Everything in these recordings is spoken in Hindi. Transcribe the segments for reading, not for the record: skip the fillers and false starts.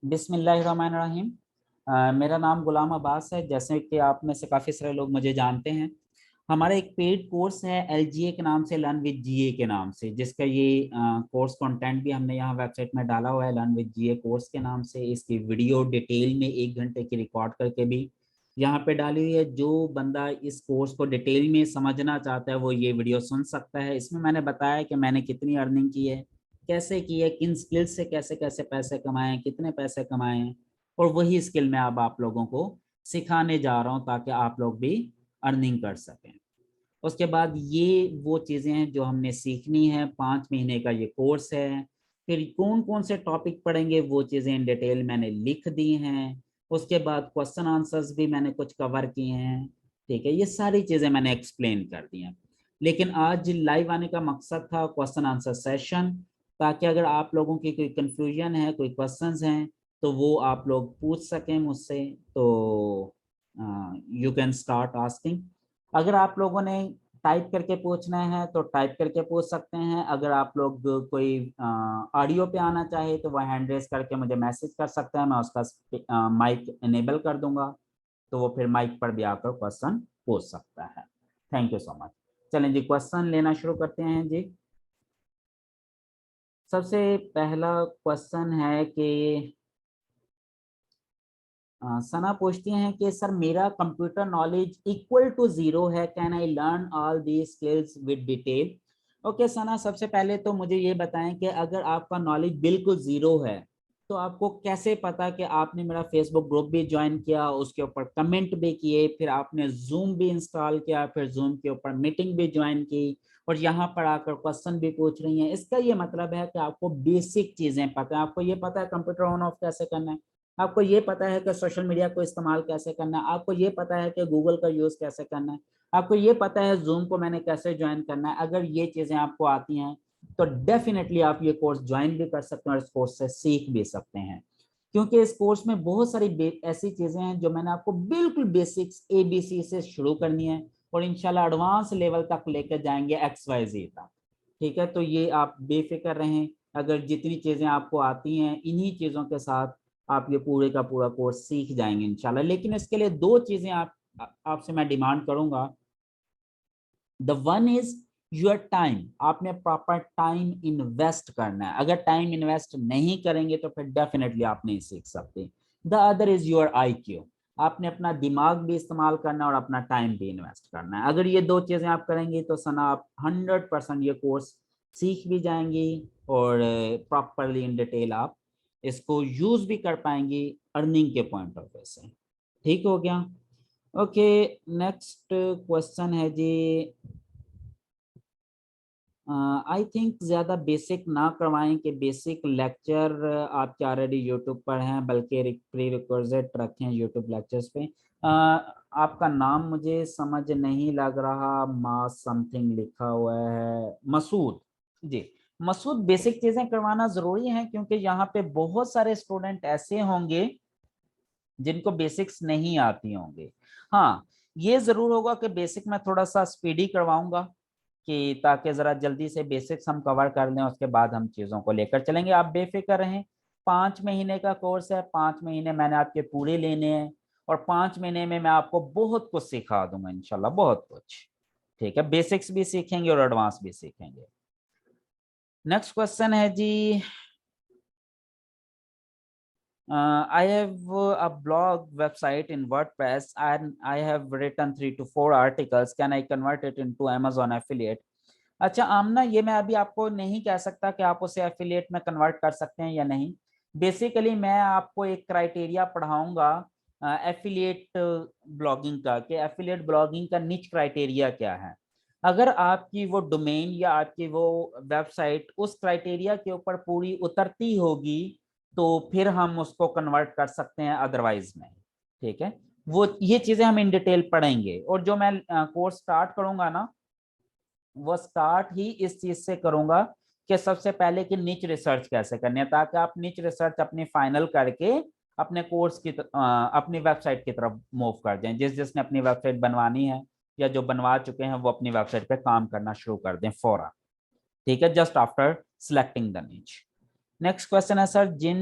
बिस्मिल्लाहिर्रहमानिर्रहीम। मेरा नाम गुलाम अब्बास है। जैसे कि आप में से काफ़ी सारे लोग मुझे जानते हैं। हमारा एक पेड कोर्स है LGA के नाम से, लर्न विद GA के नाम से, जिसका ये कोर्स कंटेंट भी हमने यहाँ वेबसाइट में डाला हुआ है, लर्न विद GA कोर्स के नाम से। इसकी वीडियो डिटेल में 1 घंटे की रिकॉर्ड करके भी यहाँ पे डाली हुई है। जो बंदा इस कोर्स को डिटेल में समझना चाहता है वो ये वीडियो सुन सकता है। इसमें मैंने बताया कि मैंने कितनी अर्निंग की है, कैसे की है, किन स्किल्स से कैसे कैसे पैसे कमाए, कितने पैसे कमाए हैं, और वही स्किल मैं अब आप लोगों को सिखाने जा रहा हूँ ताकि आप लोग भी अर्निंग कर सकें। उसके बाद ये वो चीज़ें हैं जो हमने सीखनी है। 5 महीने का ये कोर्स है। फिर कौन कौन से टॉपिक पढ़ेंगे वो चीज़ें इन डिटेल मैंने लिख दी हैं। उसके बाद क्वेश्चन आंसर्स भी मैंने कुछ कवर किए हैं। ठीक है, ये सारी चीज़ें मैंने एक्सप्लेन कर दी हैं। लेकिन आज लाइव आने का मकसद था क्वेश्चन आंसर सेशन, ताकि अगर आप लोगों की कोई कंफ्यूजन है, कोई क्वेश्चंस हैं, तो वो आप लोग पूछ सकें मुझसे। तो यू कैन स्टार्ट आस्किंग। अगर आप लोगों ने टाइप करके पूछना है तो टाइप करके पूछ सकते हैं। अगर आप लोग कोई ऑडियो पे आना चाहे तो वह हैंड रेस करके मुझे मैसेज कर सकते हैं, मैं उसका माइक इनेबल कर दूंगा, तो वो फिर माइक पर भी आकर क्वेश्चन पूछ सकता है। Thank you so much. चलें जी, क्वेश्चन लेना शुरू करते हैं जी। सबसे पहला क्वेश्चन है कि सना पूछती हैं कि सर मेरा कंप्यूटर नॉलेज इक्वल टू 0 है, can I learn all the skills with detail. Okay Sana, सबसे पहले तो मुझे ये बताएं कि अगर आपका नॉलेज बिल्कुल 0 है तो आपको कैसे पता कि आपने मेरा फेसबुक ग्रुप भी ज्वाइन किया, उसके ऊपर कमेंट भी किए, फिर आपने जूम भी इंस्टॉल किया, फिर जूम के ऊपर मीटिंग भी ज्वाइन की, और यहाँ पर आकर क्वेश्चन भी पूछ रही हैं। इसका ये मतलब है कि आपको बेसिक चीजें पता है। आपको ये पता है कंप्यूटर ऑन ऑफ कैसे करना है, आपको ये पता है कि सोशल मीडिया को इस्तेमाल कैसे करना है, आपको ये पता है कि गूगल का यूज कैसे करना है, आपको ये पता है जूम को मैंने कैसे ज्वाइन करना है। अगर ये चीजें आपको आती हैं तो डेफिनेटली आप ये कोर्स ज्वाइन भी कर सकते हैं और इस कोर्स से सीख भी सकते हैं, क्योंकि इस कोर्स में बहुत सारी ऐसी चीजें हैं जो मैंने आपको बिल्कुल बेसिक्स ABC से शुरू करनी है और इंशाल्लाह एडवांस लेवल तक लेकर जाएंगे XYZ तक। ठीक है, तो ये आप बेफिक्र रहें। अगर जितनी चीजें आपको आती हैं इन्हीं चीजों के साथ आप ये पूरे का पूरा कोर्स सीख जाएंगे इंशाल्लाह। लेकिन इसके लिए दो चीजें आपसे मैं डिमांड करूंगा। The one is your time. आपने प्रॉपर टाइम इन्वेस्ट करना है। अगर टाइम इन्वेस्ट नहीं करेंगे तो फिर डेफिनेटली आप नहीं सीख सकते। The other is your IQ। आपने अपना दिमाग भी इस्तेमाल करना है और अपना टाइम भी इन्वेस्ट करना है। अगर ये दो चीजें आप करेंगे तो सना आप 100% ये कोर्स सीख भी जाएंगी और प्रॉपरली इन डिटेल आप इसको यूज भी कर पाएंगी अर्निंग के पॉइंट ऑफ व्यू से। ठीक हो गया। ओके, नेक्स्ट क्वेश्चन है जी। आई थिंक ज़्यादा बेसिक ना करवाएं कि बेसिक लेक्चर आपके ऑलरेडी यूट्यूब पर हैं, बल्कि प्री रिक्विजिट रखें यूट्यूब लेक्चर्स पे। आपका नाम मुझे समझ नहीं लग रहा, मास समथिंग लिखा हुआ है, मसूद जी। मसूद, बेसिक चीज़ें करवाना ज़रूरी है क्योंकि यहाँ पे बहुत सारे स्टूडेंट ऐसे होंगे जिनको बेसिक्स नहीं आती होंगे। हाँ, ये ज़रूर होगा कि बेसिक में थोड़ा सा स्पीडी करवाऊंगा कि ताकि ज़रा जल्दी से बेसिक्स हम कवर कर लें, उसके बाद हम चीज़ों को लेकर चलेंगे। आप बेफिक्र रहें। 5 महीने का कोर्स है, 5 महीने मैंने आपके पूरे लेने हैं और 5 महीने में मैं आपको बहुत कुछ सिखा दूंगा इंशाल्लाह, बहुत कुछ। ठीक है, बेसिक्स भी सीखेंगे और एडवांस भी सीखेंगे। नेक्स्ट क्वेश्चन है जी। I have a blog website in WordPress and I have written 3 to 4 articles. Can I convert it into Amazon affiliate? अच्छा आमना, ये मैं अभी आपको नहीं कह सकता कि आप उसे एफिलिएट में कन्वर्ट कर सकते हैं या नहीं। बेसिकली मैं आपको एक क्राइटेरिया पढ़ाऊंगा एफिलिएट ब्लॉगिंग का, कि एफिलिएट ब्लॉगिंग का निच क्राइटेरिया क्या है। अगर आपकी वो डोमेन या आपकी वो वेबसाइट उस क्राइटेरिया के ऊपर पूरी उतरती होगी तो फिर हम उसको कन्वर्ट कर सकते हैं, अदरवाइज में। ठीक है, वो ये चीजें हम इन डिटेल पढ़ेंगे और जो मैं कोर्स स्टार्ट करूंगा ना, वो स्टार्ट ही इस चीज से करूंगा कि सबसे पहले कि निच रिसर्च कैसे करनी है, ताकि आप निच रिसर्च अपनी फाइनल करके अपने कोर्स की अपनी वेबसाइट की तरफ मूव कर जाएं। जिसने अपनी वेबसाइट बनवानी है या जो बनवा चुके हैं वो अपनी वेबसाइट पे काम करना शुरू कर दें फौरन। ठीक है, जस्ट आफ्टर सिलेक्टिंग द निच। नेक्स्ट क्वेश्चन है सर, जिन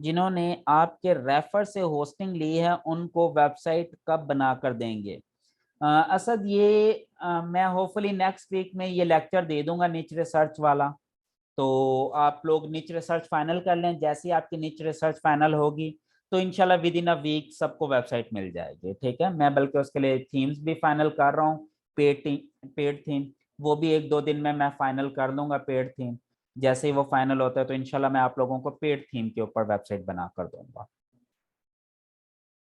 जिन्होंने आपके रेफर से होस्टिंग ली है उनको वेबसाइट कब बना कर देंगे? असद ये मैं होपफुली नेक्स्ट वीक में ये लेक्चर दे दूंगा निच रिसर्च वाला। तो आप लोग निच रिसर्च फाइनल कर लें, जैसे ही आपकी निच रिसर्च फाइनल होगी तो इंशाल्लाह विद इन अ वीक सबको वेबसाइट मिल जाएगी। ठीक है, मैं बल्कि उसके लिए थीम्स भी फाइनल कर रहा हूँ, पेड थीम, वो भी 1-2 दिन में मैं फाइनल कर दूंगा पेड थीम। जैसे ही वो फाइनल होता है तो इंशाल्लाह मैं आप लोगों को पेड थीम के ऊपर वेबसाइट बना कर दूंगा।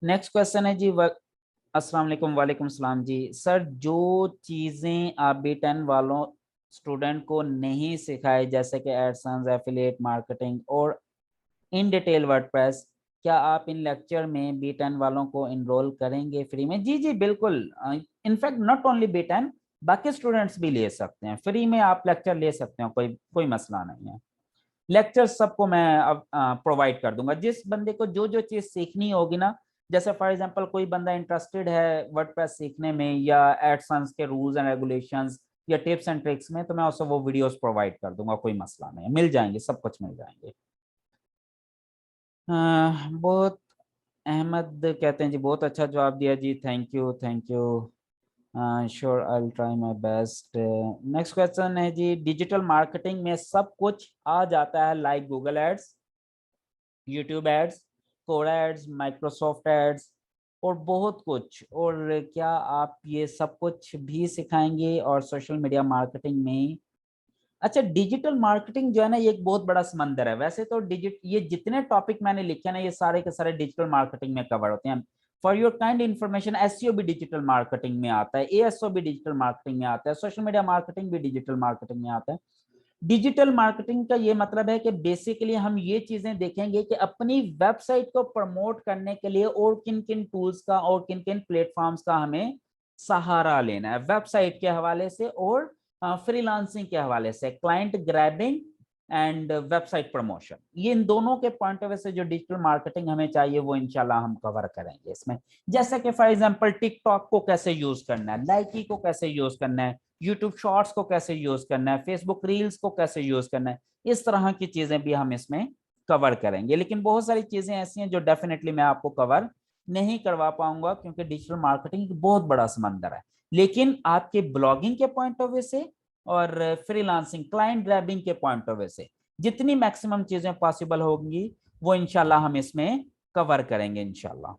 नेक्स्ट क्वेश्चन है जी, अस्सलाम वालेकुम। वालेकुम सलाम जी। सर जो चीज़ें आप B10 वालों स्टूडेंट को नहीं सिखाए जैसे कि एडसेंस, एफिलिएट मार्केटिंग और इन डिटेल वर्डप्रेस, क्या आप इन लेक्चर में B10 वालों को इनरोल करेंगे फ्री में? जी जी बिल्कुल। इनफैक्ट नॉट ओनली B10, बाकी स्टूडेंट्स भी ले सकते हैं फ्री में, आप लेक्चर ले सकते हो, कोई कोई मसला नहीं है। लेक्चर सबको मैं अब प्रोवाइड कर दूंगा। जिस बंदे को जो जो चीज सीखनी होगी ना, जैसे फॉर एग्जांपल कोई बंदा इंटरेस्टेड है वर्डप्रेस सीखने में या एडसेंस के रूल्स एंड रेगुलेशंस या टिप्स एंड ट्रिक्स में, तो मैं उसको वो वीडियोस प्रोवाइड कर दूंगा, कोई मसला नहीं है, मिल जाएंगे, सब कुछ मिल जाएंगे। बहुत अहमद कहते हैं जी बहुत अच्छा जवाब दिया जी, thank you thank you. Sure I will try my best. Next question है जी, डिजिटल मार्केटिंग में सब कुछ आ जाता है like Google ads, YouTube ads, Quora ads, Microsoft ads और बहुत कुछ, और क्या आप ये सब कुछ भी सिखाएंगे और सोशल मीडिया मार्केटिंग में? अच्छा, डिजिटल मार्केटिंग जो है ना ये एक बहुत बड़ा समंदर है। वैसे तो ये जितने टॉपिक मैंने लिखे ना ये सारे के सारे डिजिटल मार्केटिंग में कवर होते हैं। For your kind information, SEO भी डिजिटल मार्केटिंग में आता है, एएसओ भी डिजिटल मार्केटिंग में आता है, सोशल मीडिया मार्केटिंग भी डिजिटल मार्केटिंग में आता है। डिजिटल मार्केटिंग का ये मतलब है कि बेसिकली हम ये चीजें देखेंगे कि अपनी वेबसाइट को प्रमोट करने के लिए और किन किन टूल्स का और किन किन प्लेटफॉर्म्स का हमें सहारा लेना है, वेबसाइट के हवाले से और फ्रीलांसिंग के हवाले से, client grabbing and website promotion. ये इन दोनों के पॉइंट ऑफ व्यू से जो डिजिटल मार्केटिंग हमें चाहिए वो इंशाल्लाह हम कवर करेंगे इसमें। जैसे कि फॉर एग्जांपल टिकटॉक को कैसे यूज करना है, लाइकी को कैसे यूज करना है, यूट्यूब शॉर्ट्स को कैसे यूज करना है, फेसबुक रील्स को कैसे यूज करना है, इस तरह की चीजें भी हम इसमें कवर करेंगे। लेकिन बहुत सारी चीजें ऐसी हैं जो डेफिनेटली मैं आपको कवर नहीं करवा पाऊंगा क्योंकि डिजिटल मार्केटिंग बहुत बड़ा समंदर है। लेकिन आपके ब्लॉगिंग के पॉइंट ऑफ व्यू से और फ्रीलांसिंग क्लाइंट ग्रैबिंग के पॉइंट ऑफ व्यू से जितनी मैक्सिमम चीजें पॉसिबल होंगी वो इंशाल्लाह हम इसमें कवर करेंगे इंशाल्लाह।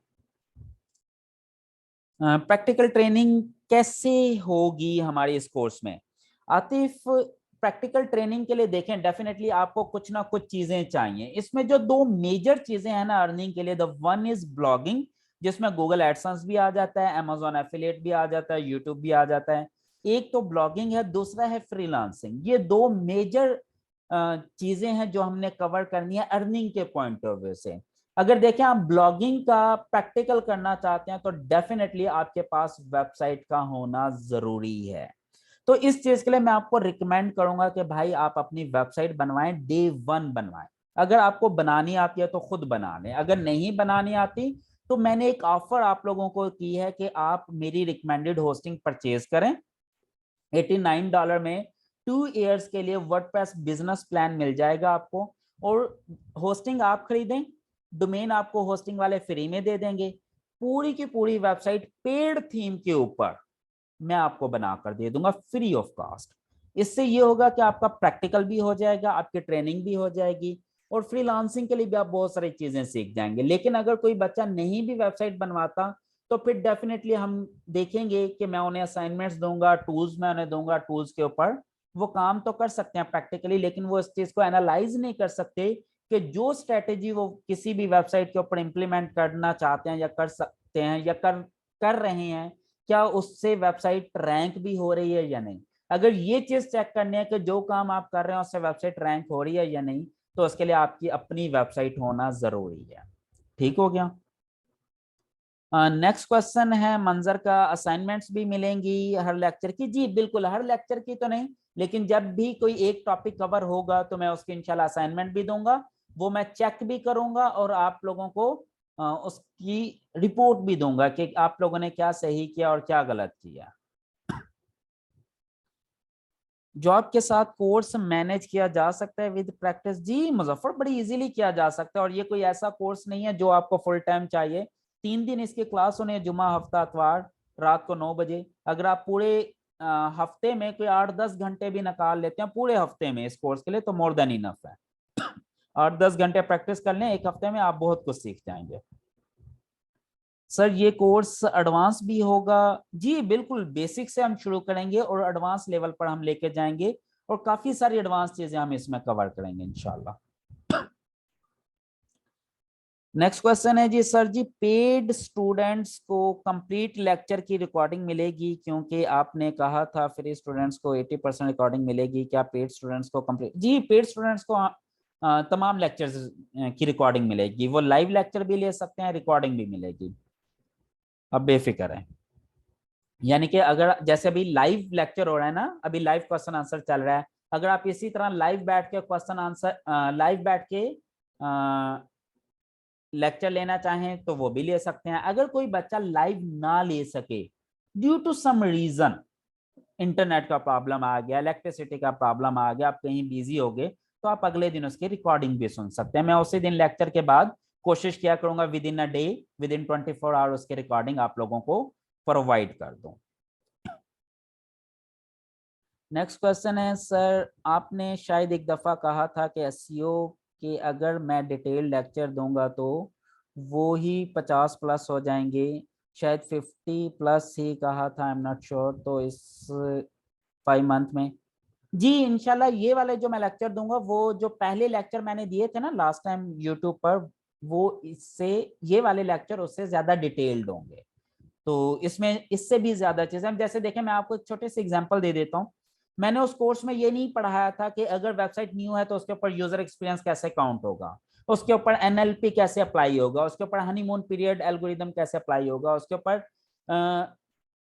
प्रैक्टिकल ट्रेनिंग कैसे होगी हमारी इस कोर्स में? आतिफ, प्रैक्टिकल ट्रेनिंग के लिए देखें डेफिनेटली आपको कुछ ना कुछ चीजें चाहिए। इसमें जो दो मेजर चीजें हैं ना अर्निंग के लिए, द वन इज ब्लॉगिंग जिसमें गूगल एडसेंस भी आ जाता है, अमेजॉन एफिलिएट भी आ जाता है, यूट्यूब भी आ जाता है। एक तो ब्लॉगिंग है, दूसरा है फ्रीलांसिंग। ये दो मेजर चीजें हैं जो हमने कवर करनी है अर्निंग के पॉइंट ऑफ व्यू से। अगर देखें आप ब्लॉगिंग का प्रैक्टिकल करना चाहते हैं तो डेफिनेटली आपके पास वेबसाइट का होना जरूरी है। तो इस चीज के लिए मैं आपको रिकमेंड करूंगा कि भाई आप अपनी वेबसाइट बनवाएं, डे 1 बनवाएं। अगर आपको बनानी आती है तो खुद बना लें, अगर नहीं बनानी आती तो मैंने एक ऑफर आप लोगों को की है कि आप मेरी रिकमेंडेड होस्टिंग परचेज करें। $89 में 2 ईयर्स के लिए वर्डप्रेस बिजनेस प्लान मिल जाएगा आपको, और होस्टिंग आप खरीदें, डोमेन आपको होस्टिंग वाले फ्री में दे देंगे, पूरी की पूरी वेबसाइट पेड थीम के ऊपर मैं आपको बनाकर दे दूंगा फ्री ऑफ कॉस्ट। इससे ये होगा कि आपका प्रैक्टिकल भी हो जाएगा, आपकी ट्रेनिंग भी हो जाएगी और फ्रीलांसिंग के लिए भी आप बहुत सारी चीजें सीख जाएंगे। लेकिन अगर कोई बच्चा नहीं भी वेबसाइट बनवाता तो फिर डेफिनेटली हम देखेंगे कि मैं उन्हें असाइनमेंट्स दूंगा, टूल्स मैं उन्हें दूंगा, टूल्स के ऊपर वो काम तो कर सकते हैं प्रैक्टिकली, लेकिन वो इस चीज को एनालाइज नहीं कर सकते कि जो स्ट्रेटेजी वो किसी भी वेबसाइट के ऊपर इंप्लीमेंट करना चाहते हैं या कर सकते हैं या कर कर रहे हैं, क्या उससे वेबसाइट रैंक भी हो रही है या नहीं। अगर ये चीज चेक करनी है कि जो काम आप कर रहे हैं उससे वेबसाइट रैंक हो रही है या नहीं, तो उसके लिए आपकी अपनी वेबसाइट होना जरूरी है। ठीक हो गया। नेक्स्ट क्वेश्चन है मंजर का, असाइनमेंट्स भी मिलेंगी हर लेक्चर की? जी बिल्कुल, हर लेक्चर की तो नहीं, लेकिन जब भी कोई एक टॉपिक कवर होगा तो मैं उसकी इंशाल्लाह असाइनमेंट भी दूंगा, वो मैं चेक भी करूंगा और आप लोगों को उसकी रिपोर्ट भी दूंगा कि आप लोगों ने क्या सही किया और क्या गलत किया। जॉब के साथ कोर्स मैनेज किया जा सकता है विद प्रैक्टिस? जी मुजफ्फर, बड़ी इजीली किया जा सकता है, और ये कोई ऐसा कोर्स नहीं है जो आपको फुल टाइम चाहिए। 3 दिन इसकी क्लास होने, जुमा, हफ्ता, इतवार, रात को 9 बजे। अगर आप पूरे हफ्ते में कोई 8-10 घंटे भी निकाल लेते हैं पूरे हफ्ते में इस कोर्स के लिए, तो मोर देन इनफ है। 8-10 घंटे प्रैक्टिस कर लें एक हफ्ते में, आप बहुत कुछ सीख जाएंगे। सर ये कोर्स एडवांस भी होगा? जी बिल्कुल, बेसिक से हम शुरू करेंगे और एडवांस लेवल पर हम लेके जाएंगे, और काफी सारी एडवांस चीजें हम इसमें कवर करेंगे इंशाल्लाह। नेक्स्ट क्वेश्चन है जी, सर जी पेड स्टूडेंट्स को कंप्लीट लेक्चर की रिकॉर्डिंग मिलेगी? क्योंकि आपने कहा था फ्री स्टूडेंट्स को 80% रिकॉर्डिंग मिलेगी, क्या पेड स्टूडेंट्स को कंप्लीट? जी पेड स्टूडेंट्स को तमाम लेक्चर्स की रिकॉर्डिंग मिलेगी, वो लाइव लेक्चर भी ले सकते हैं, रिकॉर्डिंग भी मिलेगी, अब बेफिक्र है। यानी कि अगर जैसे अभी लाइव लेक्चर हो रहा है ना, अभी लाइव क्वेश्चन आंसर चल रहा है, अगर आप इसी तरह लाइव बैठ के क्वेश्चन आंसर लाइव बैठ के लेक्चर लेना चाहें तो वो भी ले सकते हैं। अगर कोई बच्चा लाइव ना ले सके due to some reason, internet का प्रॉब्लम आ गया, इलेक्ट्रिसिटी का प्रॉब्लम आ गया, आप कहीं बिजी हो गए, तो आप अगले दिन उसकी रिकॉर्डिंग भी सुन सकते हैं। मैं उसी दिन लेक्चर के बाद कोशिश किया करूंगा within a day, within 24 hour उसकी रिकॉर्डिंग आप लोगों को प्रोवाइड कर दूं। नेक्स्ट क्वेश्चन है, सर आपने शायद एक दफा कहा था कि एसईओ के अगर मैं डिटेल लेक्चर दूंगा तो वो ही 50+ हो जाएंगे, शायद 50+ ही कहा था, आई एम नॉट श्योर, तो इस 5 मंथ में? जी इंशाल्लाह ये वाले जो मैं लेक्चर दूंगा, वो जो पहले लेक्चर मैंने दिए थे ना लास्ट टाइम यूट्यूब पर, वो इससे ये वाले लेक्चर उससे ज्यादा डिटेल्ड होंगे। तो इसमें इससे भी ज्यादा चीजें हम, जैसे देखें मैं आपको एक छोटे से एग्जांपल दे देता हूँ। मैंने उस कोर्स में ये नहीं पढ़ाया था कि अगर वेबसाइट न्यू है तो उसके ऊपर यूजर एक्सपीरियंस कैसे काउंट होगा, उसके ऊपर एनएलपी कैसे अप्लाई होगा, उसके ऊपर हनीमून पीरियड एल्गोरिदम कैसे अप्लाई होगा, उसके ऊपर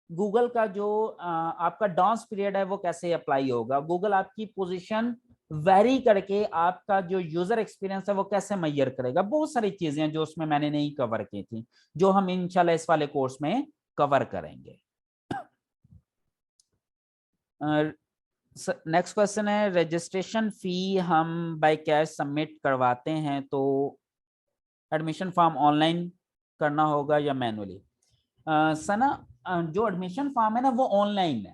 गूगल का जो आपका डांस पीरियड है वो कैसे अप्लाई होगा, गूगल आपकी पोजीशन वेरी करके आपका जो यूजर एक्सपीरियंस है वो कैसे मैयर करेगा। बहुत सारी चीजें हैं जो उसमें मैंने नहीं कवर की थी, जो हम इंशाल्लाह इस वाले कोर्स में कवर करेंगे। नेक्स्ट क्वेश्चन है, रजिस्ट्रेशन फी हम बाय कैश सबमिट करवाते हैं तो एडमिशन फॉर्म ऑनलाइन करना होगा या मैनुअली? सना जो एडमिशन फॉर्म है ना वो ऑनलाइन है,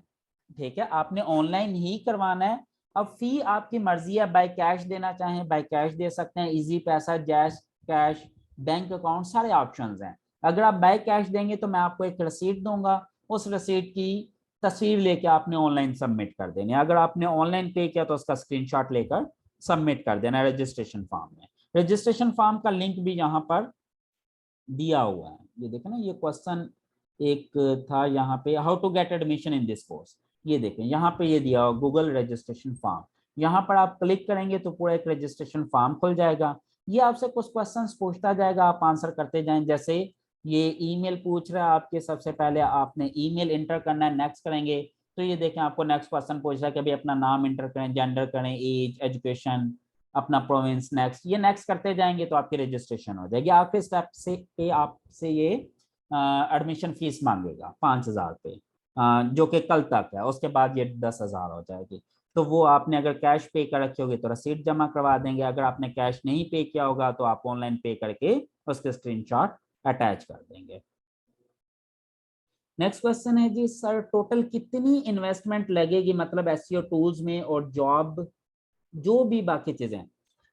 ठीक है, आपने ऑनलाइन ही करवाना है। अब फी आपकी मर्जी है, बाय कैश देना चाहें बाय कैश दे सकते हैं, इजी पैसा, जैस कैश, बैंक अकाउंट, सारे ऑप्शंस हैं। अगर आप बाय कैश देंगे तो मैं आपको एक रसीद दूंगा, उस रसीद की तस्वीर लेके आपने ऑनलाइन सबमिट कर देनी है। अगर आपने ऑनलाइन पे किया तो उसका स्क्रीनशॉट लेकर सबमिट कर देना है रजिस्ट्रेशन फॉर्म में। रजिस्ट्रेशन फॉर्म का लिंक भी यहाँ पर दिया हुआ है, ये देखें ना, ये क्वेश्चन एक था यहाँ पे, how to get admission in this course, ये देखें यहाँ पे ये दिया हुआ गूगल रजिस्ट्रेशन फॉर्म। यहाँ पर आप क्लिक करेंगे तो पूरा एक रजिस्ट्रेशन फॉर्म खुल जाएगा। ये आपसे कुछ क्वेश्चंस पूछता जाएगा, आप आंसर करते जाएं। जैसे ये ईमेल पूछ रहा है आपके, सबसे पहले आपने ईमेल इंटर करना है, नेक्स्ट करेंगे तो ये देखें आपको नेक्स्ट क्वेश्चन पूछ रहा है कि अभी अपना नाम इंटर करें, जेंडर करें, एज, एजुकेशन, अपना प्रोविंस, नेक्स्ट, ये नेक्स्ट करते जाएंगे तो आपकी रजिस्ट्रेशन हो जाएगी। आखिरी स्टेप से पे आपसे ये एडमिशन फीस मांगेगा 5,000 पे, जो कि कल तक है, उसके बाद ये 10,000 हो जाएगी। तो वो आपने अगर कैश पे कर रखी होगी तो रसीद जमा करवा देंगे, अगर आपने कैश नहीं पे किया होगा तो आप ऑनलाइन पे करके उसके स्क्रीनशॉट अटैच कर देंगे। नेक्स्ट क्वेश्चन है जी, सर टोटल कितनी इन्वेस्टमेंट लगेगी, मतलब एसईओ टूल्स में और जॉब जो भी बाकी चीजें?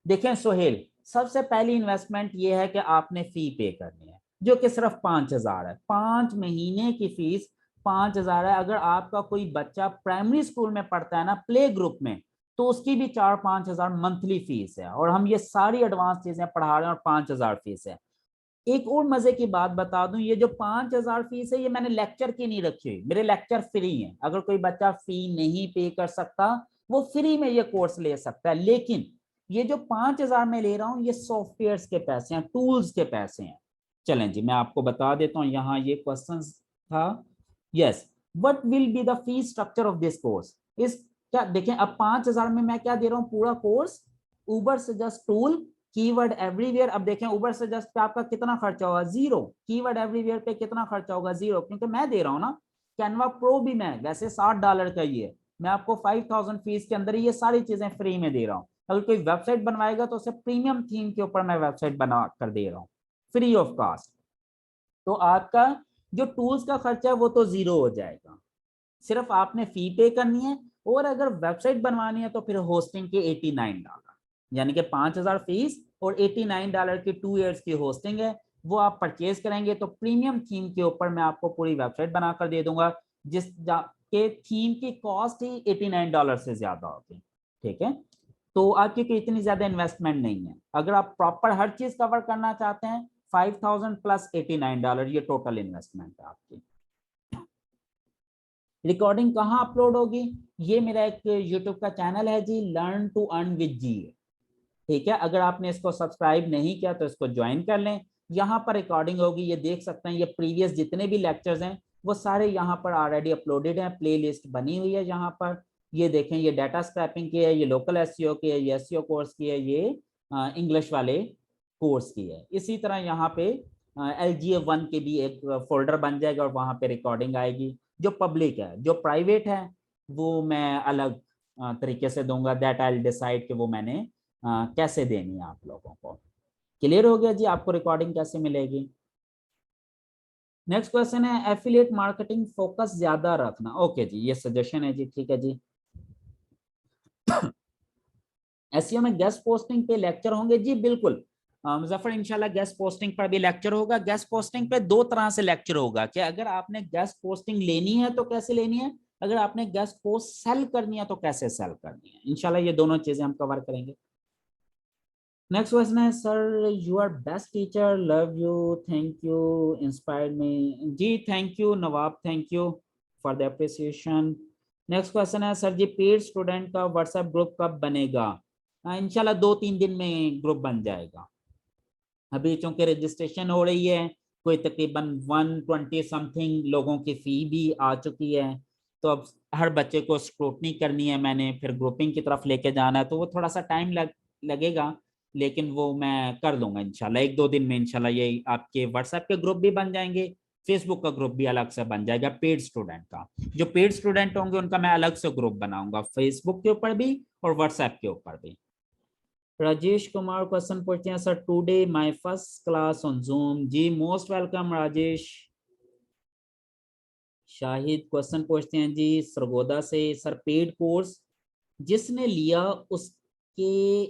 देखें सोहेल, सबसे पहली इन्वेस्टमेंट ये है कि आपने फी पे करनी है, जो कि सिर्फ 5,000 है, 5 महीने की फीस 5,000 है। अगर आपका कोई बच्चा प्राइमरी स्कूल में पढ़ता है ना, प्ले ग्रुप में, तो उसकी भी 4-5 हजार मंथली फीस है, और हम ये सारी एडवांस चीजें पढ़ा रहे हैं और 5,000 फीस है। एक और मजे की बात बता दूं, ये जो 5,000 फीस है ये मैंने लेक्चर की नहीं रखी, मेरे लेक्चर फ्री हैं, अगर कोई बच्चा फी नहीं पे कर सकता वो फ्री में ये कोर्स ले सकता है। लेकिन ये जो 5,000 में ले रहा हूँ ये सॉफ्टवेयर के पैसे हैं, टूल्स के पैसे हैं। चलें जी मैं आपको बता देता हूँ, यहाँ ये क्वेश्चन था, yes, what will be the fee structure of this course. इस क्या देखें, अब 5,000 में मैं क्या दे रहा हूँ, पूरा course, Ubersuggest tool, keyword everywhere. अब देखें उबर सजेस्ट पे आपका कितना खर्चा होगा, 0। कीवर्ड एवरीवेयर पे कितना खर्चा होगा, 0, क्योंकि मैं दे रहा हूं ना। कैनवा प्रो भी मैं वैसे $60 का ही है, मैं आपको 5000 फीस के अंदर ये सारी चीजें फ्री में दे रहा हूँ। अगर कोई वेबसाइट बनवाएगा तो उसे प्रीमियम थीम के ऊपर मैं वेबसाइट बना कर दे रहा हूँ फ्री ऑफ कॉस्ट। तो आपका जो टूल्स का खर्चा है वो तो जीरो हो जाएगा, सिर्फ आपने फी पे करनी है। और अगर वेबसाइट बनवानी है तो फिर होस्टिंग के $89, यानी कि 5000 फीस और $89 की 2 इयर्स की होस्टिंग है, वो आप परचेज करेंगे तो प्रीमियम थीम के ऊपर मैं आपको पूरी वेबसाइट बनाकर दे दूंगा, जिस के थीम की कॉस्ट ही $89 से ज्यादा होगी। ठीक है, तो आपकी कोई इतनी ज्यादा इन्वेस्टमेंट नहीं है। अगर आप प्रॉपर हर चीज कवर करना चाहते हैं 5000 प्लस $89 ये टोटल इन्वेस्टमेंट है आपकी। रिकॉर्डिंग कहाँ अपलोड होगी? ये मेरा एक यूट्यूब का चैनल है जी, लर्न टू अर्न विद जी। ठीक है, अगर आपने इसको सब्सक्राइब नहीं किया तो इसको ज्वाइन कर लें। यहाँ पर रिकॉर्डिंग होगी, ये देख सकते हैं, ये प्रीवियस जितने भी लेक्चर्स हैं वो सारे यहाँ पर ऑलरेडी अपलोडेड हैं, प्लेलिस्ट बनी हुई है यहाँ पर। ये देखें, ये डाटा स्क्रैपिंग की है, ये लोकल एसईओ की है, ये एसईओ कोर्स की है, ये इंग्लिश वाले कोर्स की है। इसी तरह यहाँ पे LGA1 के भी एक फोल्डर बन जाएगा और वहाँ पे रिकॉर्डिंग आएगी। जो पब्लिक है, जो प्राइवेट है वो मैं अलग तरीके से दूंगा, दैट आई विल डिसाइड कि वो मैंने कैसे देनी है आप लोगों को। क्लियर हो गया जी, आपको रिकॉर्डिंग कैसे मिलेगी? नेक्स्ट क्वेश्चन है, एफिलिएट मार्केटिंग फोकस ज्यादा रखना। ओके जी, ये सजेशन है जी, ठीक है जी। एसईओ में गेस्ट पोस्टिंग पे लेक्चर होंगे जी, बिल्कुल मुजफ्फर, इंशाल्लाह गेस्ट पोस्टिंग पर भी लेक्चर होगा। गेस्ट पोस्टिंग पे दो तरह से लेक्चर होगा कि अगर आपने गेस्ट पोस्टिंग लेनी है तो कैसे लेनी है, अगर आपने गेस्ट पोस्ट सेल करनी है तो कैसे सेल करनी है। इंशाल्लाह ये दोनों चीजें हम कवर करेंगे। नेक्स्ट क्वेश्चन है, sir you are best teacher, love you, thank you, inspired me. जी thank you Nawab, thank you for the appreciation. Next question है, सर जी पेड स्टूडेंट का व्हाट्सएप ग्रुप कब बनेगा? इंशाल्लाह 2-3 दिन में ग्रुप बन जाएगा। अभी चूंकि रजिस्ट्रेशन हो रही है, कोई तकरीबन 120 समथिंग लोगों की फी भी आ चुकी है, तो अब हर बच्चे को स्क्रूटनी करनी है मैंने, फिर ग्रुपिंग की तरफ लेके जाना है, तो वो थोड़ा सा टाइम लगेगा, लेकिन वो मैं कर लूंगा इंशाल्लाह 1-2 दिन में। इंशाल्लाह ये आपके व्हाट्सएप के ग्रुप भी बन जाएंगे, फेसबुक का ग्रुप भी अलग से बन जाएगा पेड स्टूडेंट का। जो पेड स्टूडेंट होंगे उनका मैं अलग से ग्रुप बनाऊंगा, फेसबुक के ऊपर भी और व्हाट्सएप के ऊपर भी। राजेश कुमार क्वेश्चन पूछते हैं, sir today my first class on Zoom. जी most welcome Rajesh. Shahid question पूछते हैं जी सरगोदा से, सर पेड कोर्स जिसने लिया उसके,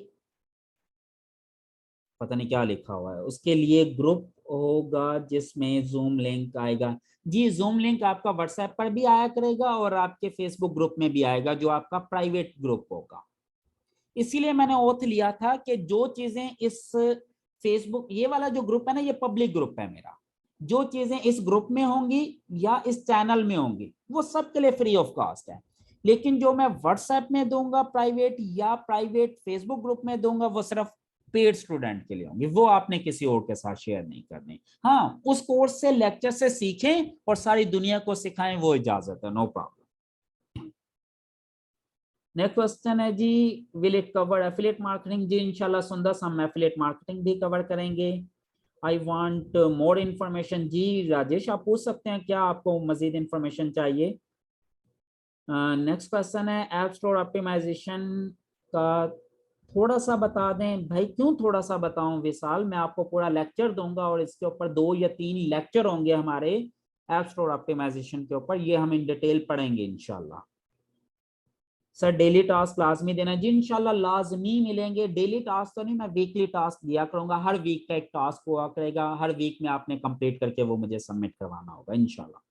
पता नहीं क्या लिखा हुआ है, उसके लिए ग्रुप होगा जिसमें जूम लिंक आएगा। जी जूम लिंक आपका व्हाट्सएप पर भी आया करेगा और आपके फेसबुक ग्रुप में भी आएगा, जो आपका प्राइवेट ग्रुप होगा। इसीलिए मैंने ओथ लिया था कि जो चीजें इस फेसबुक, ये वाला जो ग्रुप है ना, ये पब्लिक ग्रुप है मेरा, जो चीजें इस ग्रुप में होंगी या इस चैनल में होंगी वो सबके लिए फ्री ऑफ कॉस्ट है। लेकिन जो मैं व्हाट्सएप में दूंगा प्राइवेट या प्राइवेट फेसबुक ग्रुप में दूंगा वो सिर्फ पेड स्टूडेंट के लिए होंगे, वो आपने किसी और के साथ शेयर नहीं करनी। हाँ, उस कोर्स से लेक्चर से सीखें और सारी दुनिया को सिखाएं, वो इजाजत है, नो प्रॉब्लम। नेक्स्ट क्वेश्चन है जी, will it cover affiliate marketing? जी इंशाल्लाह सुंदर हम एफिलिएट मार्केटिंग भी कवर करेंगे। I want more information. जी राजेश आप पूछ सकते हैं, क्या आपको मजीद इन्फॉर्मेशन चाहिए? नेक्स्ट क्वेश्चन है, ऐप स्टोर ऑप्टिमाइजेशन का थोड़ा सा बता दें। भाई क्यों थोड़ा सा बताऊं विशाल, मैं आपको पूरा लेक्चर दूंगा और इसके ऊपर 2 या 3 लेक्चर होंगे हमारे ऐप स्टोर ऑप्टिमाइजेशन के ऊपर, ये हम इन डिटेल पढ़ेंगे इंशाल्लाह। सर डेली टास्क लाजमी देना? जी इंशाल्लाह लाजमी मिलेंगे। डेली टास्क तो नहीं, मैं वीकली टास्क दिया करूंगा, हर वीक का एक टास्क हुआ करेगा, हर वीक में आपने कंप्लीट करके वो मुझे सबमिट करवाना होगा इंशाल्लाह।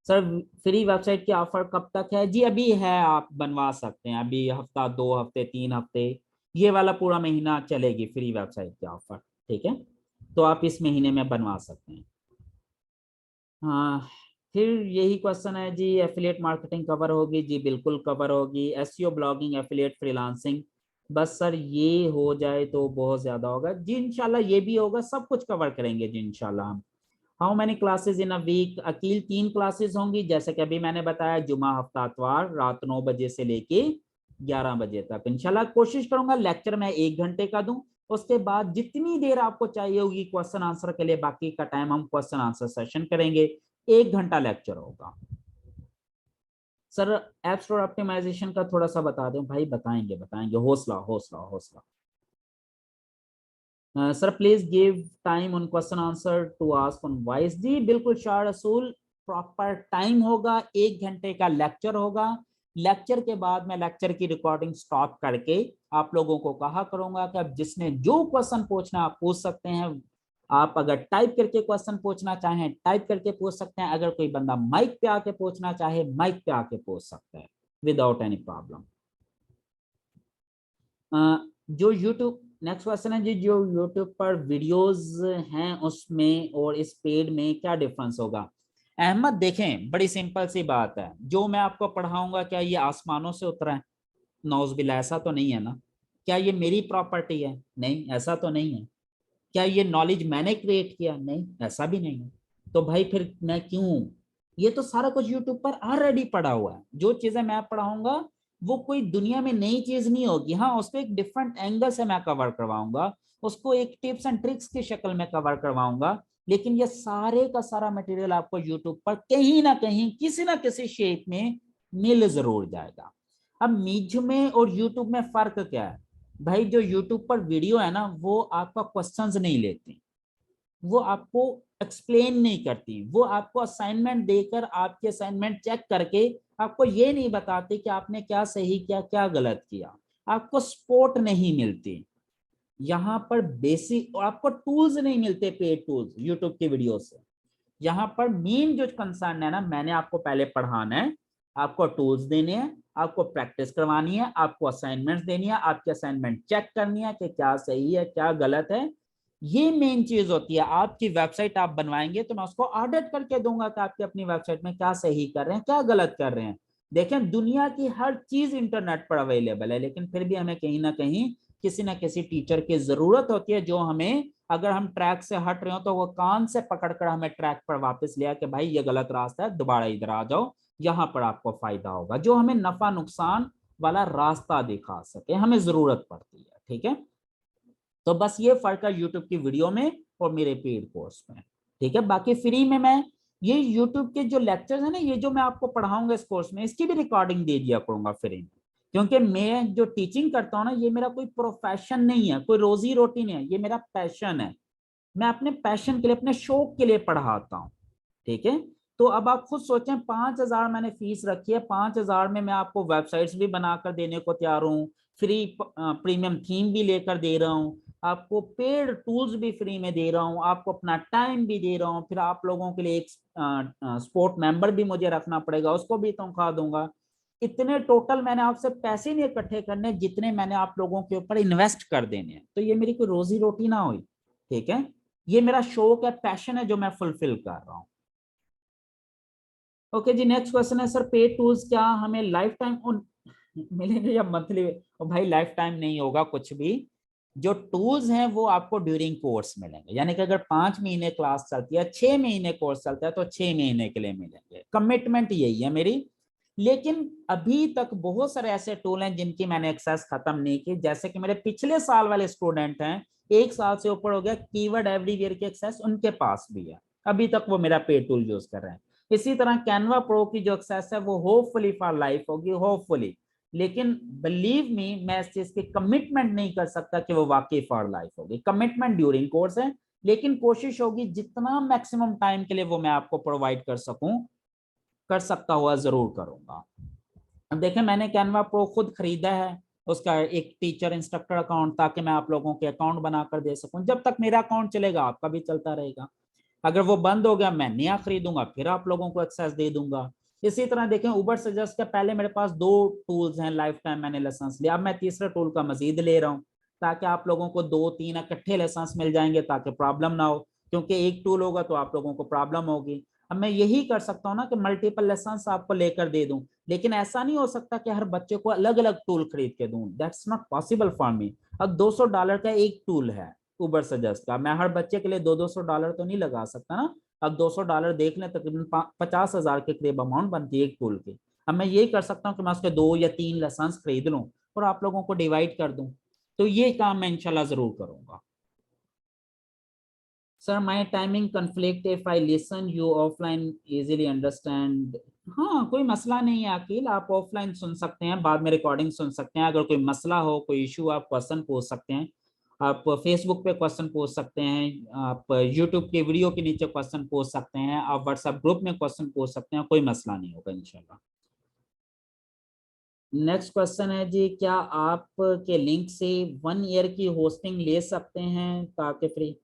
सर फ्री वेबसाइट की ऑफर कब तक है? जी अभी है, आप बनवा सकते हैं, अभी हफ्ता, 2 हफ्ते, 3 हफ्ते, ये वाला पूरा महीना चलेगी फ्री वेबसाइट की ऑफर। ठीक है, तो आप इस महीने में बनवा सकते हैं। हाँ, फिर यही क्वेश्चन है जी, एफिलिएट मार्केटिंग कवर होगी? जी बिल्कुल कवर होगी। एसईओ, ब्लॉगिंग, एफिलिएट, फ्रीलांसिंग, बस सर ये हो जाए तो बहुत ज्यादा होगा। जी इंशाल्लाह ये भी होगा, सब कुछ कवर करेंगे जी इंशाल्लाह हम। How many classes in a week? Aqeel 3 classes होंगी, जैसे कि अभी मैंने बताया, जुमा, हफ्ता, इतवार, रात 9 बजे से लेके 11 बजे तक। इंशाल्लाह कोशिश करूंगा लेक्चर मैं 1 घंटे का दूं, उसके बाद जितनी देर आपको चाहिए होगी क्वेश्चन आंसर के लिए, बाकी का टाइम हम क्वेश्चन आंसर सेशन करेंगे, 1 घंटा लेक्चर होगा। सर ऐप स्टोर ऑप्टिमाइजेशन का थोड़ा सा बता दें भाई, बताएंगे बताएंगे, हौसला हौसला हौसला। Sir please give time on question answer to ask on voice. जी बिल्कुल शाह रसूल, प्रॉपर टाइम होगा, 1 घंटे का लेक्चर होगा। लेक्चर के बाद मैं लेक्चर की रिकॉर्डिंग स्टॉप करके आप लोगों को कहा करूंगा कि अब जिसने जो क्वेश्चन पूछना आप पूछ सकते हैं। आप अगर टाइप करके क्वेश्चन पूछना चाहें टाइप करके पूछ सकते हैं, अगर कोई बंदा माइक पे आके पूछना चाहे माइक पे आके पूछ सकते हैं विदाउट एनी प्रॉब्लम। जो YouTube, नेक्स्ट क्वेश्चन है जी, जो YouTube पर वीडियोस हैं उसमें और इस पेड में क्या डिफरेंस होगा? अहमद देखें, बड़ी सिंपल सी बात है, जो मैं आपको पढ़ाऊंगा क्या ये आसमानों से उतरा है? नौज़बिल्ला, ऐसा तो नहीं है ना। क्या ये मेरी प्रॉपर्टी है? नहीं, ऐसा तो नहीं है। क्या ये नॉलेज मैंने क्रिएट किया? नहीं, ऐसा भी नहीं है। तो भाई फिर मैं क्यों, ये तो सारा कुछ यूट्यूब पर ऑलरेडी पड़ा हुआ है। जो चीजें मैं पढ़ाऊंगा वो कोई दुनिया में नई चीज नहीं होगी। हाँ, उसको एक डिफरेंट एंगल से मैं कवर करवाऊंगा, उसको एक टिप्स एंड ट्रिक्स की शक्ल में कवर करवाऊंगा, लेकिन ये सारे का सारा मटेरियल आपको यूट्यूब पर कहीं ना कहीं किसी ना किसी शेप में मिल जरूर जाएगा। अब मीज में और यूट्यूब में फर्क क्या है? भाई जो यूट्यूब पर वीडियो है ना वो आपका क्वेश्चंस नहीं लेती, वो आपको एक्सप्लेन नहीं करती, वो आपको असाइनमेंट देकर आपके असाइनमेंट चेक करके आपको ये नहीं बताती कि आपने क्या सही किया क्या गलत किया। आपको सपोर्ट नहीं मिलती यहाँ पर, बेसिक आपको टूल्स नहीं मिलते, पेड टूल्स यूट्यूब की वीडियो से। यहाँ पर मेन जो कंसर्न है ना, मैंने आपको पहले पढ़ाना है, आपको टूल्स देने हैं, आपको प्रैक्टिस करवानी है, आपको असाइनमेंट्स देनी है, आपकी असाइनमेंट चेक करनी है कि क्या सही है क्या गलत है। ये मेन चीज होती है। आपकी वेबसाइट आप बनवाएंगे तो मैं उसको ऑडिट करके दूंगा कि आपकी अपनी वेबसाइट में क्या सही कर रहे हैं क्या गलत कर रहे हैं। देखें, दुनिया की हर चीज इंटरनेट पर अवेलेबल है, लेकिन फिर भी हमें कहीं ना कहीं किसी ना किसी टीचर की जरूरत होती है, जो हमें, अगर हम ट्रैक से हट रहे हो तो वो कान से पकड़कर हमें ट्रैक पर वापस लिया कि भाई ये गलत रास्ता है, दोबारा इधर आ जाओ, यहाँ पर आपको फायदा होगा, जो हमें नफा नुकसान वाला रास्ता दिखा सके, हमें जरूरत पड़ती है। ठीक है, तो बस ये फर्क है यूट्यूब की वीडियो में और मेरे पेड कोर्स में। ठीक है, बाकी फ्री में मैं ये यूट्यूब के जो लेक्चर्स है ना, ये जो मैं आपको पढ़ाऊंगा इस कोर्स में, इसकी भी रिकॉर्डिंग दे दिया करूंगा फ्री में। क्योंकि मैं जो टीचिंग करता हूँ ना, ये मेरा कोई प्रोफेशन नहीं है, कोई रोजी रोटी नहीं है, ये मेरा पैशन है। मैं अपने पैशन के लिए, अपने शौक के लिए पढ़ाता हूँ। ठीक है, तो अब आप खुद सोचें, 5,000 मैंने फीस रखी है, 5,000 में मैं आपको वेबसाइट्स भी बनाकर देने को तैयार हूँ, फ्री प्रीमियम थीम भी लेकर दे रहा हूँ, आपको पेड टूल्स भी फ्री में दे रहा हूँ, आपको अपना टाइम भी दे रहा हूँ, फिर आप लोगों के लिए एक सपोर्ट मेंबर भी मुझे रखना पड़ेगा, उसको भी तनख्वाह दूंगा। इतने टोटल मैंने आपसे पैसे नहीं इकट्ठे करने जितने मैंने आप लोगों के ऊपर इन्वेस्ट कर देने हैं, तो ये मेरी कोई रोजी रोटी ना हुई। ठीक है, ये मेरा शौक है, पैशन है, जो मैं फुलफिल कर रहा हूँ। ओके जी, नेक्स्ट क्वेश्चन है सर, पेड टूल्स क्या हमें लाइफ टाइम मिलेंगे या मंथली? भाई लाइफ टाइम नहीं होगा कुछ भी। जो टूल्स हैं वो आपको ड्यूरिंग कोर्स मिलेंगे, यानी कि अगर 5 महीने क्लास चलती है, 6 महीने कोर्स चलता है, तो 6 महीने के लिए मिलेंगे। कमिटमेंट यही है मेरी। लेकिन अभी तक बहुत सारे ऐसे टूल हैं जिनकी मैंने एक्सेस खत्म नहीं की, जैसे कि मेरे पिछले साल वाले स्टूडेंट हैं, 1 साल से ऊपर हो गया, कीवर्ड एवरीवेयर की एक्सेस उनके पास भी है, अभी तक वो मेरा पेड टूल यूज कर रहे हैं। इसी तरह कैनवा प्रो की जो एक्सेस है वो होपफुली फॉर लाइफ होगी, होपफुली। लेकिन बिलीव मी, मैं इस चीज की कमिटमेंट नहीं कर सकता कि वो वाकई फॉर लाइफ होगी। कमिटमेंट ड्यूरिंग कोर्स है, लेकिन कोशिश होगी जितना मैक्सिमम टाइम के लिए वो मैं आपको प्रोवाइड कर सकूं, कर सकता हुआ जरूर करूंगा। अब देखें, मैंने कैनवा प्रो खुद खरीदा है, उसका एक टीचर इंस्ट्रक्टर अकाउंट, ताकि मैं आप लोगों के अकाउंट बनाकर दे सकूं। जब तक मेरा अकाउंट चलेगा आपका भी चलता रहेगा। अगर वो बंद हो गया, मैं नया खरीदूंगा, फिर आप लोगों को एक्सेस दे दूंगा। इसी तरह देखें, उबर सजेस्ट के पहले मेरे पास 2 टूल्स हैं, लाइफ टाइम मैंने लाइसेंस लिया, अब मैं तीसरे टूल का मजीद ले रहा हूँ, ताकि आप लोगों को 2-3 इकट्ठे लाइसेंस मिल जाएंगे, ताकि प्रॉब्लम ना हो। क्योंकि एक टूल होगा तो आप लोगों को प्रॉब्लम होगी। अब मैं यही कर सकता हूँ ना कि मल्टीपल लाइसेंस आपको लेकर दे दूं, लेकिन ऐसा नहीं हो सकता कि हर बच्चे को अलग अलग टूल खरीद के दूं, that's not possible for me. अब $200 का एक टूल है उबर सजेस्ट का, मैं हर बच्चे के लिए 200-200 तो नहीं लगा सकता ना। अब $200 देख लें, तकरीबन 50,000 के करीब अमाउंट बनती है एक टूल की। अब मैं यही कर सकता हूँ कि मैं उसके 2 या 3 लाइसेंस खरीद लूँ और आप लोगों को डिवाइड कर दूं। तो ये काम मैं इंशाल्लाह जरूर करूंगा। Sir my timing conflict if I listen you offline easily understand हाँ कोई मसला नहीं है अकील, आप ऑफलाइन सुन सकते हैं, बाद में रिकॉर्डिंग सुन सकते हैं। अगर कोई मसला हो, कोई इशू, आप क्वेश्चन पूछ सकते हैं। आप फेसबुक पे क्वेश्चन पूछ सकते हैं, आप यूट्यूब के वीडियो के नीचे क्वेश्चन पूछ सकते हैं, आप व्हाट्सएप ग्रुप में क्वेश्चन पूछ सकते हैं, कोई मसला नहीं होगा इंशाल्लाह। नेक्स्ट क्वेश्चन है जी, क्या आप के लिंक से 1 ईयर की होस्टिंग ले सकते हैं ताकि फ्री?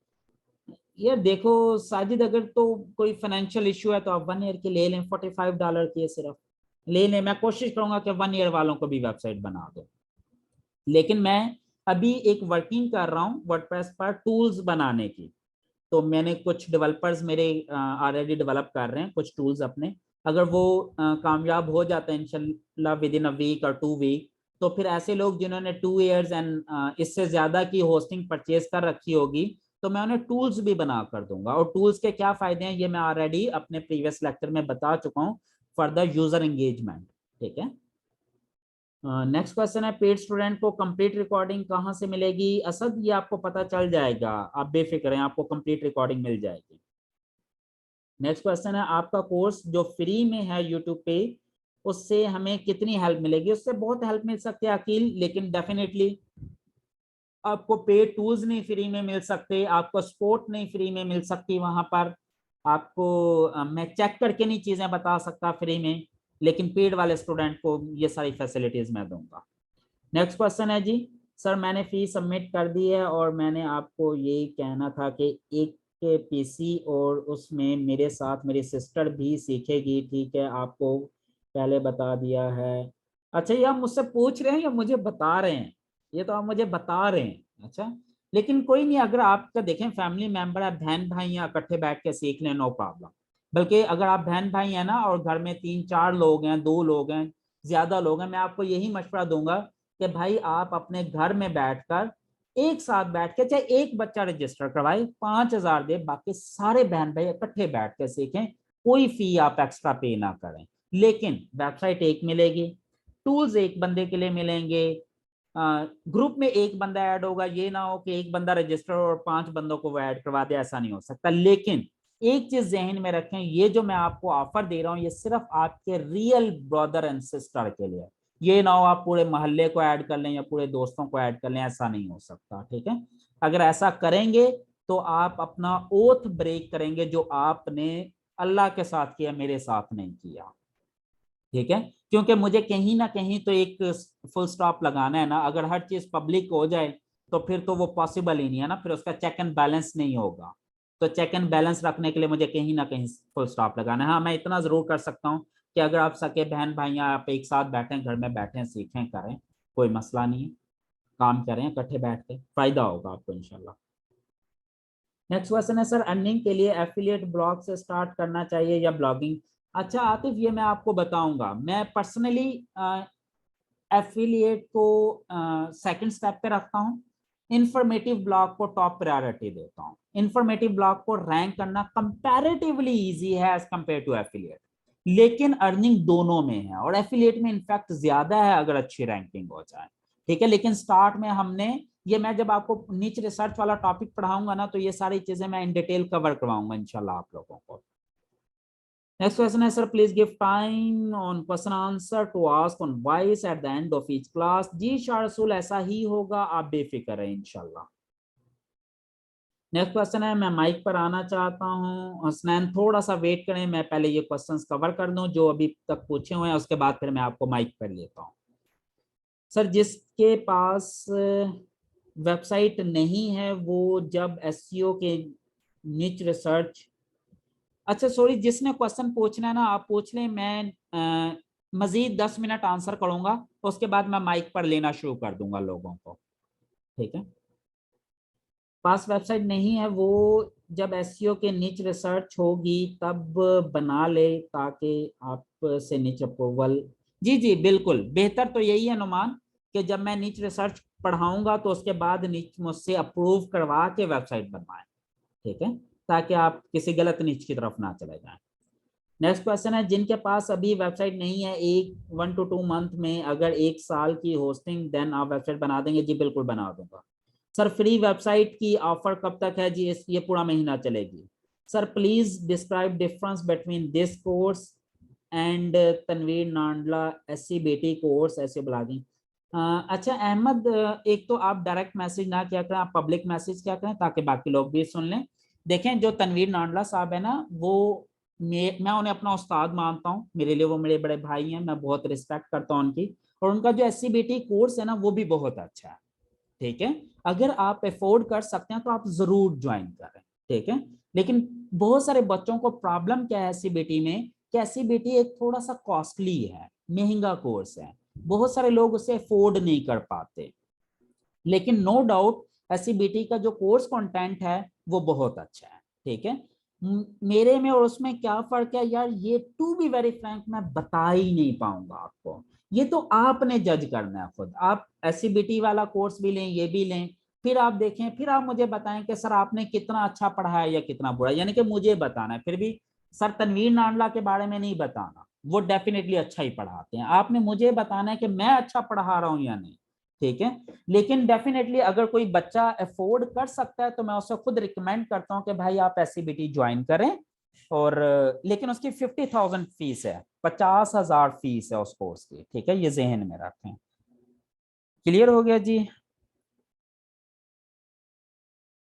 यार देखो साजिद, अगर तो कोई फाइनेंशियल इशू है तो आप 1 ईयर की ले लें, $45 की है सिर्फ, ले लें। मैं कोशिश करूंगा कि 1 ईयर वालों को भी वेबसाइट बना दो। लेकिन मैं अभी एक वर्किंग कर रहा हूँ वर्डप्रेस पर टूल्स बनाने की। तो मैंने कुछ डेवलपर्स मेरे ऑलरेडी डेवलप कर रहे हैं कुछ टूल्स अपने। अगर वो कामयाब हो जाते हैं इंशाल्लाह विद इन अ वीक और 2 वीक, तो फिर ऐसे लोग जिन्होंने 2 ईयर्स एंड इससे ज्यादा की होस्टिंग परचेज कर रखी होगी, तो मैं उन्हें टूल्स भी बना कर दूंगा। और टूल्स के क्या फायदे हैं ये मैं ऑलरेडी अपने प्रीवियस लेक्चर में बता चुका हूँ, फॉर द यूजर एंगेजमेंट। ठीक है। नेक्स्ट क्वेश्चन है, पेड स्टूडेंट को कंप्लीट रिकॉर्डिंग कहाँ से मिलेगी? असद, ये आपको पता चल जाएगा, आप बेफिक्र हैं, आपको कंप्लीट रिकॉर्डिंग मिल जाएगी। नेक्स्ट क्वेश्चन है, आपका कोर्स जो फ्री में है यूट्यूब पे, उससे हमें कितनी हेल्प मिलेगी? उससे बहुत हेल्प मिल सकती है अकील, लेकिन डेफिनेटली आपको पेड टूल्स नहीं फ्री में मिल सकते, आपको सपोर्ट नहीं फ्री में मिल सकती वहां पर। आपको मैं चेक करके नहीं चीजें बता सकता फ्री में, लेकिन पेड वाले स्टूडेंट को ये सारी फैसिलिटीज मैं दूंगा। नेक्स्ट क्वेश्चन है जी, सर मैंने फीस सबमिट कर दी है और मैंने आपको ये कहना था कि एक के पीसी और उसमें मेरे साथ मेरी सिस्टर भी सीखेगी, ठीक है, आपको पहले बता दिया है। अच्छा, ये आप मुझसे पूछ रहे हैं या मुझे बता रहे हैं? ये तो आप मुझे बता रहे हैं, अच्छा। लेकिन कोई नहीं, अगर आपका देखें फैमिली मेंबर है, बहन भाई हैं, इकट्ठे बैठ के सीख लें, नो प्रॉब्लम। बल्कि अगर आप बहन भाई हैं ना और घर में 3-4 लोग हैं, 2 लोग हैं, ज्यादा लोग हैं, मैं आपको यही मशवरा दूंगा कि भाई आप अपने घर में बैठकर एक साथ बैठ के चाहे एक बच्चा रजिस्टर करवाए, 5,000 दे, बाकी सारे बहन भाई इकट्ठे बैठ के सीखें, कोई फी आप एक्स्ट्रा पे ना करें। लेकिन वेबसाइट एक मिलेगी, टूल्स एक बंदे के लिए मिलेंगे, ग्रुप में एक बंदा ऐड होगा, ये ना हो कि एक बंदा रजिस्टर और 5 बंदों को वो ऐड करवा दे, ऐसा नहीं हो सकता। लेकिन एक चीज जहन में रखें, ये जो मैं आपको ऑफर दे रहा हूं ये सिर्फ आपके रियल ब्रदर एंड सिस्टर के लिए। ये ना हो आप पूरे मोहल्ले को ऐड कर लें या पूरे दोस्तों को ऐड कर लें, ऐसा नहीं हो सकता। ठीक है। अगर ऐसा करेंगे तो आप अपना ओथ ब्रेक करेंगे जो आपने अल्लाह के साथ किया, मेरे साथ नहीं किया। ठीक है। क्योंकि मुझे कहीं ना कहीं तो एक फुल स्टॉप लगाना है ना, अगर हर चीज पब्लिक हो जाए तो फिर तो वो पॉसिबल ही नहीं है ना, फिर उसका चेक एंड बैलेंस नहीं होगा। तो चेक एंड बैलेंस रखने के लिए मुझे कहीं ना कहीं फुल स्टॉप लगाना है। हाँ मैं इतना जरूर कर सकता हूँ कि अगर आप सके बहन भाई आप एक साथ बैठे घर में बैठे सीखें करें, कोई मसला नहीं है, काम करें इकट्ठे बैठ के, फायदा होगा आपको इंशाल्लाह। नेक्स्ट क्वेश्चन है, सर अर्निंग के लिए एफिलिएट ब्लॉग से स्टार्ट करना चाहिए या ब्लॉगिंग? अच्छा आतिफ, ये मैं आपको बताऊंगा, मैं पर्सनली एफिलिएट को सेकंड स्टेप पे रखता हूँ, इंफॉर्मेटिव ब्लॉग को टॉप प्रायोरिटी देता हूँ। इंफॉर्मेटिव ब्लॉग को रैंक करना कंपैरेटिवली इजी है एज कंपेयर टू एफिलिएट, लेकिन अर्निंग दोनों में है, और एफिलिएट में इनफैक्ट ज्यादा है अगर अच्छी रैंकिंग हो जाए। ठीक है। लेकिन स्टार्ट में हमने ये, मैं जब आपको नीच रिसर्च वाला टॉपिक पढ़ाऊंगा ना, तो ये सारी चीजें मैं इन डिटेल कवर करवाऊंगा इंशाल्लाह आप लोगों को। नेक्स्ट क्वेश्चन है, sir please give time on question answer to ask on voice at the end of each class. जी शारसुल, ऐसा ही होगा, आप बेफिक्र हैं इंशाल्लाह। नेक्स्ट क्वेश्चन है, मैं माइक पर आना चाहता हूँ, हसनैन थोड़ा सा वेट करें, मैं पहले ये क्वेश्चंस कवर कर दूं जो अभी तक पूछे हुए हैं, उसके बाद फिर मैं आपको माइक पर लेता हूँ। सर जिसके पास वेबसाइट नहीं है वो जब एसईओ के निच रिसर्च, अच्छा सॉरी, जिसने क्वेश्चन पूछना है ना आप पूछ लें, मैं मजीद 10 मिनट आंसर करूंगा, उसके बाद मैं माइक पर लेना शुरू कर दूंगा लोगों को। ठीक है। पास वेबसाइट नहीं है वो जब एसईओ के निच रिसर्च होगी तब बना ले, ताकि आप से निच अप्रूवल। जी जी बिल्कुल, बेहतर तो यही है नुमान, कि जब मैं निच रिसर्च पढ़ाऊंगा तो उसके बाद निच मुझसे अप्रूव करवा के वेबसाइट बनवाएं। ठीक है। ताकि आप किसी गलत निच की तरफ ना चले जाएं। नेक्स्ट क्वेश्चन है, जिनके पास अभी वेबसाइट नहीं है, 1 to 2 मंथ में अगर 1 साल की होस्टिंग, देन आप वेबसाइट बना देंगे? जी बिल्कुल बना दूंगा। सर फ्री वेबसाइट की ऑफर कब तक है? जी ये पूरा महीना चलेगी। Sir please describe difference between this course and Tanveer Nandla SCBT course ऐसे ब्लॉगिंग। अच्छा अहमद, एक तो आप डायरेक्ट मैसेज ना क्या करें, आप पब्लिक मैसेज क्या करें ताकि बाकी लोग भी सुन लें। देखें जो तनवीर नांडला साहब है ना, वो मैं उन्हें अपना उस्ताद मानता हूँ, मेरे लिए वो मेरे बड़े भाई हैं, मैं बहुत रिस्पेक्ट करता हूँ उनकी। और उनका जो SCBT कोर्स है ना वो भी बहुत अच्छा है। ठीक है, अगर आप अफोर्ड कर सकते हैं तो आप जरूर ज्वाइन करें। ठीक है, लेकिन बहुत सारे बच्चों को प्रॉब्लम क्या है SCBT में कि SCBT एक थोड़ा सा कॉस्टली है, महंगा कोर्स है, बहुत सारे लोग उसे अफोर्ड नहीं कर पाते। लेकिन नो डाउट SCBT का जो कोर्स कंटेंट है वो बहुत अच्छा है। ठीक है, मेरे में और उसमें क्या फर्क है यार, ये टू बी वेरी फ्रैंक मैं बता ही नहीं पाऊंगा आपको, ये तो आपने जज करना है खुद। आप SCBT वाला कोर्स भी लें, ये भी लें, फिर आप देखें, फिर आप मुझे बताएं कि सर आपने कितना अच्छा पढ़ाया या कितना बुरा, यानी कि मुझे बताना है। फिर भी सर तनवीर नांडला के बारे में नहीं बताना, वो डेफिनेटली अच्छा ही पढ़ाते हैं, आपने मुझे बताना है कि मैं अच्छा पढ़ा रहा हूं या नहीं। ठीक है, लेकिन डेफिनेटली अगर कोई बच्चा अफोर्ड कर सकता है तो मैं उसे खुद रिकमेंड करता हूं कि भाई आप SCBT ज्वाइन करें। और लेकिन उसकी 50,000 फीस है, 50,000 फीस है उस कोर्स की। ठीक है, ये जहन में रखें। क्लियर हो गया जी।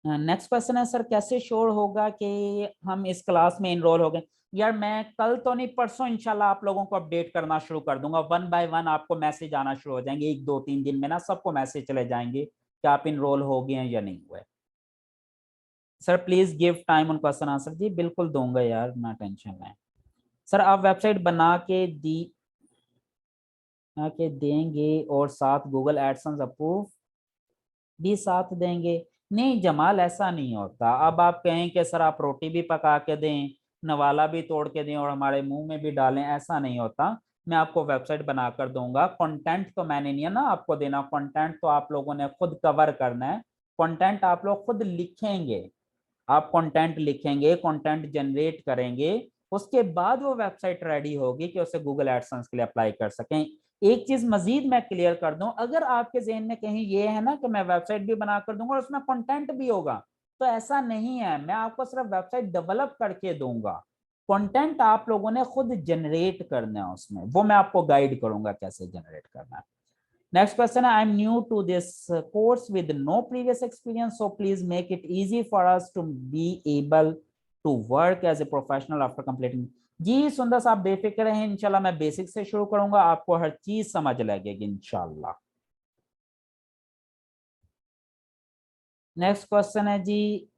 नेक्स्ट क्वेश्चन है सर, कैसे श्योर होगा कि हम इस क्लास में इनरोल हो गए। यार मैं कल तो नहीं, परसों इंशाल्लाह आप लोगों को अपडेट करना शुरू कर दूंगा, वन बाय वन आपको मैसेज आना शुरू हो जाएंगे, 1 2 3 दिन में ना सबको मैसेज चले जाएंगे कि आप इनरोल हो गए हैं या नहीं हुए। Sir please give time on question answer, जी बिल्कुल दूंगा यार, ना टेंशन लें। सर आप वेबसाइट बना के देंगे और साथ गूगल एडसेंस अप्रूव भी साथ देंगे। नहीं जमाल, ऐसा नहीं होता। अब आप कहें कि सर आप रोटी भी पका के दें, नवाला भी तोड़ के दें और हमारे मुंह में भी डालें, ऐसा नहीं होता। मैं आपको वेबसाइट बनाकर दूंगा, कंटेंट तो मैंने नहीं है ना आपको देना, कंटेंट तो आप लोगों ने खुद कवर करना है। कंटेंट आप लोग खुद लिखेंगे, आप कंटेंट लिखेंगे, कंटेंट जनरेट करेंगे, उसके बाद वो वेबसाइट रेडी होगी कि उसे गूगल एडसेंस के लिए अप्लाई कर सकें। एक चीज मजीद मैं क्लियर कर दूं, अगर आपके जहन में कहीं ये है ना कि मैं वेबसाइट भी बना कर दूंगा और उसमें कंटेंट भी होगा, तो ऐसा नहीं है। मैं आपको सिर्फ वेबसाइट डेवलप करके दूंगा, कंटेंट आप लोगों ने खुद जनरेट करना है उसमें, वो मैं आपको गाइड करूंगा कैसे जनरेट करना है। Next question, I am new to this course with no previous experience, so please make it easy for us to be able to work as a professional after completing. जी सुंदर साहब बेफिक्र रहें, इंशाल्लाह मैं बेसिक से शुरू करूंगा, आपको हर चीज समझ लगेगी इंशाल्लाह। नेक्स्ट क्वेश्चन है जी,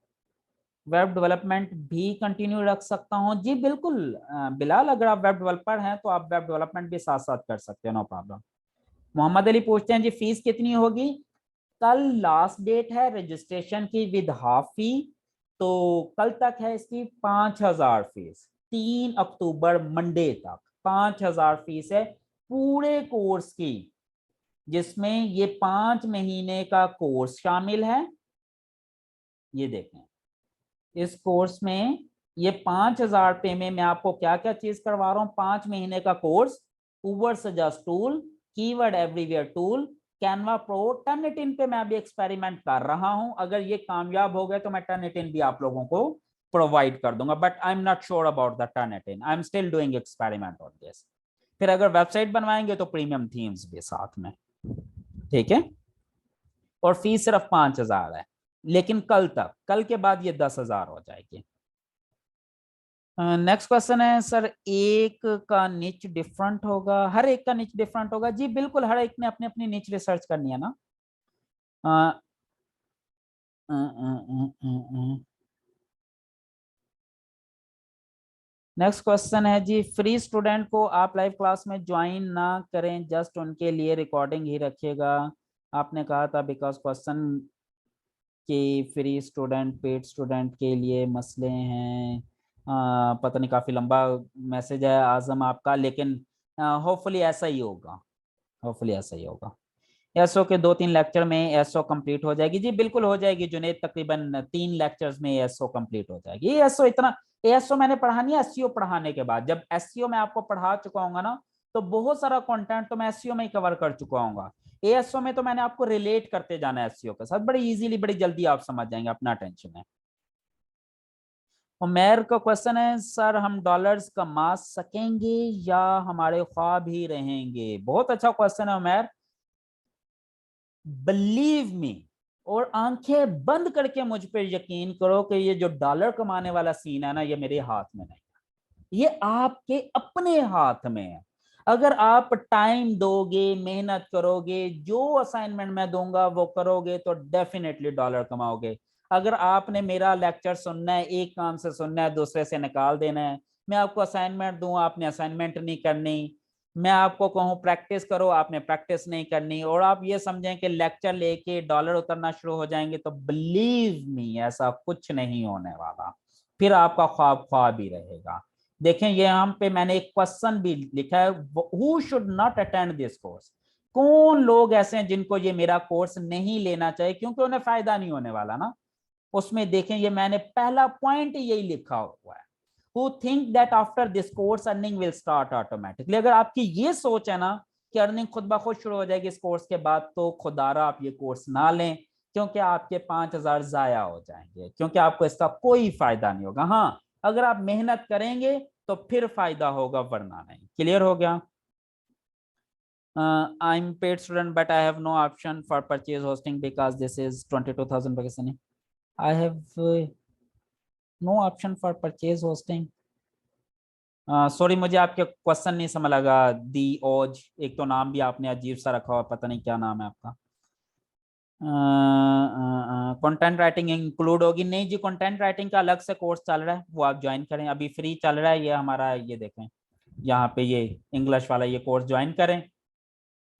वेब डेवलपमेंट भी कंटिन्यू रख सकता हूं? जी बिल्कुल बिलाल, अगर आप वेब डेवलपर हैं तो आप वेब डेवलपमेंट भी साथ साथ कर सकते हैं, नो प्रॉब्लम। मोहम्मद अली पूछते हैं जी फीस कितनी होगी। कल लास्ट डेट है रजिस्ट्रेशन की विद हाफ फी, तो कल तक है इसकी 5,000 फीस, 3 अक्टूबर मंडे तक 5,000 फीस है पूरे कोर्स की, जिसमें ये 5 महीने का कोर्स शामिल है। ये देखें, इस कोर्स में ये 5,000 रुपए में मैं आपको क्या क्या चीज करवा रहा हूँ। 5 महीने का course, Ubersuggest tool, keyword everywhere tool, Canva pro, Turnitin पे मैं अभी एक्सपेरिमेंट कर रहा हूं, अगर ये कामयाब हो गए तो मैं टर्निटिन भी आप लोगों को प्रोवाइड कर दूंगा, but I am not sure about the Turnitin, I am still doing experiment on this. फिर अगर वेबसाइट बनवाएंगे तो प्रीमियम थीम्स भी साथ में। ठीक है, और फीस सिर्फ 5,000 है, लेकिन कल तक, कल के बाद ये 10,000 हो जाएगी। नेक्स्ट क्वेश्चन है सर, एक का निच डिफरेंट होगा, हर एक का निच डिफरेंट होगा? जी बिल्कुल, हर एक ने अपनी अपनी निच रिसर्च करनी है ना। नेक्स्ट क्वेश्चन है जी, फ्री स्टूडेंट को आप लाइव क्लास में ज्वाइन ना करें, जस्ट उनके लिए रिकॉर्डिंग ही रखिएगा। आपने कहा था बिकॉज क्वेश्चन कि फ्री स्टूडेंट पेड स्टूडेंट के लिए मसले हैं। पता नहीं, काफी लंबा मैसेज है आजम आपका, लेकिन होपफुली ऐसा ही होगा, होपफुली ऐसा ही होगा। एसओ के 2 3 लेक्चर में एसओ कंप्लीट हो जाएगी। जी बिल्कुल हो जाएगी जुनेद, तकरीबन 3 लेक्चर्स में एसओ कंप्लीट हो जाएगी। ये एसओ इतना, एसओ मैंने पढ़ानी है एसईओ पढ़ाने के बाद, जब एसईओ मैं आपको पढ़ा चुका हूँ ना, तो बहुत सारा कंटेंट तो मैं एसईओ में ही कवर कर चुका हूँ। एएसओ में तो मैंने आपको रिलेट करते जाना है एसईओ के साथ, बड़ी इजीली, बड़ी जल्दी आप समझ जाएंगे, अपना टेंशन है। उमेर का क्वेश्चन है, सर हम डॉलर्स कमा सकेंगे या हमारे ख्वाब ही रहेंगे? बहुत अच्छा क्वेश्चन है उमेर। बिलीव मी, और आंखें बंद करके मुझ पर यकीन करो कि ये जो डॉलर कमाने वाला सीन है ना, ये मेरे हाथ में नहीं, ये आपके अपने हाथ में है। अगर आप टाइम दोगे, मेहनत करोगे, जो असाइनमेंट मैं दूंगा वो करोगे, तो डेफिनेटली डॉलर कमाओगे। अगर आपने मेरा लेक्चर सुनना है, एक कान से सुनना है, दूसरे से निकाल देना है, मैं आपको असाइनमेंट दूं, आपने असाइनमेंट नहीं करनी, मैं आपको कहूँ प्रैक्टिस करो, आपने प्रैक्टिस नहीं करनी, और आप ये समझें कि लेक्चर लेके डॉलर उतरना शुरू हो जाएंगे, तो बिलीव मी ऐसा कुछ नहीं होने वाला। फिर आपका ख्वाब ख्वाब ही रहेगा। देखें ये यहाँ पे मैंने एक क्वेश्चन भी लिखा है, who should not attend this course. कौन लोग ऐसे हैं जिनको ये मेरा कोर्स नहीं लेना चाहिए, क्योंकि उन्हें फायदा नहीं होने वाला ना। उसमें देखें ये मैंने पहला पॉइंट यही लिखा हुआ है, who think that after this course earning will start automatically. अगर आपकी ये सोच है ना कि अर्निंग खुद ब खुद शुरू हो जाएगी इस कोर्स के बाद, तो खुदारा आप ये कोर्स ना लें, क्योंकि आपके 5,000 जाया हो जाएंगे, क्योंकि आपको इसका कोई फायदा नहीं होगा। हाँ, अगर आप मेहनत करेंगे तो फिर फायदा होगा, वरना नहीं। क्लियर हो गया? I am paid student but I have no option for purchase hosting because this is 22,000 package. I have no option for purchase hosting. Sorry, मुझे आपके क्वेश्चन नहीं समझ लगा। दी ओज, एक तो नाम भी आपने अजीब सा रखा हुआ, पता नहीं क्या नाम है आपका। कंटेंट राइटिंग इंक्लूड होगी? नहीं जी, कंटेंट राइटिंग का अलग से कोर्स चल रहा है, वो आप ज्वाइन करें, अभी फ्री चल रहा है ये हमारा। ये देखें यहाँ पे, ये इंग्लिश वाला ये कोर्स ज्वाइन करें,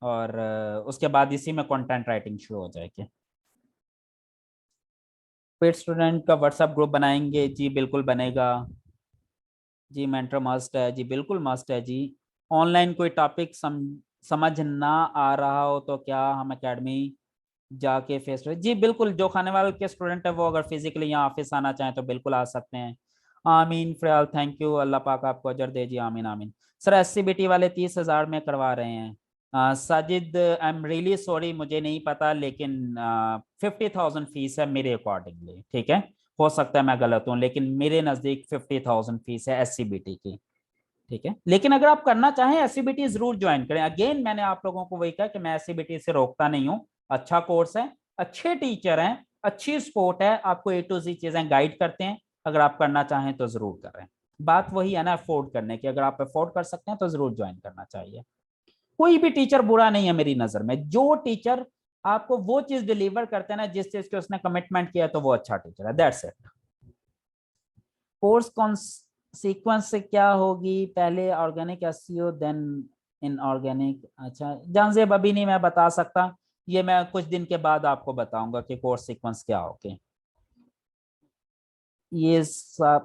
और उसके बाद इसी में कंटेंट राइटिंग शुरू हो जाएगी। पेड स्टूडेंट का व्हाट्सएप ग्रुप बनाएंगे? जी बिल्कुल बनेगा जी। मेंटर मस्ट है जी, बिल्कुल मस्ट है जी। ऑनलाइन कोई टॉपिक समझ ना आ रहा हो तो क्या हम एकेडमी जाके फेस टू? जी बिल्कुल, जो खाने वाले के स्टूडेंट है वो अगर फिजिकली यहाँ ऑफिस आना चाहें तो बिल्कुल आ सकते हैं। आमीन फ़िलहाल, थैंक यू, अल्लाह पाक आपको अजर दे जी, आमीन आमीन। सर SCBT वाले 30,000 में करवा रहे हैं। Sajid, I am really sorry, मुझे नहीं पता, लेकिन 50,000 फीस है मेरे अकॉर्डिंगली, ठीक है। हो सकता है मैं गलत हूँ, लेकिन मेरे नज़दीक 50,000 फीस है SCBT की, ठीक है। लेकिन अगर आप करना चाहें SCBT जरूर ज्वाइन करें। अगेन मैंने आप लोगों को वही कहा कि मैं SCBT से रोकता नहीं हूँ, अच्छा कोर्स है, अच्छे टीचर हैं, अच्छी सपोर्ट है, आपको A to Z चीजें गाइड करते हैं। अगर आप करना चाहें तो जरूर करें। बात वही है ना, अफोर्ड करने की, अगर आप अफोर्ड कर सकते हैं तो जरूर ज्वाइन करना चाहिए। कोई भी टीचर बुरा नहीं है मेरी नजर में। जो टीचर आपको वो चीज डिलीवर करते हैं ना जिस चीज के उसने कमिटमेंट किया, तो वो अच्छा टीचर है, दैट्स इट। कोर्स कौन सीक्वेंस से क्या होगी, पहले ऑर्गेनिक SEO देन इनऑर्गेनिक? अच्छा जानजेब, अभी नहीं मैं बता सकता, ये मैं कुछ दिन के बाद आपको बताऊंगा कि कोर्स सीक्वेंस क्या होगी। ये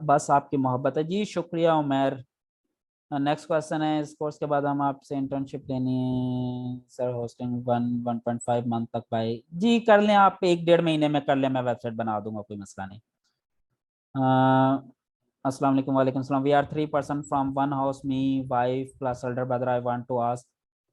बस आपकी मोहब्बत है जी, शुक्रिया उमेर। नेक्स्ट क्वेश्चन है, इस कोर्स के बाद हम आपसे इंटर्नशिप लेनी है सर, होस्टिंग 1.5 मंथ तक भाई जी कर लें आप, 1 डेढ़ महीने में कर लें, मैं वेबसाइट बना दूंगा, कोई मसला नहीं। अस्सलाम वालेकुम। वालेकुम सलाम। We are 3 person from one house, me wife plus elder brother. I want to ask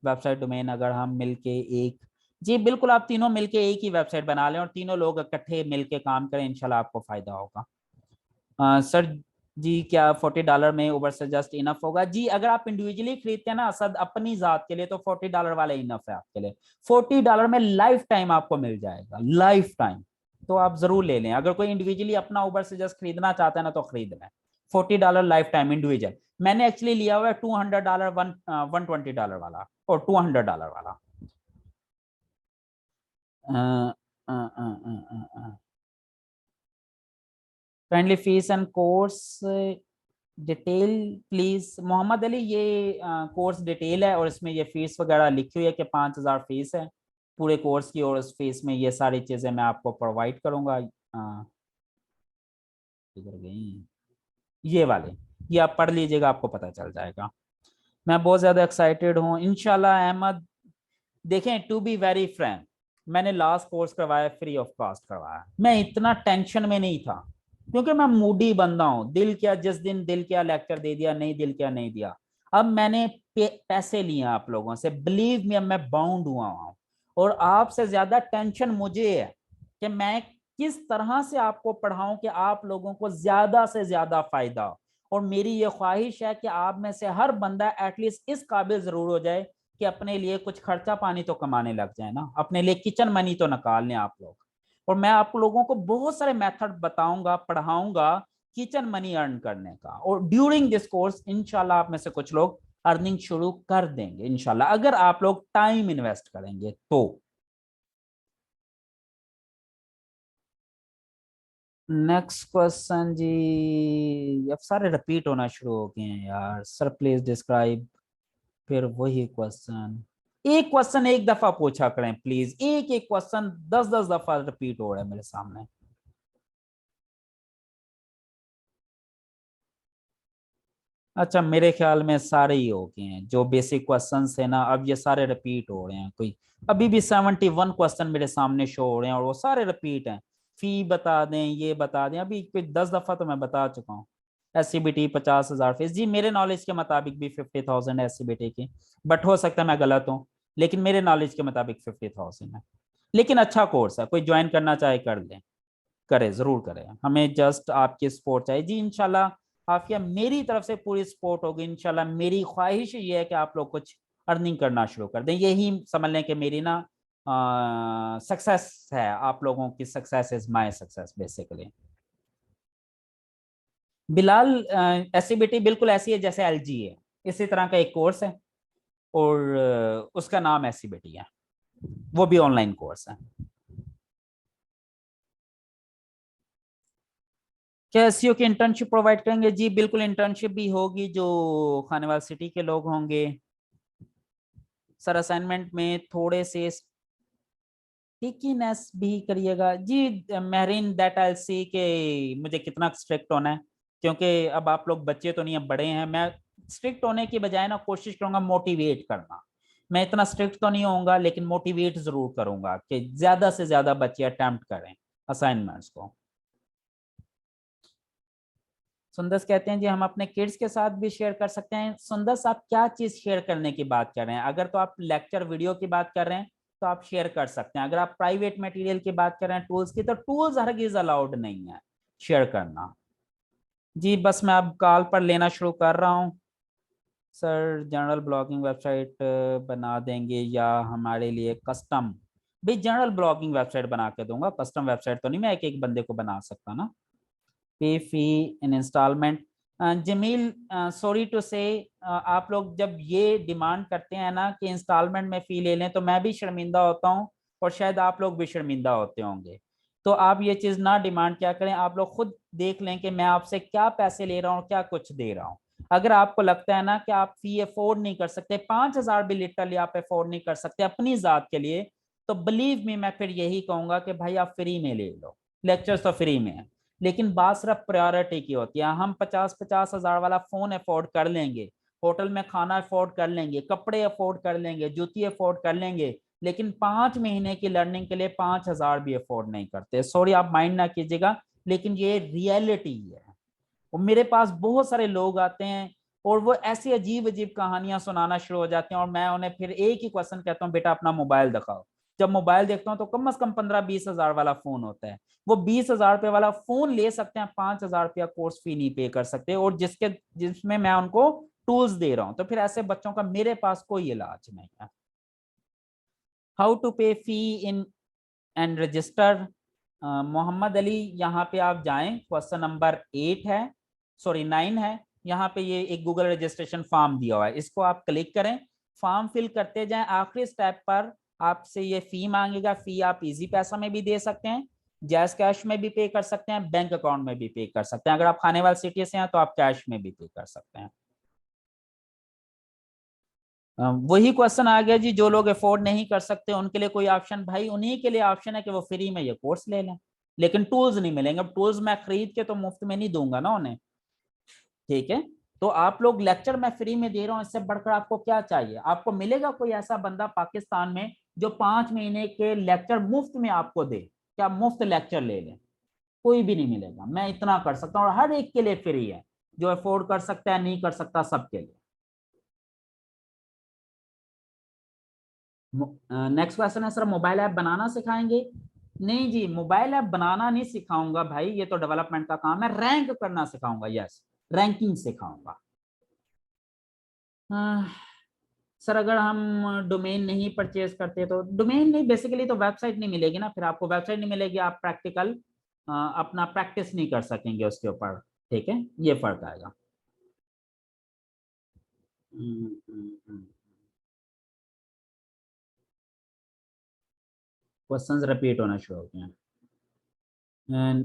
website domain, अगर हम मिलके एक, जी बिल्कुल, आप तीनों मिलके एक ही वेबसाइट बना लें और तीनों लोग इकट्ठे मिलके काम करें, इंशाल्लाह आपको फायदा होगा। सर जी क्या $40 में उबर से जस्ट इनफ होगा? जी अगर आप इंडिविजुअली खरीदते हैं ना असद अपनी जात के लिए, तो $40 वाला इनफ है आपके लिए। $40 में लाइफ टाइम आपको मिल जाएगा, लाइफ टाइम। तो आप जरूर ले लें, अगर कोई इंडिविजुअली अपना उबर से जस्ट खरीदना चाहता है ना, तो खरीद लें। $40 लाइफ टाइम इंडिविजुअल। मैंने एक्चुअली लिया हुआ है $200, 120 वाला और $200 वाला। Kindly fees and course detail please. Mohammad Ali, ये कोर्स डिटेल है और इसमें ये फीस वगैरह लिखी हुई है कि 5,000 फीस है पूरे कोर्स की, और उस फीस में ये सारी चीजें मैं आपको प्रोवाइड करूंगा। किधर गई ये वाले, ये आप पढ़ लीजिएगा, आपको पता चल जाएगा। मैं बहुत ज्यादा एक्साइटेड हूँ इंशाल्लाह अहमद। देखें टू बी वेरी फ्रैंक, मैंने लास्ट कोर्स करवाया फ्री ऑफ कॉस्ट करवाया, मैं इतना टेंशन में नहीं था, क्योंकि मैं मूडी बंदा हूं। दिल क्या, जिस दिन दिल क्या लेक्चर दे दिया, नहीं दिल क्या नहीं दिया। अब मैंने पैसे लिए आप लोगों से, बिलीव मी, अब मैं बाउंड हुआ हूं, और आपसे ज्यादा टेंशन मुझे है कि मैं किस तरह से आपको पढ़ाऊं कि आप लोगों को ज्यादा से ज्यादा फायदा हो। और मेरी ये ख्वाहिश है कि आप में से हर बंदा एटलीस्ट इस काबिल जरूर हो जाए कि अपने लिए कुछ खर्चा पानी तो कमाने लग जाए ना, अपने लिए किचन मनी तो निकाल लें आप लोग। और मैं आप लोगों को बहुत सारे मेथड बताऊंगा, पढ़ाऊंगा किचन मनी अर्न करने का। और ड्यूरिंग दिस कोर्स इंशाल्लाह आप में से कुछ लोग अर्निंग शुरू कर देंगे इंशाल्लाह, अगर आप लोग टाइम इन्वेस्ट करेंगे तो। नेक्स्ट क्वेश्चन जी, अब सारे रिपीट होना शुरू हो गए हैं यार। सर प्लीज डिस्क्राइब, फिर वही क्वेश्चन। एक क्वेश्चन एक दफा पूछा करें प्लीज, एक एक क्वेश्चन 10-10 दफा रिपीट हो रहा है मेरे सामने। अच्छा, मेरे ख्याल में सारे ही हो गए हैं जो बेसिक क्वेश्चंस है ना, अब ये सारे रिपीट हो रहे हैं। कोई अभी भी 71 क्वेश्चन मेरे सामने शो हो रहे हैं और वो सारे रिपीट हैं। फी बता दें, ये बता दें, अभी कोई 10 दफा तो मैं बता चुका हूँ। SCBT 50,000 फीस जी, मेरे नॉलेज के मुताबिक भी 50,000 है SCBT की, बट हो सकता है मैं गलत हूँ, लेकिन मेरे नॉलेज के मुताबिक 50,000 है। लेकिन अच्छा कोर्स है, कोई ज्वाइन करना चाहे कर ले, करे जरूर करें, हमें जस्ट आपकी सपोर्ट चाहिए जी। इंशाल्लाह आफिया मेरी तरफ से पूरी सपोर्ट होगी इंशाल्लाह। मेरी ख्वाहिश ये है कि आप लोग कुछ अर्निंग करना शुरू कर दें, यही समझ लें कि मेरी ना सक्सेस है, आप लोगों की success is my success basically. Bilal, SCBT बिल्कुल ऐसी है जैसे LG है, इसी तरह का एक कोर्स है। और उसका नाम SCBT है, वो भी ऑनलाइन कोर्स है। क्या एसईओ की इंटर्नशिप प्रोवाइड करेंगे जी? बिल्कुल, इंटर्नशिप भी होगी जो खानेवाल सिटी के लोग होंगे। सर असाइनमेंट में थोड़े से टिकीनेस भी करिएगा जी। महरीन, दैट आई सी के मुझे कितना स्ट्रिक्ट होना है, क्योंकि अब आप लोग बच्चे तो नहीं, अब बड़े हैं। मैं स्ट्रिक्ट होने की बजाय ना कोशिश करूंगा मोटिवेट करना। मैं इतना स्ट्रिक्ट तो नहीं होऊंगा, लेकिन मोटिवेट जरूर करूंगा कि ज्यादा से ज्यादा बच्चे अटेम्प्ट करें असाइनमेंट्स को। सुंदर कहते हैं जी हम अपने किड्स के साथ भी शेयर कर सकते हैं। सुंदर, आप क्या चीज शेयर करने की बात कर रहे हैं? अगर तो आप लेक्चर वीडियो की बात कर रहे हैं तो आप शेयर कर सकते हैं। अगर आप प्राइवेट मटेरियल की बात कर रहे हैं टूल्स की, तो टूल्स हरगिज अलाउड नहीं है शेयर करना। जी बस मैं अब कॉल पर लेना शुरू कर रहा हूँ। सर जनरल ब्लॉगिंग वेबसाइट बना देंगे या हमारे लिए कस्टम? भाई जनरल ब्लॉगिंग वेबसाइट बना के दूंगा, कस्टम वेबसाइट तो नहीं मैं एक एक बंदे को बना सकता ना। पे fee in instalment. Jameel, sorry to से, आप लोग जब ये डिमांड करते हैं ना कि इंस्टॉलमेंट में फी ले लें, तो मैं भी शर्मिंदा होता हूँ और शायद आप लोग भी शर्मिंदा होते होंगे। तो आप ये चीज ना डिमांड क्या करें, आप लोग खुद देख लें कि मैं आपसे क्या पैसे ले रहा हूँ, क्या कुछ दे रहा हूँ। अगर आपको लगता है ना कि आप फी अफोर्ड नहीं कर सकते, 5,000 भी लिटरली आप अफोर्ड नहीं कर सकते अपनी जात के लिए, तो बिलीव मी मैं फिर यही कहूंगा कि भाई आप फ्री में ले लो, लेक्चर्स तो फ्री में है। लेकिन बात सिर्फ प्रायोरिटी की होती है। हम 50-50 हजार वाला फोन अफोर्ड कर लेंगे, होटल में खाना अफोर्ड कर लेंगे, कपड़े अफोर्ड कर लेंगे, जूती अफोर्ड कर लेंगे, लेकिन 5 महीने की लर्निंग के लिए 5,000 भी अफोर्ड नहीं करते। सॉरी, आप माइंड ना कीजिएगा, लेकिन ये रियलिटी है। और मेरे पास बहुत सारे लोग आते हैं और वो ऐसी अजीब अजीब कहानियां सुनाना शुरू हो जाते हैं, और मैं उन्हें फिर एक ही क्वेश्चन कहता हूँ, बेटा अपना मोबाइल दिखाओ। जब मोबाइल देखता हूँ तो कम से कम 15-20 हजार वाला फोन होता है। वो 20,000 रुपये वाला फोन ले सकते हैं, 5,000 रुपया कोर्स फी नहीं पे कर सकते, और जिसमें मैं उनको टूल्स दे रहा हूँ। तो फिर ऐसे बच्चों का मेरे पास कोई इलाज नहीं है। How to pay fee in and register? Mohammad Ali, यहाँ पे आप जाएं, क्वेश्चन नंबर 8 है, सॉरी 9 है। यहाँ पे ये एक गूगल रजिस्ट्रेशन फॉर्म दिया हुआ है, इसको आप क्लिक करें, फॉर्म फिल करते जाएं। आखिरी स्टेप पर आपसे ये फी मांगेगा। फी आप इजी पैसा में भी दे सकते हैं, जैस कैश में भी पे कर सकते हैं, बैंक अकाउंट में भी पे कर सकते हैं। अगर आप खाने वाले सिटी से हैं तो आप कैश में भी पे कर सकते हैं। वही क्वेश्चन आ गया जी, जो लोग अफोर्ड नहीं कर सकते उनके लिए कोई ऑप्शन? भाई उन्हीं के लिए ऑप्शन है कि वो फ्री में ये कोर्स ले लें, लेकिन टूल्स नहीं मिलेंगे। अब टूल्स मैं खरीद के तो मुफ्त में नहीं दूंगा ना उन्हें, ठीक है? तो आप लोग लेक्चर मैं फ्री में दे रहा हूँ, इससे बढ़कर आपको क्या चाहिए? आपको मिलेगा कोई ऐसा बंदा पाकिस्तान में जो 5 महीने के लेक्चर मुफ्त में आपको दे? क्या मुफ्त लेक्चर ले लें? कोई भी नहीं मिलेगा। मैं इतना कर सकता हूँ, और हर एक के लिए फ्री है, जो अफोर्ड कर सकता है, नहीं कर सकता, सबके लिए। नेक्स्ट क्वेश्चन है, सर मोबाइल ऐप बनाना सिखाएंगे? नहीं जी, मोबाइल ऐप बनाना नहीं सिखाऊंगा भाई, ये तो डेवलपमेंट का काम है। रैंक करना सिखाऊंगा, यस, रैंकिंग सिखाऊंगा। सर अगर हम डोमेन नहीं परचेज करते तो, डोमेन नहीं, बेसिकली तो वेबसाइट नहीं मिलेगी ना, फिर आपको वेबसाइट नहीं मिलेगी, आप प्रैक्टिकल अपना प्रैक्टिस नहीं कर सकेंगे उसके ऊपर। ठीक है, ये फर्क आएगा। क्वेश्चंस रिपीट होना शुरू हो गए हैं।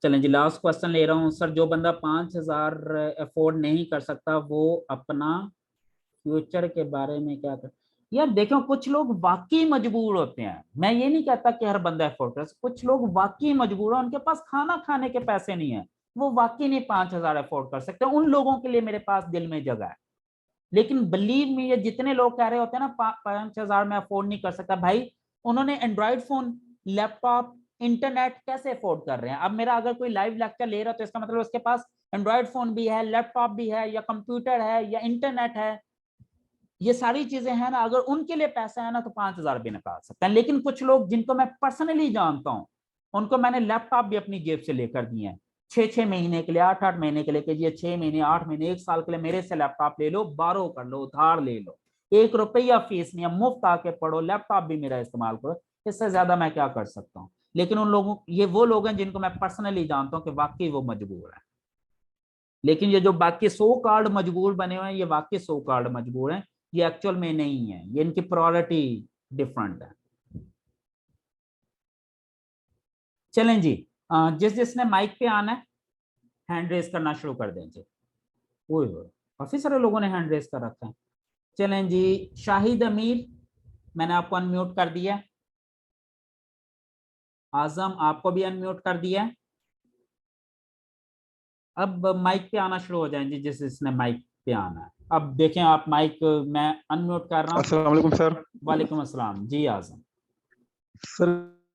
चलें जी, लास्ट क्वेश्चन ले रहा हूँ सर। जो बंदा 5,000 अफोर्ड नहीं कर सकता वो अपना फ्यूचर के बारे में क्या कर। यार देखो, कुछ लोग वाकई मजबूर होते हैं, मैं ये नहीं कहता कि हर बंदा अफोर्ड कर, कुछ लोग वाकई मजबूर है, उनके पास खाना खाने के पैसे नहीं है, वो वाकई नहीं 5,000 अफोर्ड कर सकते, उन लोगों के लिए मेरे पास दिल में जगह है। लेकिन बिलीव मी, ये जितने लोग कह रहे होते हैं ना 5,000 में अफोर्ड नहीं कर सकता, भाई उन्होंने एंड्रॉइड फोन, लैपटॉप, इंटरनेट कैसे अफोर्ड कर रहे हैं। अब मेरा अगर कोई लाइव लेक्चर ले रहा है तो इसका मतलब उसके पास एंड्रॉइड फोन भी है, लैपटॉप भी है, या कंप्यूटर है, या इंटरनेट है, ये सारी चीजें हैं ना। अगर उनके लिए पैसा है ना तो 5,000 भी निकाल सकते हैं। लेकिन कुछ लोग जिनको मैं पर्सनली जानता हूं, उनको मैंने लैपटॉप भी अपनी जेब से लेकर दिए हैं, 6-6 महीने के लिए, 8-8 महीने के लिए, कि ये 6 महीने, 8 महीने, 1 साल के लिए मेरे से लैपटॉप ले लो, बारो कर लो, उधार ले लो, 1 रुपया फीस नहीं है, मुफ्त आके पढ़ो, लैपटॉप भी मेरा इस्तेमाल करो, इससे ज्यादा मैं क्या कर सकता हूँ। लेकिन उन लोगों, ये वो लोग हैं जिनको मैं पर्सनली जानता हूँ कि वाकई वो मजबूर है। लेकिन ये जो बाकी 100 कार्ड मजबूर बने हुए हैं, ये वाकई 100 कार्ड मजबूर हैं, ये एक्चुअल में नहीं है, ये इनकी प्रायोरिटी डिफरेंट है। चलें जी, जिस जिसने माइक पे आना है हैंड रेस करना शुरू कर दें जी। ओए होए, काफी सारे लोगों ने हैंड रेस कर रखा है। चलें जी, शाहिद अमीर, मैंने आपको अनम्यूट कर दिया है। आजम, आपको भी अनम्यूट कर दिया है। अब माइक पे आना शुरू हो जाएं जी, जिस जिसने माइक पे आना है। अब देखें आप माइक, मैं अनम्यूट कर रहा हूँ। अस्सलाम वालेकुम सर। वालेकुम अस्सलाम जी आजम। सर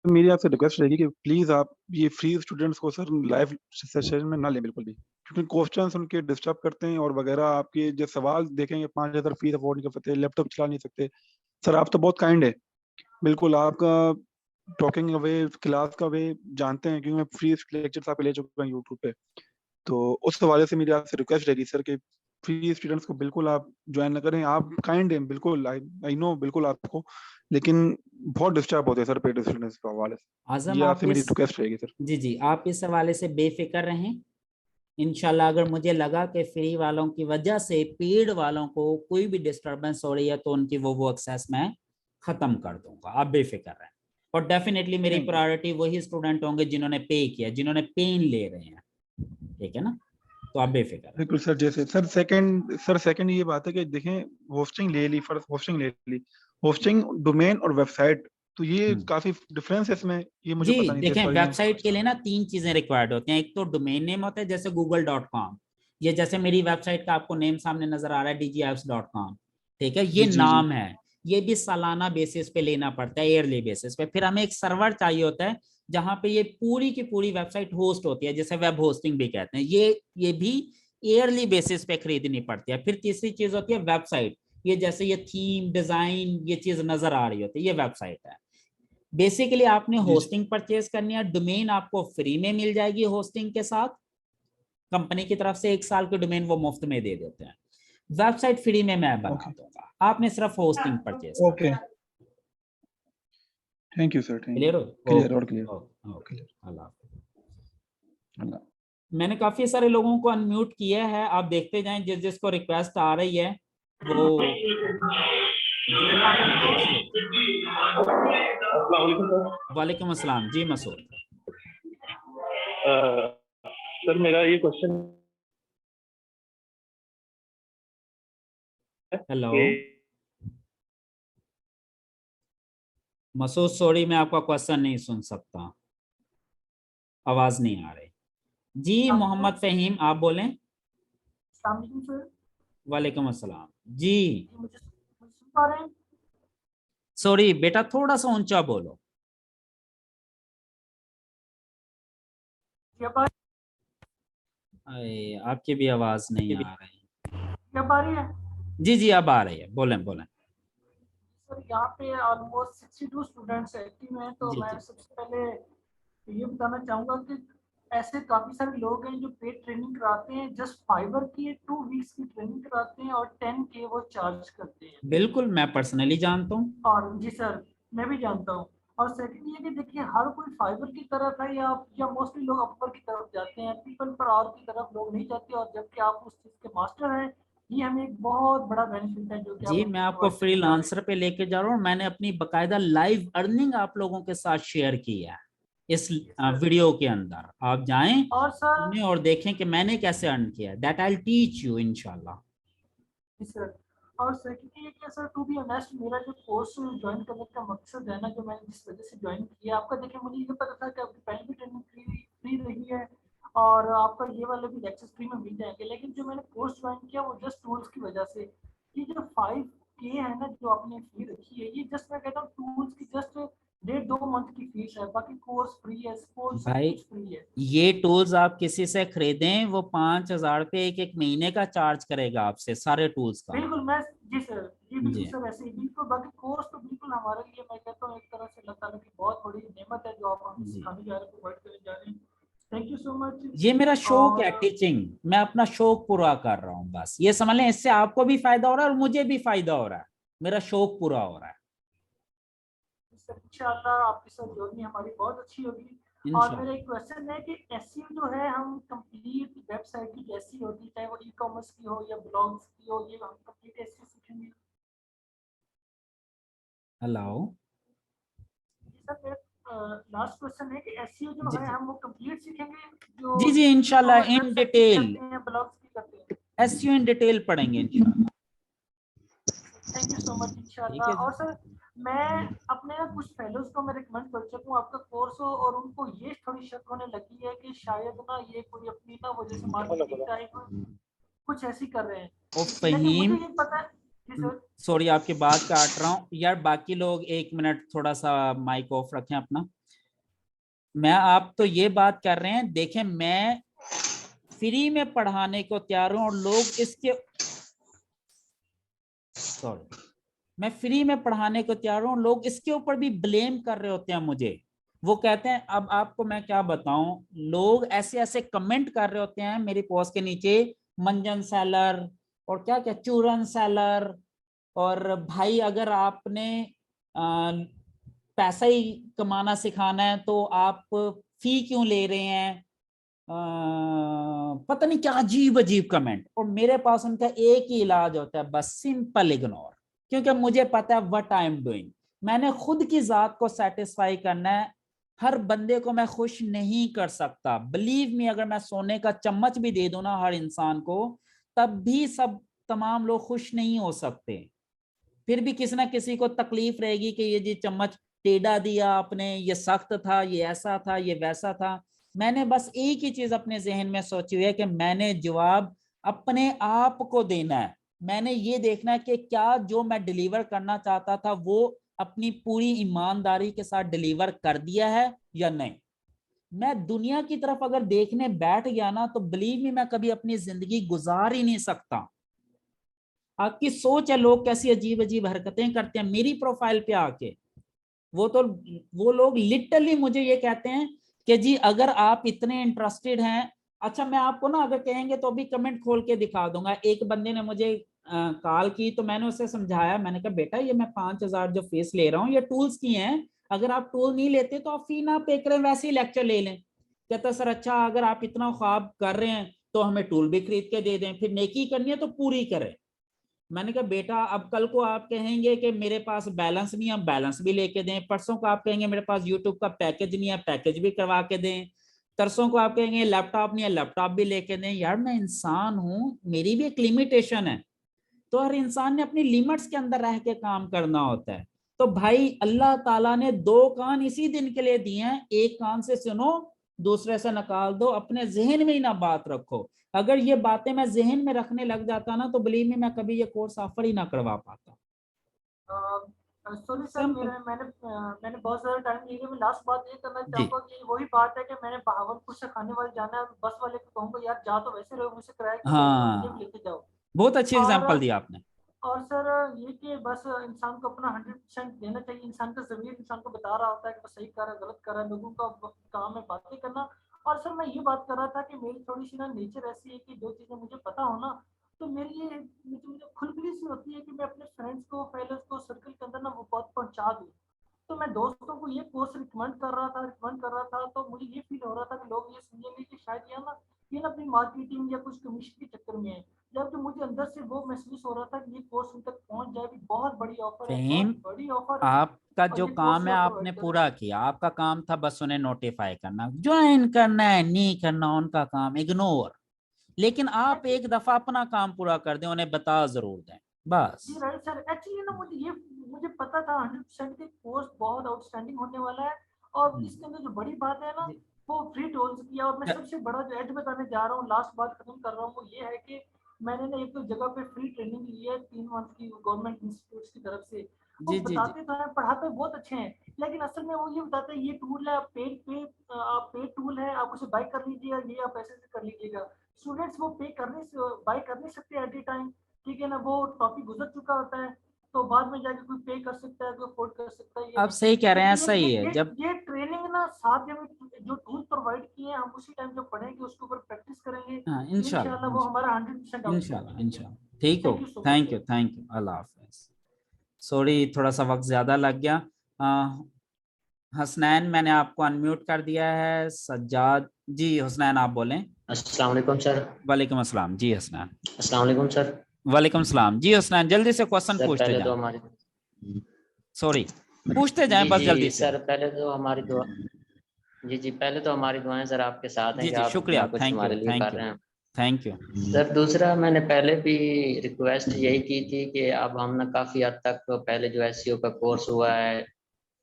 मेरी आपसे रिक्वेस्ट रहेगी कि प्लीज आप ये फ्री स्टूडेंट्स को सर लाइव सेशन में ना लें बिल्कुल भी, क्योंकि क्वेश्चंस उनके डिस्टर्ब करते हैं और वगैरह। आपके जो सवाल देखेंगे, 5,000 फीस अफोर्ड नहीं कर सकते, लैपटॉप चला नहीं सकते। सर आप तो बहुत काइंड है, बिल्कुल आपका टॉकिंग अवे, क्लास का वे जानते हैं, क्योंकि मैं फ्री लेक्चर्स आपके ले चुका हूँ यूट्यूब पे। तो उस हवाले से मेरी आपसे रिक्वेस्ट रहेगी सर कि फ्री स्टूडेंट्स को बिल्कुल आप ज्वाइन ना करें। आप काइंड हैं बिल्कुल, आई नो बिल्कुल आपको, लेकिन बहुत डिस्टर्ब होते हैं सर पेड स्टूडेंट्स के हवाले से। आजम ये आप आपसे मेरी इस, रिक्वेस्ट रहेगी सर। जी जी, आप इस हवाले से बेफिक्र रहें। इंशाल्लाह अगर मुझे लगा कि फ्री वालों की वजह से पेड वालों को कोई भी डिस्टरबेंस हो रही है तो उनकी वो एक्सेस मैं खत्म कर दूंगा, आप बेफिक्र रहें। और डेफिनेटली मेरी थैंक यू। प्रायोरिटी वही स्टूडेंट होंगे जिन्होंने पे किया, जिन्होंने पेन ले रहे हैं। ठीक है ना, तो आप बेफिक्र रहें। बिल्कुल सर। जैसे सर सेकंड ये बात है कि देखें, होस्टिंग ले ली, फर्स्ट होस्टिंग ले ली, होस्टिंग डोमेन और वेबसाइट, तो ये काफी डिफरेंस है इसमें, ये मुझे जी पता नहीं था, देखें, सॉरी मैं। वेबसाइट के लिए ना 3 चीजें रिक्वायर्ड होती हैं। एक तो डोमेन नेम होता है, जैसे google.com, ये जैसे मेरी वेबसाइट का आपको नेम सामने नजर आ रहा है dgapps.com। ठीक है, ये जी जी जी। नाम है। ये भी सालाना बेसिस पे लेना पड़ता है, ईयरली बेसिस पे। फिर हमें एक सर्वर चाहिए होता है जहां पे ये पूरी की पूरी वेबसाइट होस्ट होती है, जिसे वेब होस्टिंग भी कहते हैं। ये भी ईयरली बेसिस पे खरीदनी पड़ती है। फिर तीसरी चीज होती है वेबसाइट, ये जैसे ये थीम डिजाइन ये चीज नजर आ रही होती है, ये वेबसाइट है। बेसिकली आपने जी जी। होस्टिंग परचेज करनी है, डोमेन आपको फ्री में मिल जाएगी होस्टिंग के साथ, कंपनी की तरफ से 1 साल के डोमेन वो मुफ्त में दे देते हैं। वेबसाइट फ्री में मैं बना ओके दूंगा, आपने सिर्फ होस्टिंग परचेज करना ओके। है। Thank you sir, thank clear you. हो? क्लियर ओके और clear. Okay okay, clear. Allah हाफिज़। अल्लाह। मैंने काफी सारे लोगों को अनम्यूट किया है, आप देखते जाएं जिस जिसको रिक्वेस्ट आ रही है वो। जी मसूद, अस्सलाम वालेकुम सर। वालेकुम अस्सलाम जी मसूद। सर मेरा ये क्वेश्चन है हेलो कि मसूद, सॉरी मैं आपका क्वेश्चन नहीं सुन सकता, आवाज नहीं आ रही। जी मोहम्मद फहीम, आप बोलें। वालेकुम अस्सलाम जी। सॉरी बेटा, थोड़ा सा ऊंचा बोलो। अरे आपकी भी आवाज नहीं आ रही। जी जी अब आ रही है, बोलें बोलें। सर यहाँ पे ऑलमोस्ट 62 स्टूडेंट्स एक्टिव हैं, तो जी मैं जी सबसे पहले ये बताना चाहूँगा कि ऐसे काफ़ी सारे लोग हैं जो पेड ट्रेनिंग कराते हैं, जस्ट फाइबर की 2 वीक्स की ट्रेनिंग कराते हैं और 10K वो चार्ज करते हैं। बिल्कुल, मैं पर्सनली जानता हूँ। और जी सर, मैं भी जानता हूँ। और सेकंड ये कि देखिए हर कोई फाइबर की तरफ है या मोस्टली लोग अपर की तरफ जाते हैं, पीपल पर आवर की तरफ लोग नहीं जाते, और जबकि आप उस चीज़ के मास्टर हैं, ये हमें एक बहुत बड़ा बेनिफिट है जो कि आप जी, हमको मैं आपको प्रोवाइड करने जा रहे हैं। फ्रीलांसर पे लेके जा रहा हूँ। मैंने अपनी बकायदा लाइव अर्निंग आप लोगों के साथ शेयर की है इस वीडियो के अंदर। आप जाएं और सर सुनें और देखें कि मैंने कैसे अर्न किया। That I will teach you इंशाल्लाह। जी सर, और सेकंड ये कि सर टू बी ऑनेस्ट मेरा जो कोर्स ज्वाइन करने का मकसद है ना, जो मैंने जिस वजह से ज्वाइन किया, आपका देखिए मुझे ये पता था कि आपकी पहली भी ट्रेनिंग फ्री रही है और आपका ये वाले भी लेक्चर फ्री में मिल जाएंगे, लेकिन जो मैंने कोर्स ज्वाइन किया वो जस्ट टूल्स की वजह से। ये जो 5K है ना जो आपने फी रखी है, ये जस्ट मैं कहता हूँ टूल्स की जस्ट 1.5-2 मंथ की फीस है, बाकी कोर्स फ्री है, कोर्स सब भाई कुछ फ्री है। ये टूल्स आप किसी से खरीदें, वो 5,000 रुपये एक एक महीने का चार्ज करेगा आपसे सारे टूल्स का। बिल्कुल मैं जी सर, जी बिल्कुल जी सर, ऐसे ही बिल्कुल। बाकी कोर्स तो बिल्कुल हमारे लिए मैं कहता हूँ एक तरह से अल्लाह ताला की बहुत बड़ी नेमत है जो आप हमें जी, सिखाने जा रहे हैं, प्रोवाइड करने जा रहे हैं। Thank you so much. ये मेरा शौक है और टीचिंग। मैं अपना शौक पूरा कर रहा हूँ, बस ये समझ लें। इससे आपको भी फायदा हो रहा है और मुझे भी फायदा हो रहा है। मेरा शौक पूरा हो रहा है सर इंशाल्लाह आपके साथ जर्नी हमारी बहुत अच्छी होगी। और मेरा एक इंशाल्लाह। क्वेश्चन है कि एसईओ जो है हम कंप्लीट वेबसाइट की जैसी होती है, चाहे वो ई कॉमर्स की हो या ब्लॉग्स की हो, ये हम कंप्लीट एसईओ सीखेंगे? हेलो। सर मेरा लास्ट क्वेश्चन है कि एसईओ जो जी है जी हम वो कंप्लीट सीखेंगे जो जी जी, ई इंशाल्लाह कॉमर्स इन वेबसाइट की डिटेल। करते हैं, ब्लॉग्स की करते हैं? एसईओ इन डिटेल पढ़ेंगे इंशाल्लाह। थैंक यू सो मच ठीक है इंशाल्लाह। और जी। सर मैं अपने ना कुछ फेलोज को मैं रिकमेंड कर सकूँ आपका कोर्स हो, और उनको ये थोड़ी शक होने लगी है कि शायद ना ये कोई अपनी ना वजह से मार्केटिंग टाइप कुछ ऐसी कर रहे हैं, ओ लेकिन मुझे फहीम, ये पता है। जी सर। सॉरी आपकी बात काट रहा हूँ यार। बाकी लोग 1 मिनट थोड़ा सा माइक ऑफ रखें अपना। मैं आप तो ये बात कर रहे हैं, देखें मैं फ्री में पढ़ाने को तैयार हूं और लोग इसके, सॉरी, मैं फ्री में पढ़ाने को तैयार हूं, लोग इसके ऊपर भी ब्लेम कर रहे होते हैं मुझे। वो कहते हैं, अब आपको मैं क्या बताऊं, लोग ऐसे ऐसे कमेंट कर रहे होते हैं मेरी पोस्ट के नीचे, मंजन सेलर और क्या क्या चूरन सेलर। और भाई अगर आपने आ, पैसा ही कमाना सिखाना है तो आप फी क्यों ले रहे हैं? पता नहीं क्या अजीब अजीब कमेंट। और मेरे पास उनका एक ही इलाज होता है, बस सिंपल इग्नोर। क्योंकि मुझे पता है व्हाट आई एम डूइंग। मैंने खुद की जात को सेटिस्फाई करना है। हर बंदे को मैं खुश नहीं कर सकता। बिलीव मी, अगर मैं सोने का चम्मच भी दे दूं ना हर इंसान को, तब भी सब तमाम लोग खुश नहीं हो सकते। फिर भी किसी ना किसी को तकलीफ रहेगी कि ये जी चम्मच टेढ़ा दिया आपने, ये सख्त था, ये ऐसा था, ये वैसा था। मैंने बस एक ही चीज अपने जहन में सोची हुई है कि मैंने जवाब अपने आप को देना है। मैंने ये देखना है कि क्या जो मैं डिलीवर करना चाहता था वो अपनी पूरी ईमानदारी के साथ डिलीवर कर दिया है या नहीं। मैं दुनिया की तरफ अगर देखने बैठ गया ना, तो बिलीव मी मैं कभी अपनी जिंदगी गुजार ही नहीं सकता। आपकी सोच है लोग कैसी अजीब अजीब हरकतें करते हैं मेरी प्रोफाइल पे आके। वो तो वो लोग लिटरली मुझे ये कहते हैं कि जी अगर आप इतने इंटरेस्टेड हैं, अच्छा मैं आपको ना अगर कहेंगे तो अभी कमेंट खोल के दिखा दूंगा। एक बंदे ने मुझे कॉल की तो मैंने उसे समझाया, मैंने कहा बेटा ये मैं 5,000 जो फीस ले रहा हूँ ये टूल्स की हैं। अगर आप टूल नहीं लेते तो आप फी ना पे करें, वैसे ही लेक्चर ले लें। कहता सर अच्छा अगर आप इतना ख्वाब कर रहे हैं तो हमें टूल भी खरीद के दे दें, फिर नेकी करनी है तो पूरी करें। मैंने कहा बेटा अब कल को आप कहेंगे कि मेरे पास बैलेंस नहीं है, हम बैलेंस भी लेके दें। परसों को आप कहेंगे मेरे पास यूट्यूब का पैकेज नहीं है, पैकेज भी करवा के दें। तरसों को आप कहेंगे लैपटॉप नहीं है, लैपटॉप भी लेके दें। यार मैं इंसान हूं, मेरी भी एक लिमिटेशन है। तो हर इंसान ने अपनी लिमिट्स के अंदर रह के काम करना होता है। तो भाई अल्लाह ताला ने 2 कान इसी दिन के लिए दिए हैं, एक कान से सुनो, दूसरे से निकाल दो। अपने जहन में ही ना बात रखो। अगर ये बातें मैं जहन में रखने लग जाता ना, तो बिलीव मी मैं कभी ये कोर्स ऑफर ही ना करवा पाता। Sorry sir, simple. मैंने बहुत ज़्यादा टाइम लिया। मैं लास्ट बात ये करना जी चाहूँगा कि वही बात है कि मैंने बहावलपुर से खाने वाले जाना है, बस वाले को कहूँगा यार जा तो वैसे रहो, मुझे किराया क्यों ले रहे हो, मुझे भी हाँ, लेके जाओ। बहुत अच्छी और एग्जांपल दिया आपने। और सर ये कि बस इंसान को अपना 100% देना चाहिए। इंसान का ज़मीर इंसान को बता रहा होता है कि वो सही कर रहा है, गलत कर रहा है। लोगों का काम है बातें करना। और सर मैं ये बात कर रहा था कि मेरी थोड़ी-सी ना नेचर ऐसी है कि जो चीज़ें मुझे पता हो ना, तो मेरी ये मुझे खुलबुली सी होती है कि मैं अपने फ्रेंड्स को पहले उसको सर्कल के अंदर ना वो बात पहुँचा दूँ। तो मैं दोस्तों को ये कोर्स रिकमेंड कर रहा था, तो मुझे ये फ़ील हो रहा था कि लोग ये समझेंगे कि शायद ये ना अपनी मार्केटिंग या कुछ कमीशन के चक्कर में है। जबकि मुझे अंदर से वो महसूस हो रहा था कि ये कोर्स उन तक पहुँच जाए, भी बहुत बड़ी ऑफ़र है, फ़हीम, बहुत बड़ी ऑफ़र है आपका और जो ये कोर्स काम है वो आपने प्रोवाइड कर रहे पूरा हैं। किया। आपका काम था बस उन्हें नोटिफाई करना, ज्वाइन करना है नहीं करना उनका काम, इग्नोर। लेकिन आप एक्चुअली एक दफा अपना काम पूरा कर दें, उन्हें बता जरूर दें बस। जी राइट सर। एक्चुअली ना मुझे पता था 100% कि कोर्स बहुत आउटस्टैंडिंग होने वाला है और हम्म। इसके अंदर जो बड़ी बात है ना, जी। वो फ्री टूल्स की है। और मैं सबसे बड़ा जो एड बताने जा रहा हूँ, लास्ट बात खत्म कर रहा हूँ, वो ये है कि मैंने ना एक तो जगह पे फ्री ट्रेनिंग ली है 3 मंथ की गवर्नमेंट इंस्टीट्यूट्स की तरफ से। वो जी जी जी। बताते तो हैं, पढ़ाते बहुत अच्छे हैं, लेकिन असल में वो ये बताते हैं ये टूल है, आप पेड टूल है, आप उसे बाय कर लीजिएगा, ये आप ऐसे कर लीजिएगा। स्टूडेंट्स वो बाय कर नहीं सकते एट ए टाइम। ठीक है ना, वो टॉपिक गुजर चुका होता है, तो बाद में जाके कोई पे कर सकता है, कोई अफोर्ड कर सकता है, ये आप नहीं। सही कह रहे हैं, लेकिन सही है। जब ये ट्रेनिंग ना साथ में जो टूल प्रोवाइड किए हैं, हम उसी टाइम जो पढ़ेंगे उसके ऊपर प्रैक्टिस करेंगे, हाँ, तो इंशाल्लाह इंशाल्लाह वो हमारा 100% इंशाल्लाह आउटस्टैंडिंग है। इंशाल्लाह ठीक हो। Thank you so much thank you sir. Thank you, अल्लाह हाफिज। सॉरी, थोड़ा सा वक्त ज्यादा लग गया। हसनैन, मैंने आपको अनम्यूट कर दिया है। सज्जाद जी, हसनैन आप बोलें। अस्सलाम वालेकुम सर। वालेकुम अस्सलाम जी हसनैन। अस्सलाम वालेकुम सर। वालेकुम सलाम जी हसनैन, जल्दी से क्वेश्चन सर पूछते पहले तो जाएं। हमारी सॉरी, पूछते जाएं जी बस जी जल्दी से। सर पहले तो हमारी दुआ जी जी पहले तो हमारी दुआएं सर आपके साथ हैं जी कि जी, आप शुक्रिया, इतना कुछ थैंक यू हमारे लिए थैंक कर यू रहे हैं। Thank you. सर दूसरा मैंने पहले भी रिक्वेस्ट यही की थी कि अब हम ना काफ़ी हद तक पहले जो एसईओ का कोर्स हुआ है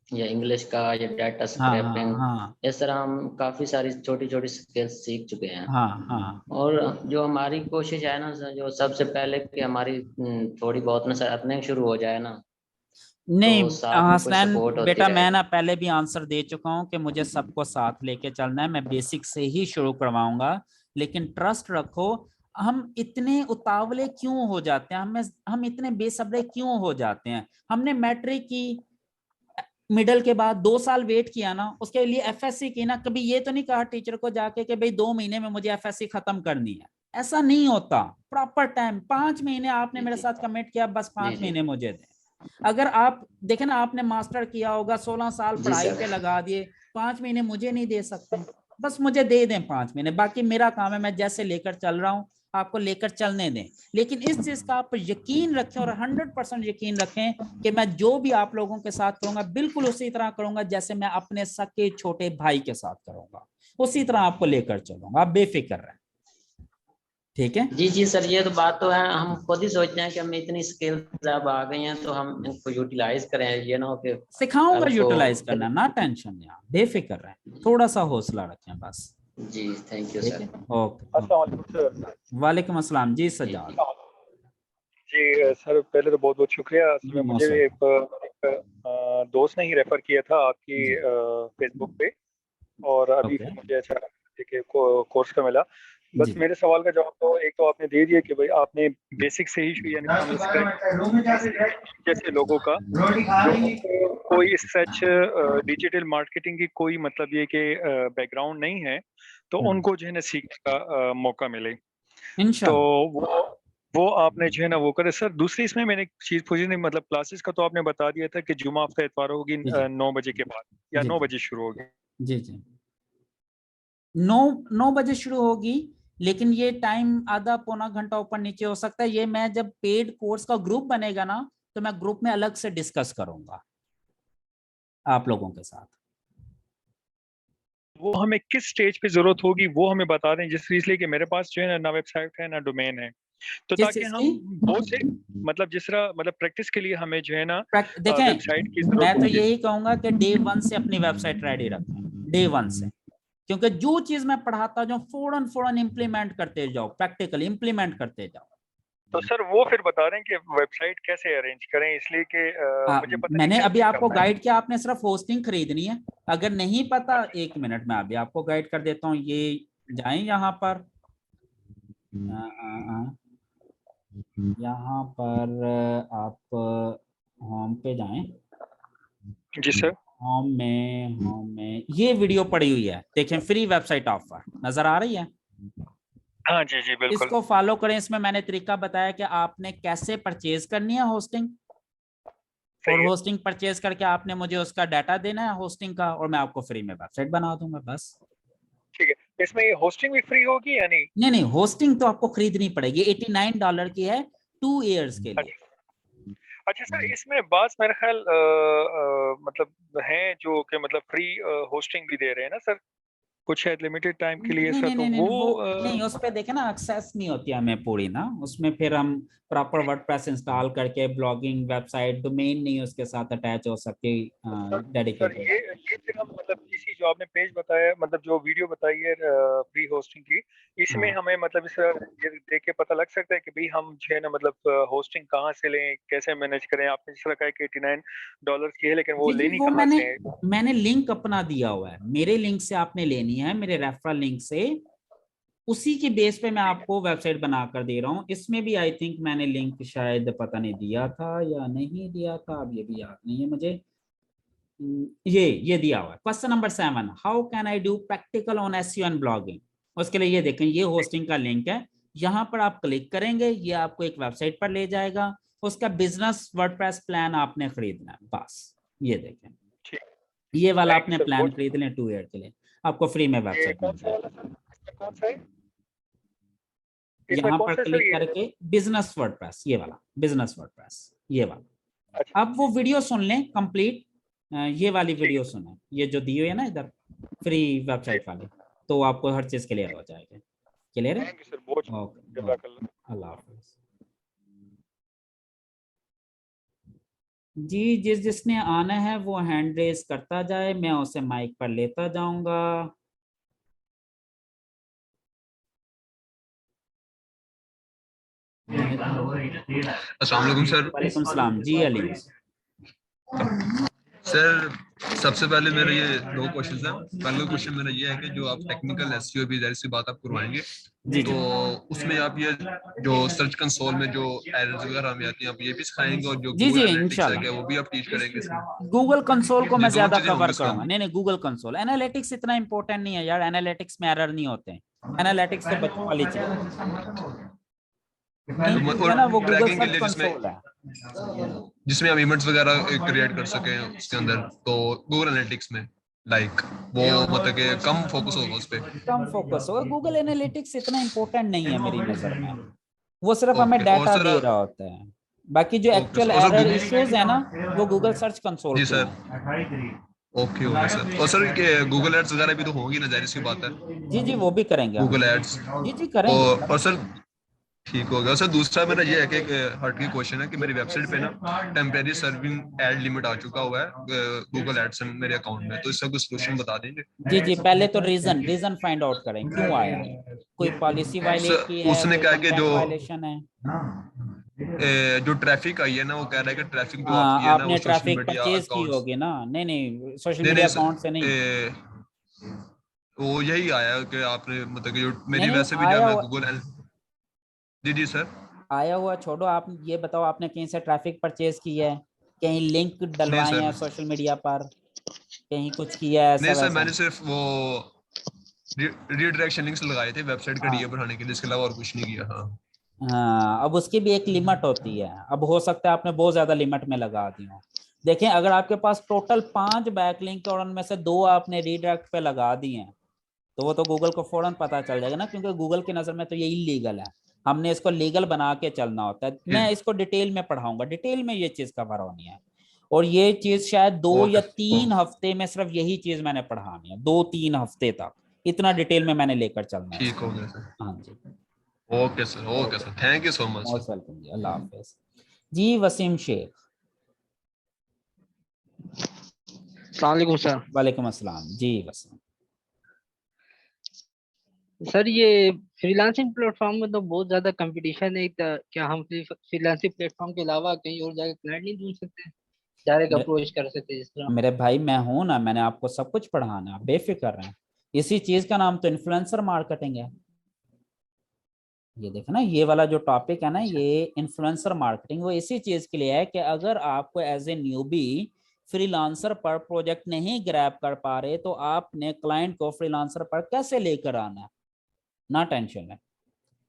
या इंग्लिश का या डाटा हाँ हाँ स्क्रैपिंग, हाँ इस तरह हम काफ़ी सारी छोटी छोटी स्किल्स सीख चुके हैं। हाँ हाँ। और जो हमारी कोशिश है ना सर, जो सबसे पहले कि हमारी थोड़ी बहुत ना सर अर्निंग शुरू हो जाए ना, नहीं तो साथ में कोई हसनैन सपोर्ट होती बेटा, रहे। मैं ना पहले भी आंसर दे चुका हूं कि मुझे सबको साथ लेके चलना है। मैं बेसिक से ही शुरू करवाऊंगा, लेकिन ट्रस्ट रखो। हम इतने उतावले क्यों हो जाते हैं, हम इतने बेसब्रे क्यों हो जाते हैं। हमने मैट्रिक की, मिडल के बाद 2 साल वेट किया ना, उसके लिए एफएससी की ना, कभी ये तो नहीं कहा टीचर को जाके कि भाई 2 महीने में मुझे एफएससी खत्म करनी है। ऐसा नहीं होता। प्रॉपर टाइम 5 महीने आपने जी मेरे जी साथ कमिट किया, बस जी 5 जी महीने मुझे दें। अगर आप देखें ना, आपने मास्टर किया होगा, 16 साल जी पढ़ाई सर। पे लगा दिए, 5 महीने मुझे नहीं दे सकते। बस मुझे दे दें 5 महीने, बाकी मेरा काम है, मैं जैसे लेकर चल रहा हूं आपको लेकर चलने दें। लेकिन इस चीज का आप यकीन रखें और 100% यकीन रखें कि मैं जो भी आप लोगों के साथ करूंगा बिल्कुल उसी तरह करूंगा जैसे मैं अपने सके छोटे भाई के साथ करूंगा। उसी तरह आपको लेकर चलूंगा, आप बेफिक्र रहें। ठीक है, जी जी सर, ये तो बात तो है, हम खुद ही सोचते हैं कि हमें इतनी स्किल्स अब आ गई हैं तो हम इनको यूटिलाइज करें, ये ना हो कि सिखाऊंगा कल को यूटिलाइज फिर। करना, ना टेंशन लें, आप बेफिक्र रहें। थोड़ा सा हौसला रखें बस। जी थैंक यू ठीक सर। है, ओके। अस्सलाम वालेकुम सर। वालेकुम अस्सलाम जी जी सजाद। जी जी सर, पहले तो बहुत बहुत शुक्रिया। असल में मुझे मौसम। एक दोस्त ने ही रेफर किया था आपकी जी। फेसबुक पे, और अभी ओके। फिर मुझे अच्छा देखिए कोर्स का मिला। बस जी मेरे सवाल का जवाब तो एक तो आपने दे दिया कि भाई आपने बेसिक से ही यानी फ्रॉम स्क्रैच जैसे लोगों का जो कोई सच डिजिटल मार्केटिंग की कोई मतलब ये कि बैकग्राउंड नहीं है, तो उनको जो है ना सीखने का मौका मिले। तो इंशाल्लाह। वो आपने जो है ना वो करे। सर दूसरी इसमें मैंने एक चीज पूछी थी, मतलब क्लासेस का तो आपने बता दिया था कि जुमा हफ्ता इतवार होगी जी जी 9 बजे के बाद या जी 9 बजे शुरू होगी। जी जी। 9 9 बजे शुरू होगी, लेकिन ये टाइम आधा पौना घंटा ऊपर नीचे हो सकता है। ये मैं जब पेड कोर्स का ग्रुप बनेगा ना, तो मैं ग्रुप में अलग से डिस्कस करूंगा आप लोगों के साथ। वो हमें किस स्टेज पे जरूरत होगी वो हमें बता दें, जिस इसलिए कि मेरे पास जो है ना वेबसाइट है ना डोमेन है, तो किस ताकि चीज की? हम बहुत से मतलब जिस तरह मतलब प्रैक्टिस के लिए हमें जो है ना वेबसाइट की देखें, जरूरत मैं तो होगी। यही कहूंगा कि डे 1 से अपनी वेबसाइट रेडी रखें, डे 1 से। क्योंकि जो चीज मैं पढ़ाता जाऊं फौरन फौरन इंप्लीमेंट करते जाओ, प्रैक्टिकल इंप्लीमेंट करते जाओ। तो सर वो फिर बता रहे हैं कि वेबसाइट कैसे अरेंज करें, इसलिए कि मुझे पता नहीं मैंने अभी कैसे आपको करना है। गाइड किया, आपने सिर्फ होस्टिंग खरीदनी है। अगर नहीं पता, 1 मिनट में अभी आपको गाइड कर देता हूँ। ये जाएं यहाँ पर, यहाँ पर आप होम पे जाएं। जी सर। होम में ये वीडियो पड़ी हुई है, देखें, फ्री वेबसाइट ऑफर नजर आ रही है। हाँ जी जी बिल्कुल। इसको फॉलो करें। इसमें मैंने तरीका बताया कि आपने कैसे परचेज करनी है होस्टिंग, और सही है। होस्टिंग परचेज करके आपने मुझे उसका डाटा देना है होस्टिंग का, और मैं आपको फ्री में वेबसाइट बना दूंगा बस। ठीक है, इसमें ये होस्टिंग भी फ्री होगी या नहीं? नहीं, होस्टिंग तो आपको खरीदनी पड़ेगी, $89 की है 2 ईयर्स के लिए। अच्छा सर, इसमें बात मेरे ख्याल मतलब हैं जो कि मतलब फ्री होस्टिंग भी दे रहे हैं ना सर, कुछ शायद लिमिटेड टाइम के लिए नहीं सर, नहीं तो नहीं नहीं, वो नहीं, वो उस पे देखे ना एक्सेस नहीं होती हमें पूरी ना, उसमें फिर हम प्रॉपर वर्डप्रेस इंस्टॉल करके ब्लॉगिंग वेबसाइट डोमेन नहीं उसके साथ अटैच हो सकती सर डेडिकेटेड। ये फिर हम मतलब किसी जो आपने पेज बताया, मतलब जो वीडियो बताई है फ्री होस्टिंग की, इसमें हाँ हमें मतलब इस ये देख के पता लग सकता है कि भाई हम जो है ना मतलब होस्टिंग कहाँ से लें, कैसे मैनेज करें? आपने जिस तरह कहा कि $89 की है, लेकिन वो जी जी, लेनी वो कहाँ मैंने से है? मैंने लिंक अपना दिया हुआ है, मेरे लिंक से आपने लेनी है, मेरे रेफरल लिंक से, उसी के बेस पे मैं ठीक है। आपको वेबसाइट बना कर दे रहा हूँ। इसमें भी आई थिंक मैंने लिंक शायद पता नहीं दिया था या नहीं दिया था, अब ये भी याद नहीं है मुझे। ये दिया हुआ है। Question number 7, how can I do practical on SEO and blogging. उसके लिए ये देखें, ये होस्टिंग का लिंक है, यहाँ पर आप क्लिक करेंगे, ये आपको एक वेबसाइट पर ले जाएगा, उसका बिजनेस वर्डप्रेस प्लान आपने खरीदना है बस। ये देखें, ठीक। ये वाला थैंक यू आपने सर, प्लान बहुत खरीद लें 2 ईयर के लिए, आपको फ्री में ये वेबसाइट कौन मिल सा जाएगी। वाला सर, इसमें कौन सा है? इसमें यहाँ कौन पर सा सर क्लिक ये? करके बिजनेस वर्डप्रेस, ये वाला बिजनेस वर्डप्रेस, ये वाला। अच्छा अब वो वीडियो सुन लें कंप्लीट, ये वाली ठीक वीडियो है सुने, ये जो दी हुई है ना इधर फ्री जी। वेबसाइट वाली, तो आपको हर चीज क्लियर हो जाएगी। क्लियर है? थैंक यू सर, बहुत ओके शुक्रिया, ओके, जज़ाकल्लाह। अल्लाह हाफिज। जी, जिसने आना है वो हैंड रेज करता जाए, मैं उसे माइक पर लेता जाऊंगा। अस्सलाम वालेकुम सर। वालेकुम सलाम जी अली। सर सबसे पहले मेरे ये दो क्वेश्चन हैं। पहला क्वेश्चन मेरा ये है कि जो आप टेक्निकल एसईओ भी जाहिर सी बात आप करवाएंगे, जी तो जी, उसमें आप ये जो सर्च कंसोल में जो एरर्स वगैरह हमें आती हैं आप ये भी सिखाएंगे, और जो जी जी गूगल एनालिटिक्स है इंशाल्लाह। क्या वो भी आप टीच करेंगे इसमें? गूगल कंसोल को ये मैं दोनों ज्यादा चीजें होंगी कवर इस काम करूंगा। में। नहीं, गूगल कंसोल, एनालिटिक्स इतना इंपॉर्टेंट नहीं है यार, एनालिटिक्स में एरर नहीं होते हैं, एनालिटिक्स तो बच्चों वाली चीज है। मेन चीज है और ना वो गूगल ट्रैकिंग के सर्च लिए कंसोल है। जिसमें हम इवेंट्स वगैरह क्रिएट कर सकें उसके अंदर, तो गूगल एनालिटिक्स में लाइक वो मतलब कि कम फोकस होगा उस पर। कम फोकस होगा, गूगल एनालिटिक्स इतना इंपॉर्टेंट नहीं है मेरी नजर में, वो सिर्फ हमें ओके और डाटा सर, दे रहा होता है। बाकी जो ओके एक्चुअल और सर एरर गूगल, इश्यूज है ना, वो गूगल सर्च कंसोल जी के सर, हैं। Okay okay sir. और सर गूगल एड्स वगैरह भी तो होंगी ना, जाहिर सी बात है, जी जी, वो भी करेंगे हम। Google ads. जी जी करेंगे और करेंगे। सर ठीक हो गया सर। दूसरा मेरा ये है कि एक हट की क्वेश्चन है कि मेरी वेबसाइट पे ना टेम्परेरी सर्विंग एड लिमिट आ चुका हुआ है गूगल एड्स मेरे अकाउंट में, तो इसका कुछ सोल्यूशन बता देंगे? जी जी, पहले तो रीजन फाइंड आउट करें क्यों आया है, कोई पॉलिसी वायलेट की सर है, उसने कोई कहा कि कंटेंट वायलेशन है। जो ट्रैफिक आई है ना, वो कह रहा है कि ट्रैफिक जो हाँ, आपकी है ना वो आपने सोशल ट्रैफिक मीडिया परचेज की अकाउंट्स, होगी ना। नहीं नहीं, सोशल नहीं नहीं मीडिया अकाउंट से नहीं। वो यही आया है कि आपने मतलब कि जो नहीं मेरी नहीं, वैसे भी जो है मैं गूगल, जी जी सर। आया हुआ छोड़ो, आप ये बताओ आपने कहीं से ट्रैफिक परचेज की है, कहीं लिंक नहीं डलवाए सर, हैं सोशल मीडिया पर, कहीं कुछ किया है ऐसा नहीं सर, वैसा? मैंने सिर्फ वो रीडायरेक्शन लिंक्स लगाए थे वेबसाइट का डीए हाँ बढ़ाने के लिए, इसके अलावा और कुछ नहीं किया। हाँ हाँ, अब उसकी भी एक लिमिट होती है, अब हो सकता है आपने बहुत ज्यादा लिमिट में लगा दी हो। देखें, अगर आपके पास टोटल 5 बैकलिंक और उनमें से 2 आपने रीडायरेक्ट पे लगा दिए हैं, तो वो तो गूगल को फौरन पता चल जाएगा ना, क्योंकि गूगल की नजर में तो ये इलीगल है। हमने इसको लीगल बना के चलना होता है। मैं ठीक, इसको डिटेल में पढ़ाऊंगा, डिटेल में ये चीज कवर होनी है, और ये चीज शायद 2 या 3 हफ्ते में, सिर्फ यही चीज मैंने पढ़ानी है, 2-3 हफ्ते तक इतना डिटेल में मैंने लेकर चलना है ठीक इसको। हो गया सर। हाँ जी, okay sir, thank you so much sir. Most welcome जी, अल्लाह हाफिज। जी वसीम शेख। अस्सलाम वालेकुम सर। वालेकुम अस्सलाम जी वसीम। सर ये फ्रीलांसिंग प्लेटफॉर्म में तो बहुत ज्यादा कंपटीशन है, तो क्या हम फ्रीलांसिंग प्लेटफॉर्म के अलावा कहीं और जाकर क्लाइंट नहीं ढूंढ सकते, डायरेक्ट मेरे, अप्रोच कर सकते जिस तरह? मेरे भाई मैं हूं ना, मैंने आपको सब कुछ पढ़ाना है, आप बेफिक्र रहें। इसी चीज का नाम तो इन्फ्लुएंसर मार्केटिंग है। ये देखो ना, ये वाला जो टॉपिक है ना, ये इन्फ्लुएंसर मार्केटिंग, वो इसी चीज के लिए है कि अगर आपको एज ए न्यूबी फ्रीलांसर पर प्रोजेक्ट नहीं ग्रैब कर पा रहे तो आपने क्लाइंट को फ्रीलांसर पर कैसे लेकर आना है। ना टेंशन है,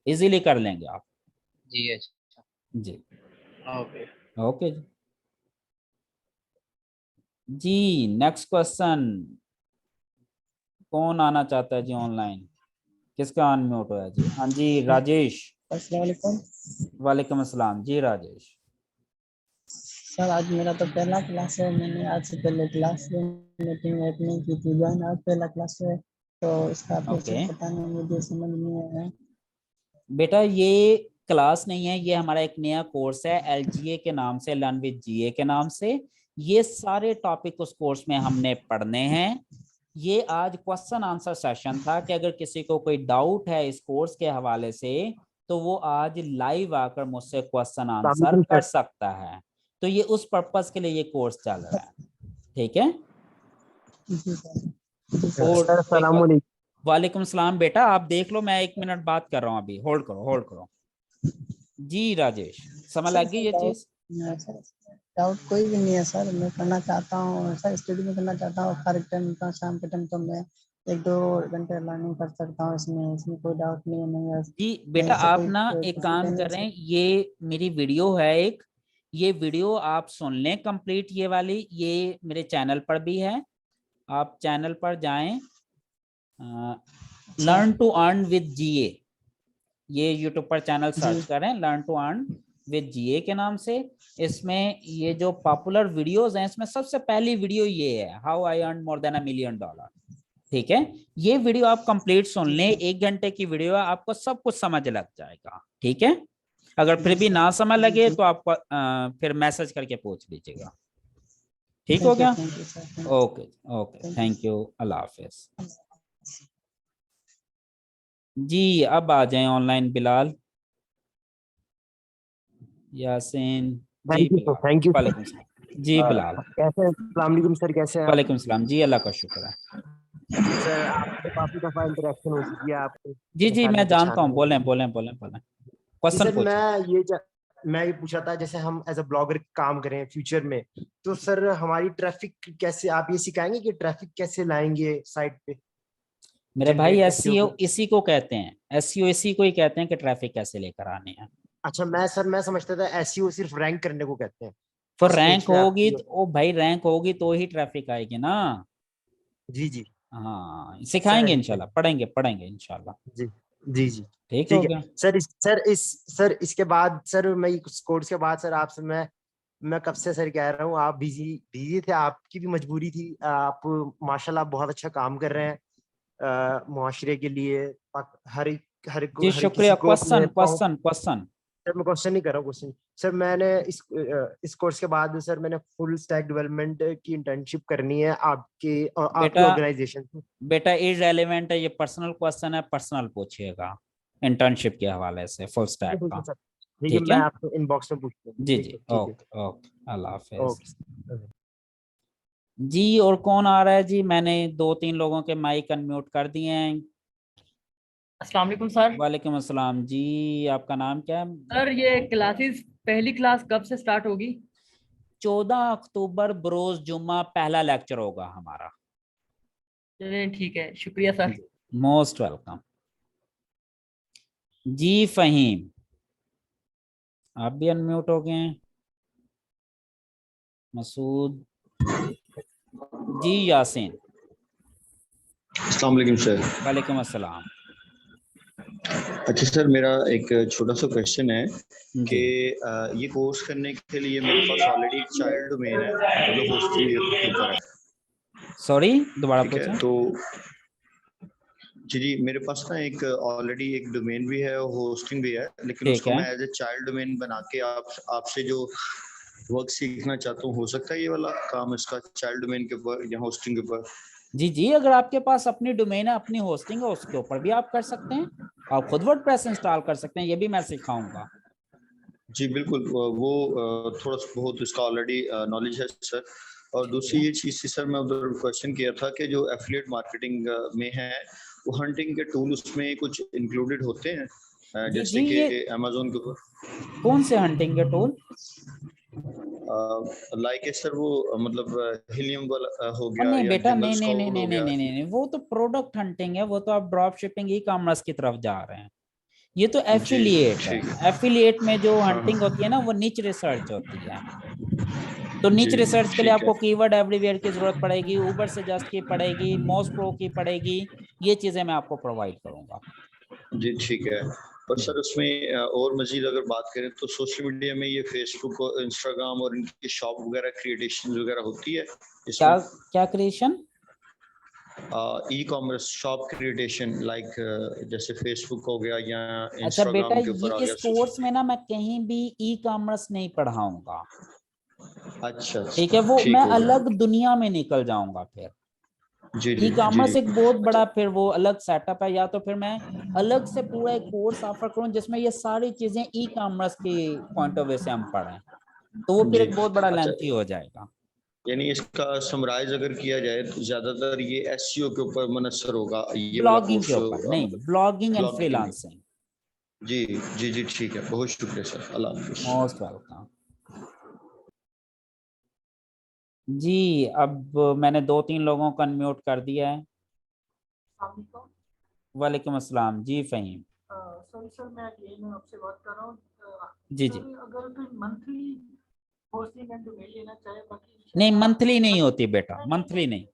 इजीली कर लेंगे आप। जी अच्छा। जी ओके। ओके जी। नेक्स्ट क्वेश्चन, कौन आना चाहता है जी ऑनलाइन? किसका अनम्यूट हुआ है जी? हाँ जी राजेश। अस्सलाम वालेकुम वालेकुम अस्सलाम जी राजेश। सर। आज मेरा तो पहला क्लास है, मैंने आज से पहले क्लास मीटिंग नहीं की थी, ज्वाइन आज पहला क्लास है, तो इसका ओके पता नहीं, मुझे समझ नहीं आया। बेटा, ये क्लास नहीं है, ये हमारा एक नया कोर्स है LGA के नाम से, लर्न विद GA के नाम से। ये सारे टॉपिक उस कोर्स में हमने पढ़ने हैं। ये आज क्वेश्चन आंसर सेशन था कि अगर किसी को कोई डाउट है इस कोर्स के हवाले से तो वो आज लाइव आकर मुझसे क्वेश्चन आंसर कर सकता है। तो ये उस पर्पस के लिए ये कोर्स चल रहा है, ठीक है। और वालेकुम सलाम बेटा, आप देख लो, मैं 1 मिनट बात कर रहा हूँ अभी, होल्ड करो। जी राजेश, समझ लग गई ये चीज? डाउट कोई भी नहीं है सर, मैं करना चाहता हूँ सर, स्टडी में करना चाहता हूँ। हर टाइम का शाम के टाइम तो मैं 1-2 घंटे लर्निंग कर सकता हूँ, इसमें कोई डाउट नहीं है। नहीं जी बेटा, आप ना एक काम करें, ये मेरी वीडियो है एक, ये वीडियो आप सुन लें कंप्लीट, ये वाली, ये मेरे चैनल पर भी है। आप चैनल पर जाएं, learn to earn with GA, ये यूट्यूब पर चैनल सर्च करें, learn to earn with GA के नाम से। इसमें ये जो पॉपुलर वीडियोस हैं, इसमें सबसे पहली वीडियो ये है, how I earn more than $1 million. ठीक है, ये वीडियो आप कंप्लीट सुन लें, 1 घंटे की वीडियो है, आपको सब कुछ समझ लग जाएगा, ठीक है। अगर फिर भी ना समझ लगे तो आप फिर मैसेज करके पूछ लीजिएगा, ठीक हो गया? ओके ओके, थैंक यू, अल्लाह हाफिज जी। अब आ जाएं online Bilal, Yasin ji. Thank you वालेकुम सलाम जी बिलाल। कैसे हैं? अस्सलाम वालेकुम सर, कैसे हैं आप? वालेकुम सलाम जी, अल्लाह का शुक्र है। सर आपसे काफी दफा इंटरेक्शन हो चुकी है आपको। जी मैं जानता हूँ, बोलें क्वेश्चन सर पूछें। मैं ये पूछा था, जैसे हम एज अ ब्लॉगर काम करें फ्यूचर में, तो सर हमारी ट्रैफिक कैसे, आप ये सिखाएंगे कि ट्रैफिक कैसे लाएंगे साइट पे? मेरे भाई SEO इसी को कहते हैं, SEO इसी को ही कहते हैं कि ट्रैफिक कैसे लेकर आने हैं। अच्छा, मैं समझता था एसईओ सिर्फ रैंक करने को कहते हैं। तो रैंक होगी तो ओ भाई, रैंक होगी तो ही ट्रैफिक आएगी ना। जी हाँ, सिखाएंगे इंशाल्लाह, पढ़ेंगे इंशाल्लाह। जी ठीक हो गया सर। इसके बाद सर, मैं इस कोर्स के बाद सर आपसे मैं कब से सर कह रहा हूँ, आप बिजी थे, आपकी भी मजबूरी थी। आप माशाल्लाह बहुत अच्छा काम कर रहे हैं मुआशरे के लिए, हर जी शुक्रिया। क्वेश्चन सर मैं क्वेश्चन नहीं कर रहा हूँ। क्वेश्चन सर, मैंने इस कोर्स के बाद सर मैंने फुल स्टैक डेवलपमेंट की इंटर्नशिप करनी है आपकी ऑर्गेनाइजेशन से। बेटा इररिलेवेंट है, ये पर्सनल क्वेश्चन है, पर्सनल पूछिएगा इंटर्नशिप के हवाले से फुल स्टैक का। ठीक है, मैं आपको इनबॉक्स में पूछता हूँ। जी ओके, अल्लाह हाफिज जी। और कौन आ रहा है जी? मैंने 2-3 लोगों के माइक अनम्यूट कर दिए हैं। अस्सलाम वालेकुम सर। वालेकुम अस्सलाम जी। आपका नाम क्या है सर? ये क्लासेस, पहली क्लास कब से स्टार्ट होगी? 14 अक्टूबर बरोज जुम्मा पहला लेक्चर होगा हमारा। चलिए ठीक है, शुक्रिया सर। मोस्ट वेलकम जी। फहीम, आप भी अनम्यूट हो गए हैं। मसूद जी। यासीन। अस्सलाम वालेकुम सर। वालेकुम अस्सलाम। अच्छा सर, मेरा एक छोटा सा क्वेश्चन है कि ये कोर्स करने के लिए मेरे पास ऑलरेडी एक चाइल्ड डोमेन है, मतलब होस्टिंग के ऊपर है। सॉरी, दोबारा पूछें। तो जी मेरे पास ना एक ऑलरेडी एक डोमेन भी है और होस्टिंग भी है, लेकिन उसको मैं एज ए चाइल्ड डोमेन बना के आपसे जो वर्क सीखना चाहता हूँ, हो सकता है ये वाला काम इसका चाइल्ड डोमेन के ऊपर या होस्टिंग के ऊपर? जी अगर आपके पास अपनी डोमेन है, अपनी होस्टिंग है, उसके ऊपर भी आप कर सकते हैं। आप खुद वर्डप्रेस इंस्टॉल कर सकते हैं, ये भी मैं सिखाऊंगा। जी बिल्कुल, वो थोड़ा बहुत इसका ऑलरेडी नॉलेज है सर। और दूसरी ये चीज़ थी सर, मैं उधर क्वेश्चन किया था कि जो एफिलिएट मार्केटिंग में है, वो हंटिंग के टूल उसमें कुछ इंक्लूडेड होते हैं? जैसे कि अमेज़न के ऊपर कौन से हंटिंग के टूल? लाइक सर वो मतलब हीलियम वाला हो गया नहीं या बेटा, जंगल नहीं नहीं नहीं स्काउट नहीं हो नहीं गया। नहीं नहीं, वो तो प्रोडक्ट हंटिंग है, वो तो आप ड्रॉप शिपिंग ई कॉमर्स की तरफ जा रहे हैं। ये तो एफिलिएट है। एफिलिएट में जो हंटिंग होती है ना, वो निच रिसर्च होती है। तो निच रिसर्च के लिए आपको कीवर्ड एवरीवेयर की जरूरत पड़ेगी, उबर सजेस्ट की पड़ेगी, मोस्ट प्रो की पड़ेगी, ये चीजें मैं आपको प्रोवाइड करूंगा। जी ठीक है। और सर उसमें और मजीद अगर बात करें तो सोशल मीडिया में ये फेसबुक और इंस्टाग्राम और इनकी शॉप वगैरह क्रिएशन वगैरह होती है क्या क्या creation? E commerce shop creation like जैसे फेसबुक हो गया या अच्छा बेटा, इंस्टाग्राम के ऊपर आ इस गया। कोर्स में ना मैं कहीं भी ई कॉमर्स नहीं पढ़ाऊंगा। अच्छा ठीक है, वो मैं अलग दुनिया में निकल जाऊंगा फिर। ई कॉमर्स एक बहुत बड़ा फिर वो अलग सेटअप है, या तो फिर मैं अलग से पूरा एक कोर्स ऑफर करूं जिसमें ये सारी चीजें ई कॉमर्स के पॉइंट ऑफ व्यू से हम पढ़ें, तो वो फिर एक बहुत बड़ा लेंथी हो जाएगा। यानी इसका समराइज अगर किया जाए तो ज्यादातर ये एसईओ के ऊपर मुनस्सर होगा, ये ब्लॉगिंग के ऊपर नहीं, ब्लॉगिंग एंड फ्रीलांसिंग। जी जी जी ठीक है, बहुत शुक्रिया सर, अल्लाह हाफिज़। मोस्ट वेलकम जी। अब मैंने 2-3 लोगों को अनम्यूट कर दिया है। वालेकुम अस्सलाम जी फ़हीम। सॉरी सर, मैं अगेन आपसे बात कर रहा हूँ। जी जी। अगर कोई मंथली होस्टिंग एंड डोमेन लेना चाहे, बाकी नहीं मंथली नहीं होती बेटा, मंथली नहीं।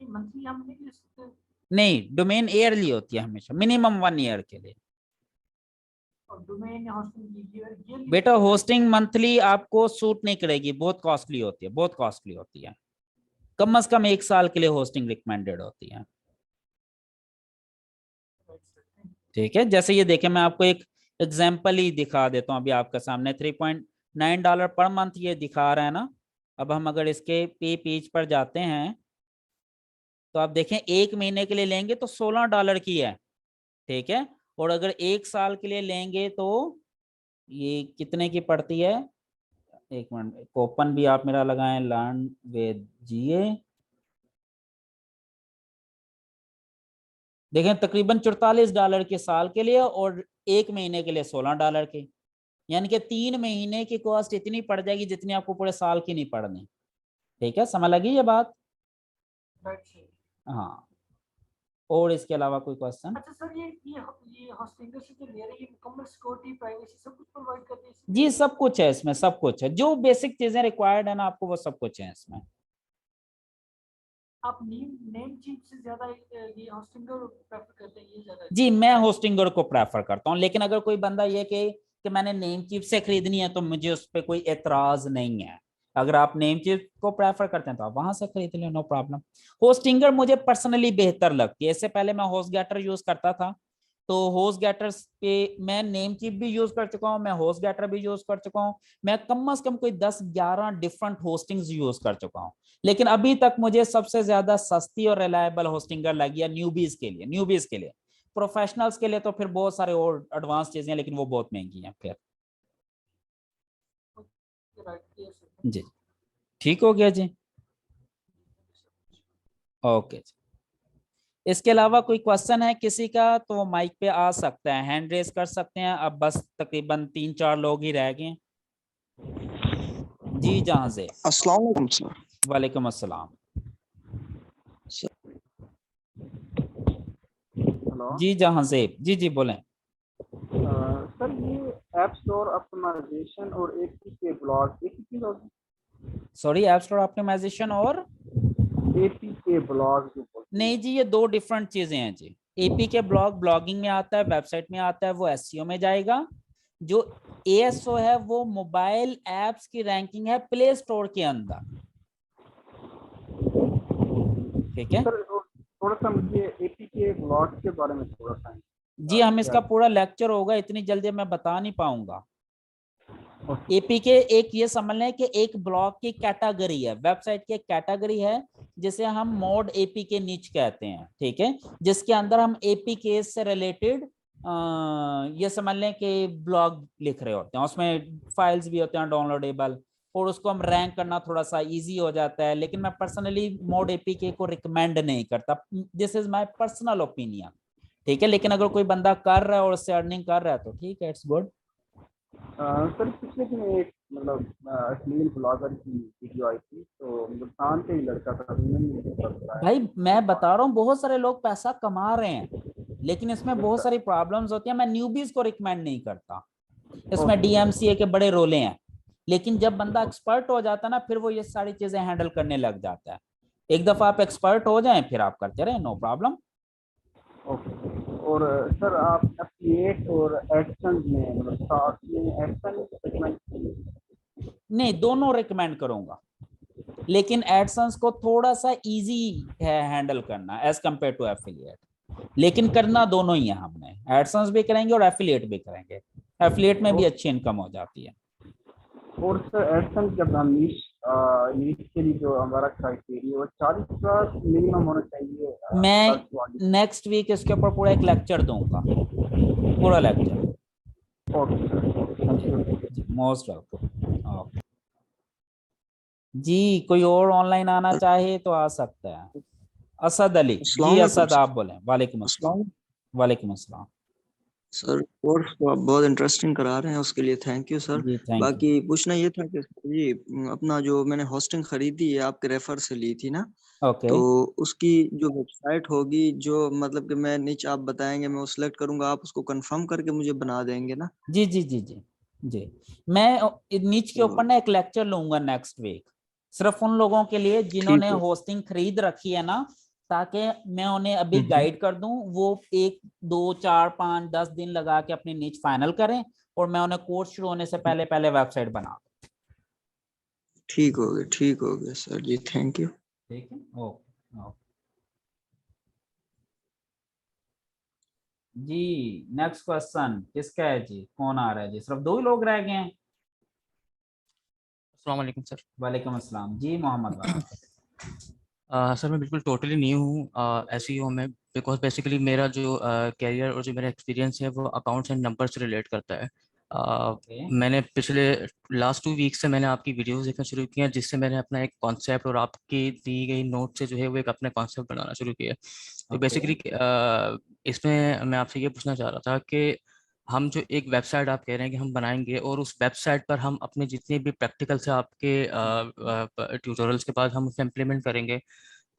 मंथली हम नहीं ले सकते? नहीं, डोमेन ईयरली होती है हमेशा, मिनिमम 1 ईयर के लिए। और डोमेन होस्टिंग बेटा होस्टिंग मंथली आपको सूट नहीं करेगी, बहुत कॉस्टली होती है, बहुत कॉस्टली होती है। कम से कम 1 साल के लिए होस्टिंग रिकमेंडेड होती है। ठीक है, जैसे ये देखें, मैं आपको एक एग्जांपल ही दिखा देता हूँ अभी आपके सामने। $3.9 पर मंथ ये दिखा रहा है ना। अब हम अगर इसके पे पेज पर जाते हैं तो आप देखें 1 महीने के लिए लेंगे तो $16 की है। ठीक है, और अगर 1 साल के लिए लेंगे तो ये कितने की पड़ती है? एक मिनट, ओपन भी आप मेरा लगाएं, लर्न विद जीए। देखें तकरीबन $44 के साल के लिए और 1 महीने के लिए $16 के, यानी कि 3 महीने की कॉस्ट इतनी पड़ जाएगी जितनी आपको पूरे साल की नहीं पड़नी। ठीक है, समझ लगी ये बात? हाँ, और इसके अलावा कोई क्वेश्चन? अच्छा सर, ये होस्टिंग से जो ले रही है, मुकम्मल सिक्योरिटी प्राइवेसी सब कुछ प्रोवाइड करती है? जी सब कुछ है इसमें, सब कुछ है, जो बेसिक चीजें रिक्वायर्ड है ना आपको, वो सब कुछ है इसमें। आप नेम चीफ से ज्यादा ये होस्टिंगर प्रेफर करते हैं? ये ज्यादा? जी मैं होस्टिंगर को प्रेफर करता हूँ, लेकिन अगर कोई बंदा ये कि मैंने नेम चीफ से खरीदनी है तो मुझे उस पर कोई एतराज नहीं है। अगर आप नेम चीफ को प्रेफर करते हैं तो आप वहां से खरीद लें, नो प्रॉब्लम। होस्टिंगर मुझे पर्सनली बेहतर लगती है। इससे पहले मैं होस्टगेटर यूज करता था, तो होस्टगेटर पे मैं नेम चीफ भी यूज कर चुका हूँ, मैं होस्टगेटर भी यूज कर चुका हूँ, मैं कम से कम कोई 10-11 डिफरेंट होस्टिंग्स यूज कर चुका हूँ। लेकिन अभी तक मुझे सबसे ज्यादा सस्ती और रिलायबल होस्टिंगर लगी है न्यूबीज के लिए। न्यूबीज के लिए, प्रोफेशनल्स के लिए तो फिर बहुत सारे और एडवांस चीजें हैं, लेकिन वो बहुत महंगी हैं फिर। जी ठीक हो गया जी, ओके जी। इसके अलावा कोई क्वेश्चन है किसी का तो माइक पे आ सकता है, हैंड रेज कर सकते हैं। अब बस तकरीबन 3-4 लोग ही रह गए। जी जहां से। अस्सलाम वालेकुम सर। वालेकुम अस्सलाम। जी जहां से, जी जी बोलें। सर ये ऐप स्टोर ऑप्टिमाइजेशन और एपीके ब्लॉग एक ही चीज होती है? सॉरी, ऐप स्टोर ऑप्टिमाइजेशन और एपीके ब्लॉग? नहीं जी, ये 2 डिफरेंट चीजें हैं जी। एपीके ब्लॉग ब्लॉगिंग में आता है, वेबसाइट में आता है, वो एसईओ में जाएगा। जो एएसओ है वो मोबाइल एप्स की रैंकिंग है प्ले स्टोर के अंदर। ठीक है, थोड़ा सा मुझे एपीके ब्लॉग के बारे में थोड़ा सा। जी हम इसका पूरा लेक्चर होगा, इतनी जल्दी मैं बता नहीं पाऊंगा। एपीके एक ये समझ लें कि एक ब्लॉग की कैटेगरी है, वेबसाइट की एक कैटेगरी है जिसे हम मोड एपीके निच कहते हैं। ठीक है, जिसके अंदर हम एपीके से रिलेटेड ये समझ लें कि ब्लॉग लिख रहे होते हैं, उसमें फाइल्स भी होते हैं डाउनलोडेबल, और उसको हम रैंक करना थोड़ा सा इजी हो जाता है। लेकिन मैं पर्सनली मोड एपीके को रिकमेंड नहीं करता, this is my personal opinion. ठीक है, लेकिन अगर कोई बंदा कर रहा है और उससे अर्निंग कर रहा है तो ठीक है, इट्स गुड। सर पिछले दिन एक मतलब अश्लील ब्लॉगर की वीडियो आई थी, तो मुल्तान से ही लड़का था, भाई मैं बता रहा हूँ बहुत सारे लोग पैसा कमा रहे हैं, लेकिन इसमें बहुत सारी प्रॉब्लम्स होती है। मैं न्यूबीज को रिकमेंड नहीं करता, इसमें डीएमसीए के बड़े रोले हैं, लेकिन जब बंदा एक्सपर्ट हो जाता है ना, फिर वो ये सारी चीजें हैंडल करने लग जाता है। एक दफा आप एक्सपर्ट हो जाएं फिर आप करते रहे, नो प्रॉब्लम। ओके। और सर आप एफिलिएट और एडसेंस में मतलब साथ में एडसेंस रिकमेंड? नहीं, दोनों रिकमेंड करूंगा, लेकिन एडसेंस को थोड़ा सा इजी है हैंडल करना एज कंपेयर टू एफिलिएट, लेकिन करना दोनों ही है हमने, एडसेंस भी करेंगे और एफिलिएट भी करेंगे। एफिलिएट में भी अच्छी इनकम हो जाती है। और सर एडसेंस जब हम नीट के लिए जो हमारा क्राइटेरिया वो 40 मिनिमम होना चाहिए। मैं नेक्स्ट वीक इसके ऊपर पूरा एक लेक्चर दूंगा, पूरा लेक्चर। Most welcome. जी कोई और ऑनलाइन आना चाहे तो आ सकता है। असद अली जी, असद आप बोले। वालेकुम अस्सलाम। वालेकुम अस्सलाम सर। कोर्स तो आप बहुत इंटरेस्टिंग करा रहे हैं, उसके लिए थैंक यू सर। बाकी पूछना ये था कि जी अपना जो मैंने होस्टिंग खरीदी है आपके रेफर से ली थी ना, तो उसकी जो वेबसाइट होगी, जो मतलब कि मैं नीचे आप बताएंगे मैं वो सिलेक्ट करूंगा, आप उसको कंफर्म करके मुझे बना देंगे ना? जी जी जी जी जी। मैं नीच के ऊपर ना एक लेक्चर लूंगा नेक्स्ट वीक, सिर्फ उन लोगों के लिए जिन्होंने होस्टिंग खरीद रखी है ना, ताकि मैं उन्हें अभी गाइड कर दूं, वो 1 2 4 5 10 दिन लगा के अपनी नीच फाइनल करें और मैं उन्हें कोर्स शुरू होने से पहले पहले वेबसाइट बना दूं। ठीक हो गया सर जी, थैंक यू। ठीक है, ओके जी। नेक्स्ट क्वेश्चन किसका है जी? कौन आ रहा है जी? सिर्फ 2 ही लोग रह गए हैं। अस्सलाम वालेकुम सर। वालेकुम अस्सलाम जी, मोहम्मद वाला। सर मैं बिल्कुल टोटली न्यू हूँ एसईओ में, बिकॉज बेसिकली मेरा जो कैरियर और जो मेरा एक्सपीरियंस है वो अकाउंट्स एंड नंबर से रिलेट करता है। मैंने पिछले लास्ट 2 वीक से मैंने आपकी वीडियोस देखना शुरू किया, जिससे मैंने अपना एक कॉन्सेप्ट और आपकी दी गई नोट से जो है वो एक अपना कॉन्सेप्ट बनाना शुरू किया। तो बेसिकली इसमें मैं आपसे ये पूछना चाह रहा था कि हम जो एक वेबसाइट आप कह रहे हैं कि हम बनाएंगे, और उस वेबसाइट पर हम अपने जितने भी प्रैक्टिकल्स है आपके ट्यूटोरियल्स के बाद हम उसे इम्प्लीमेंट करेंगे,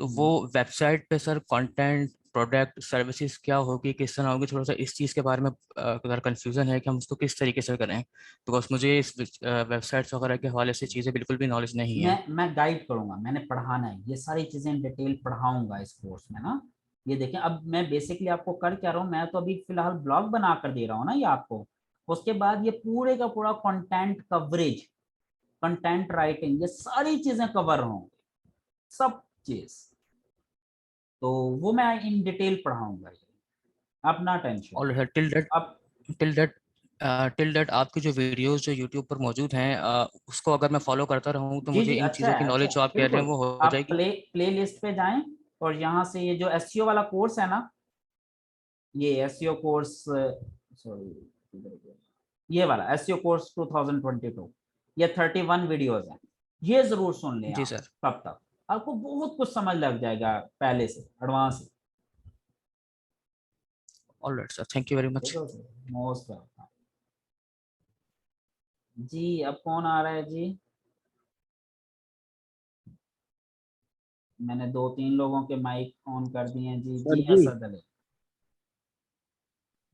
तो वो वेबसाइट पे सर कंटेंट, प्रोडक्ट, सर्विसेज क्या होगी, किस तरह होगी, थोड़ा सा इस चीज़ के बारे में कंफ्यूजन है कि हम उसको किस तरीके से करें, बिकॉज मुझे इस वेबसाइट्स वगैरह के हवाले से चीज़ें बिल्कुल भी नॉलेज नहीं है। मैं गाइड करूंगा, मैंने पढ़ाना है, ये सारी चीजें डिटेल पढ़ाऊंगा इस कोर्स में ना। ये देखें, अब मैं बेसिकली आपको कर क्या रहा हूँ, मैं तो अभी फिलहाल ब्लॉग बना कर दे रहा हूँ ना ये आपको, उसके बाद ये पूरे का पूरा कंटेंट कवरेज, कंटेंट राइटिंग, ये सारी चीजें कवर होंगी, सब चीज, तो वो मैं इन डिटेल पढ़ाऊंगा, अपना टेंशन। और टिल दैट आपकी जो वीडियोस जो यूट्यूब पर मौजूद हैं उसको अगर मैं फॉलो करता रहूँ तो मुझे इन चीज़ों की नॉलेज जो आप कह रहे हैं वो हो आप जाएगी। प्ले लिस्ट पे जाएं और यहाँ से ये जो एसईओ वाला कोर्स है ना, ये एसईओ कोर्स, सॉरी ये वाला एसईओ कोर्स 2022, ये 31 वीडियोस हैं, ये जरूर सुन लें जी आप। सर। तब तक आपको बहुत कुछ समझ लग जाएगा पहले से, advance. Alright sir, thank you very much. Most welcome जी। अब कौन आ रहा है जी? मैंने 2-3 लोगों के माइक ऑन कर दिए हैं जी। जी असद अली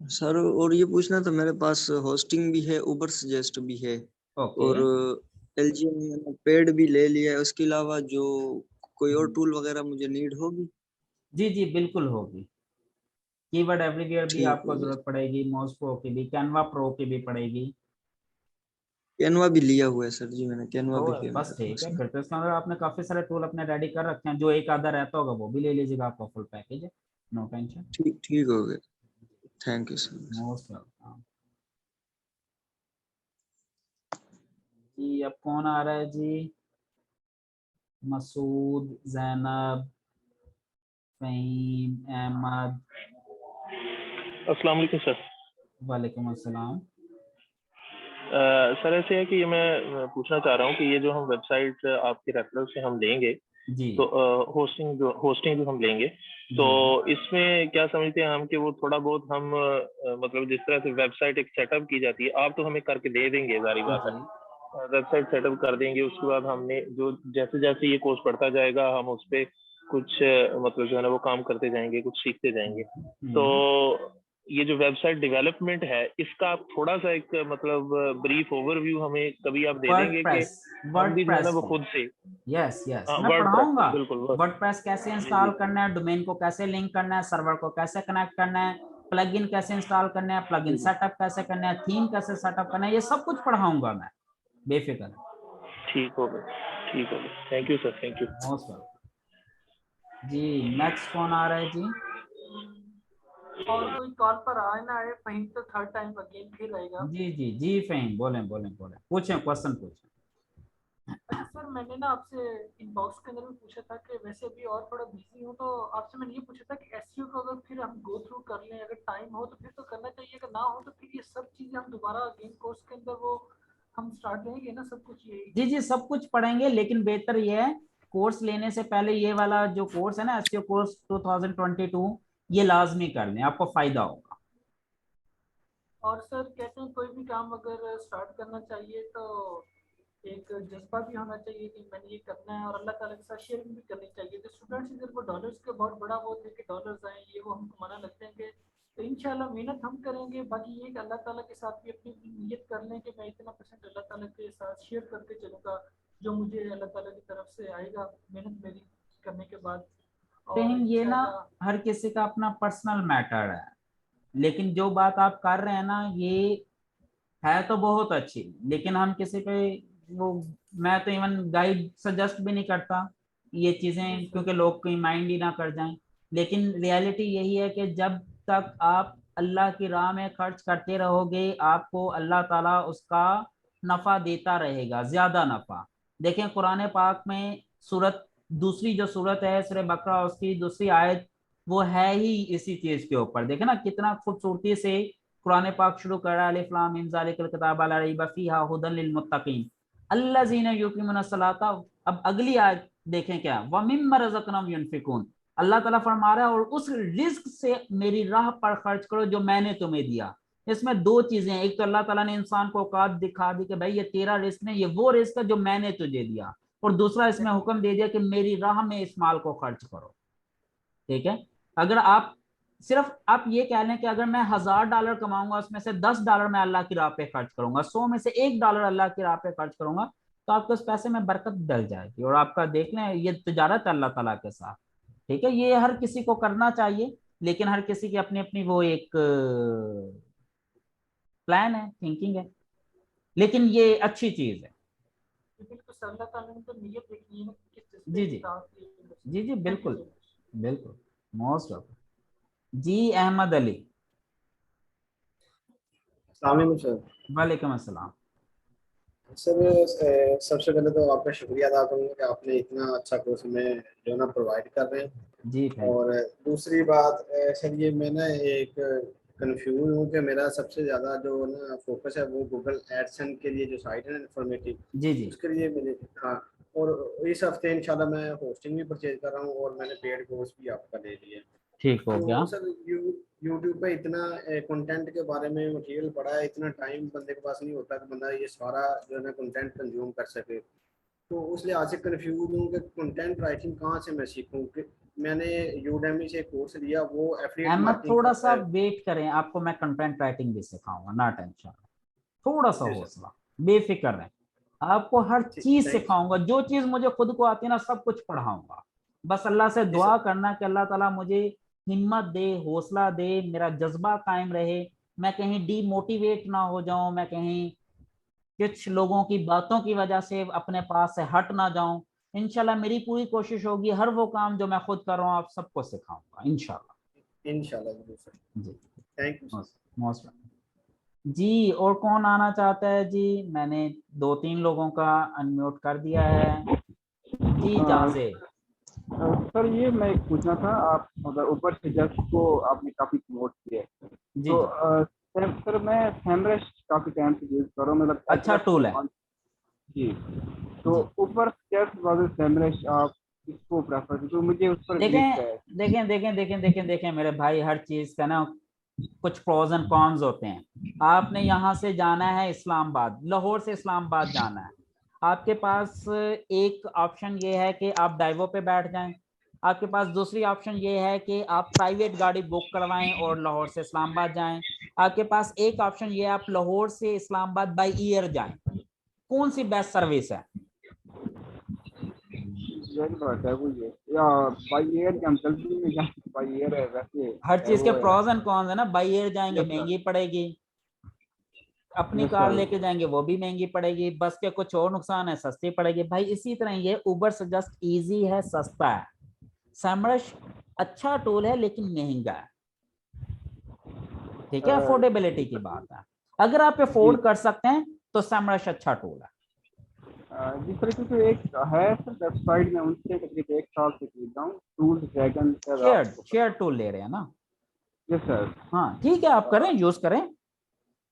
सर, और ये पूछना था, मेरे पास होस्टिंग भी है, उबर सजेस्ट भी है, और एलजीएम पेड भी ले लिया है, उसके अलावा जो कोई और टूल वगैरह मुझे नीड होगी? जी जी बिल्कुल होगी। कीवर्ड एवरीवेयर भी आपको जरूरत पड़ेगी, मोस्को की भी, कैनवा प्रो की भी पड़ेगी। कैनवा भी लिया हुआ है सर जी, मैंने कैनवा भी लिया। बस ठीक है, फिर तो इसका मतलब आपने काफी सारे टूल अपने रेडी कर रखे हैं, जो एक आधा रहता होगा वो भी ले लीजिएगा, आपका फुल पैकेज है, नो टेंशन। ठीक हो गया, thank you sir. Most welcome जी। अब कौन आ रहा है जी? मसूद, जैनब, फहीम, अहमद। अस्सलाम वालेकुम सर। वालेकुम अस्सलाम। सर ऐसे है कि ये मैं पूछना चाह रहा हूँ कि ये जो हम वेबसाइट आपके रेफरल से हम लेंगे, जी। तो होस्टिंग जो हम लेंगे तो इसमें क्या समझते हैं हम कि वो थोड़ा बहुत हम मतलब जिस तरह से वेबसाइट एक सेटअप की जाती है, आप तो हमें करके दे देंगे, जारी बात है, वेबसाइट सेटअप कर देंगे, उसके बाद हमने जो जैसे जैसे ये कोर्स बढ़ता जाएगा हम उस पर कुछ मतलब जो है ना वो काम करते जाएंगे, कुछ सीखते जाएंगे। तो ये जो वेबसाइट डेवलपमेंट है इसका आप थोड़ा सा एक मतलब ब्रीफ ओवरव्यू हमें कभी आप दे देंगे कि हम भी जो है ना वो खुद से। यस मैं वर्डप्रेस, पढ़ाऊंगा बिल्कुल वर्डप्रेस कैसे इंस्टॉल करना है, डोमेन को कैसे लिंक करना है, सर्वर को कैसे कनेक्ट करना है, प्लगइन कैसे इंस्टॉल करना है, प्लगइन सेटअप कैसे करना है, थीम कैसे सेटअप करना है, ये सब कुछ पढ़ाऊंगा मैं, बेफिक्र। ठीक हो गया, ठीक हो गया, thank you sir, thank you. Most welcome जी। नेक्स्ट कौन आ रहा है जी? और कोई कॉल पर आए ना आए, फहीम तो थर्ड टाइम अगेन फिर रहेगा। जी फहीम, बोलें पूछें, क्वेश्चन पूछें। अच्छा सर, मैंने ना आपसे इनबॉक्स के अंदर भी पूछा था कि वैसे भी और थोड़ा बिजी हूँ, तो आपसे मैंने ये पूछा था कि एसईओ को अगर फिर हम गो थ्रू कर लें, अगर टाइम हो तो फिर तो करना चाहिए, अगर ना हो तो फिर ये सब चीजें हम दोबारा अगेन कोर्स के अंदर वो हम स्टार्ट लेंगे ना, सब कुछ यही। जी सब कुछ पढ़ेंगे, लेकिन बेहतर ये है कोर्स लेने से पहले ये वाला जो कोर्स है ना, एसईओ कोर्स 2022, ये लाजमी कर लें, आपको फायदा होगा। और सर कहते हैं कोई भी काम अगर स्टार्ट करना चाहिए तो एक जज्बा भी होना चाहिए कि मैंने ये करना है, और अल्लाह ताला के साथ शेयरिंग भी करनी चाहिए। तो स्टूडेंट्स इधर वो डॉलर्स के बहुत बड़ा वो थे कि डॉलर्स आए, ये वो हमको मना लगते हैं कि, तो इंशाल्लाह मेहनत हम करेंगे। बाकी ये कि अल्लाह ताला के साथ भी अपनी नियत कर लें कि मैं इतना परसेंट अल्लाह ताला के साथ शेयर करके चलूँगा, जो मुझे अल्लाह ताला की तरफ से आएगा मेहनत मेरी करने के बाद। और ये ना हर किसी का अपना पर्सनल मैटर है, लेकिन जो बात आप कर रहे हैं ना ये है तो बहुत अच्छी, लेकिन हम किसी पे वो, मैं तो इवन गाइड सजेस्ट भी नहीं करता ये चीजें, क्योंकि लोग कहीं माइंड ही ना कर जाएं। लेकिन रियलिटी यही है कि जब तक आप अल्लाह की राह में खर्च करते रहोगे, आपको अल्लाह ताला उसका नफा देता रहेगा, ज्यादा नफा। देखें कुरान पाक में सूरत, दूसरी जो सूरत है सूरह बकरा, उसकी दूसरी आयत वो है ही इसी चीज के ऊपर। देखे ना कितना खूबसूरती से कुरान पाक शुरू कर रहा है, अलिफ लाम मीम ज़ालिकल किताब ला रैब फीहा हुदन लिल मुत्तकीन अल्लज़ीना युक़ीमूना सलाता। अब अगली आयत देखें क्या, व मिम्मा रज़क़नाहुम युनफ़िकून, अल्लाह ताला फरमा रहा है और उस रिज्क से मेरी राह पर खर्च करो जो मैंने तुम्हें दिया। इसमें दो चीजें हैं, एक तो अल्लाह ताला ने इंसान को औकात दिखा दी कि भाई ये तेरा रिस्क नहीं, ये वो रिस्क है जो मैंने तुझे दिया, और दूसरा इसमें हुक्म दे दिया कि मेरी राह में इस माल को खर्च करो। ठीक है, अगर आप सिर्फ आप ये कह लें कि अगर मैं $1000 कमाऊंगा उसमें से $10 मैं अल्लाह की राह पे खर्च करूंगा, 100 में से $1 अल्लाह की राह पे खर्च करूंगा, तो आपके उस पैसे में बरकत डल जाएगी, और आपका देख लें ये तिजारत है अल्लाह ताला के साथ। ठीक है, ये हर किसी को करना चाहिए, लेकिन हर किसी की अपनी अपनी वो एक प्लान है, थिंकिंग है, लेकिन ये अच्छी चीज है। जी बिल्कुल मोस्ट वेलकम जी। अहमद अली, वालेकुम अस्सलाम सर। सबसे पहले तो आपका शुक्रिया अदा करूँगा कि आपने इतना अच्छा कोर्स हमें जो ना प्रोवाइड कर रहे हैं जी। और दूसरी बात सर, ये मैं ना एक कंफ्यूज हूँ कि मेरा सबसे ज़्यादा जो ना फोकस है वो गूगल एडसेंस के लिए जो साइट है ना इन्फॉर्मेटिव, जी उसके लिए मेरे, हाँ, और इस हफ्ते इंशाल्लाह मैं होस्टिंग भी परचेज कर रहा हूँ और मैंने पेड कोर्स भी आपका ले लिया। ठीक हो गया। तो सर यूट्यूब पे इतना कंटेंट के बारे में मटेरियल पड़ा है, इतना टाइम बंदे के पास नहीं होता कि बंदा ये सारा जो है ना कंटेंट कंज्यूम कर सके। तो उस लिहाज से कंफ्यूज हूँ कि कंटेंट राइटिंग कहाँ से मैं सीखूँ। कि मैंने यूडेमी से कोर्स लिया, वो एफिलिएट मार्केटिंग थोड़ा सा वेट करें, आपको मैं कंटेंट राइटिंग भी सिखाऊंगा, ना टेंशन, थोड़ा सा हौसला, बेफिक्र रहें, आपको हर चीज सिखाऊंगा, जो चीज मुझे खुद को आती है ना सब कुछ पढ़ाऊंगा। बस अल्लाह से दुआ करना कि अल्लाह ताला मुझे हिम्मत दे, हौसला दे, मेरा जज्बा कायम रहे, मैं कहीं डीमोटिवेट ना हो जाऊं, मैं कहीं कुछ लोगों की बातों की वजह से अपने पास से हट ना जाऊं। इंशाल्लाह मेरी पूरी कोशिश होगी हर वो काम जो मैं खुद कर रहा हूँ आप सबको सिखाऊंगा इंशाल्लाह जी। थैंक यू मोस्ट जी। और कौन आना चाहता है जी? मैंने 2-3 लोगों का अनम्यूट कर दिया है जी। जाजे सर, ये मैं पूछना था, आप मतलब ऊपर से जस्ट को आपने काफी प्रमोट किया है, तो सर मैं सेमरश काफी टाइम से यूज कर रहा हूँ, मतलब अच्छा टूल है जी। तो ऊपर सेमरश आप इसको प्रेफर, तो मुझे उस पर देखें मेरे भाई, हर चीज का ना कुछ प्रोज एंड कॉन्स होते हैं। आपने यहाँ से जाना है इस्लामाबाद, लाहौर से इस्लामाबाद जाना है, आपके पास एक ऑप्शन ये है कि आप डाइवो पे बैठ जाएं, आपके पास दूसरी ऑप्शन ये है कि आप प्राइवेट गाड़ी बुक करवाएं और लाहौर से इस्लामाबाद जाएं, आपके पास एक ऑप्शन ये है आप लाहौर से इस्लामाबाद बाय एयर जाएं। कौन सी बेस्ट सर्विस है? हर चीज के प्रोज एंड कॉन्स है ना। बाय एयर जाएंगे महंगी पड़ेगी, अपनी कार लेके जाएंगे वो भी महंगी पड़ेगी, बस के कुछ और नुकसान है, सस्ती पड़ेगी। भाई इसी तरह ये उबर से जस्ट इजी है, सस्ता है। सैमरश अच्छा टूल है लेकिन महंगा है, ठीक है, अफोर्डेबिलिटी की बात है। अगर आप अफोर्ड कर सकते हैं तो सैमरश अच्छा टूल है। जिस तरीके से एक है सर वेबसाइट में, उनसे तकरीबन 1 साल से खरीद रहा हूँ, टूल ड्रैगन शेयर टूल ले रहे हैं ना? Yes sir. हाँ ठीक है, आप करें, यूज करें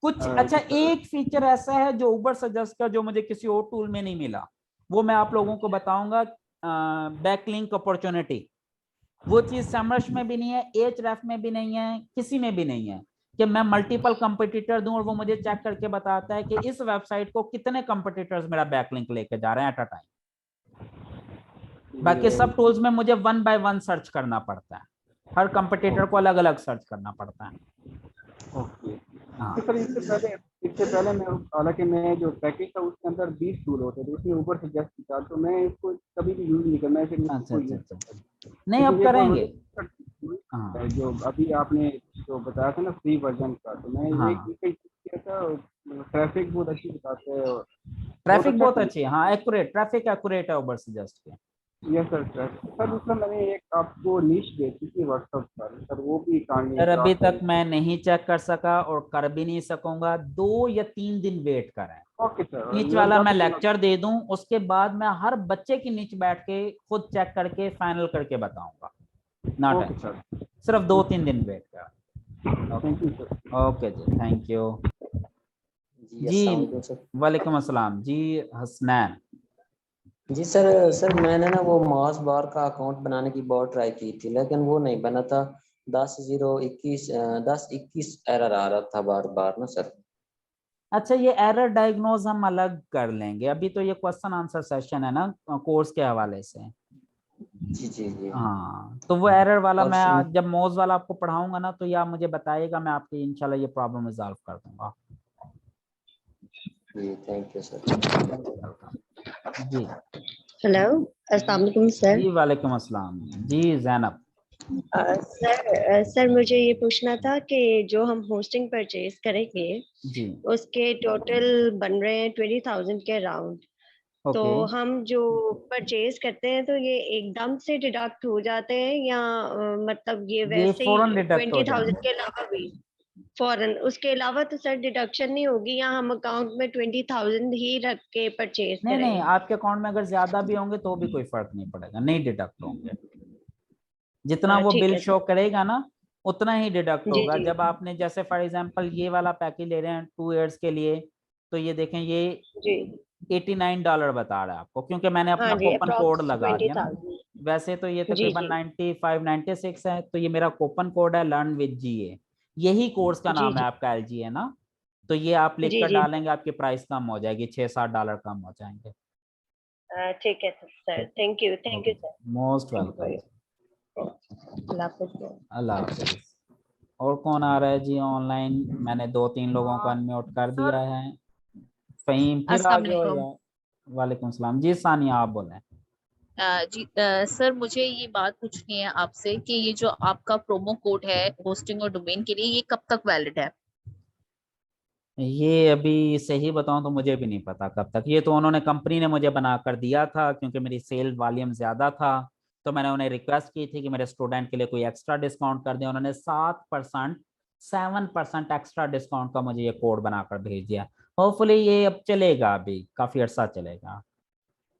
कुछ। अच्छा, एक फीचर ऐसा है जो उबर सजेस्ट का, जो मुझे किसी और टूल में नहीं मिला, वो मैं आप लोगों को बताऊंगा। बैकलिंक अपॉर्चुनिटी, वो चीज सैमरश में भी नहीं है, एचरेफ में भी नहीं है, किसी में भी नहीं है कि मैं मल्टीपल कंपटीटर दूं और वो मुझे चेक करके बताता है कि इस वेबसाइट को कितने कंपटीटर्स मेरा बैकलिंक लेके जा रहे हैं एट अ टाइम। बाकी सब टूल्स में मुझे 1 by 1 सर्च करना पड़ता है, हर कंपटीटर को अलग अलग सर्च करना पड़ता है। ओके सर, इससे पहले मैं, हालांकि मैं जो पैकेज था उसके अंदर 20 टूल होते थे, उसमें ऊबर सजेस्ट किया, तो मैं इसको कभी भी यूज नहीं करना है। अच्छा, नहीं अब करेंगे। जो अभी आपने जो बताया था ना फ्री वर्जन का, तो मैं एक ट्रैफिक बहुत अच्छी बताते हैं, ट्रैफिक बहुत अच्छी है। हाँ एक्यूरेट, ट्रैफिक एक्यूरेट है उबर सजेस्ट के। Yes sir. सर दूसरा मैंने एक आपको नीश भेजी थी व्हाट्सएप पर, सर वो भी कहानी सर अभी तक मैं नहीं चेक कर सका और कर भी नहीं सकूंगा, 2 या 3 दिन वेट करें। Okay sir. नीच वाला मैं लेक्चर दे दूं, उसके बाद मैं हर बच्चे की नीच बैठ के खुद चेक करके फाइनल करके बताऊंगा। नॉट सर, सिर्फ 2-3 दिन वेट कर। ओके जी, थैंक यू जी। वालेकुम अस्सलाम जी। हसनैन जी सर मैंने ना वो माउस बार का अकाउंट बनाने की बहुत ट्राई की थी, लेकिन वो नहीं बना था। 10-0-21 एरर आ रहा था बार बार ना सर। अच्छा, ये एरर डायग्नोज हम अलग कर लेंगे, अभी तो ये क्वेश्चन आंसर सेशन है ना कोर्स के हवाले से। जी। हाँ, तो वो एरर वाला मैं आज जब मोज वाला आपको पढ़ाऊंगा ना, तो ये आप मुझे बताइएगा, मैं आपकी इंशाल्लाह ये प्रॉब्लम रिजॉल्व कर दूंगा। जी थैंक यू सर। जी हेलो, अस्सलाम वालेकुम सर। जी वालेकुम अस्सलाम जी। जैनब सर मुझे ये पूछना था कि जो हम होस्टिंग परचेज करेंगे जी, उसके टोटल बन रहे हैं 20,000 के अराउंड। तो हम जो परचेज करते हैं तो ये एकदम से डिडक्ट हो जाते हैं या मतलब ये वैसे ही 20,000 के अलावा भी फौरन, उसके अलावा तो सर डिडक्शन नहीं होगी, या हम अकाउंट में 20,000 ही रख के परचेज करें? नहीं, आपके अकाउंट में अगर ज्यादा भी होंगे तो भी कोई फर्क नहीं पड़ेगा, नहीं डिडक्ट होंगे। जितना वो बिल शो करेगा ना उतना ही डिडक्ट होगा। जब आपने जैसे फॉर एग्जांपल ये वाला पैकेज ले रहे हैं 2 इयर्स के लिए, तो ये देखें ये $89 बता रहा है आपको, क्योंकि मैंने अपना कूपन कोड लगा दिया ना। वैसे तो ये तकरीबन 95-96 है, तो ये मेरा कूपन कोड है लर्न विद जीए, यही कोर्स का नाम है आपका LG है ना। तो ये आप लिख कर डालेंगे, आपकी प्राइस कम हो जाएगी, $6-7 कम हो जाएंगे। ठीक है sir, thank you sir, most welcome. Allah हाफिज़। और कौन आ रहा है जी ऑनलाइन? मैंने 2-3 लोगों को अनम्यूट कर दिया है। फ़हीम फिर आ गया। वालेकुम सलाम जी। सानिया आप बोलें। जी सर मुझे ये बात पूछनी है आपसे कि ये जो आपका प्रोमो कोड है होस्टिंग और डोमेन के लिए, ये कब तक वैलिड है? ये अभी सही बताऊं तो मुझे भी नहीं पता कब तक। ये तो उन्होंने, कंपनी ने मुझे बना कर दिया था, क्योंकि मेरी सेल वॉल्यूम ज्यादा था, तो मैंने उन्हें रिक्वेस्ट की थी कि मेरे स्टूडेंट के लिए कोई एक्स्ट्रा डिस्काउंट कर दें। उन्होंने 7% एक्स्ट्रा डिस्काउंट का मुझे ये कोड बनाकर भेज दिया। होपफुली ये अब चलेगा, अभी काफी अर्सा चलेगा।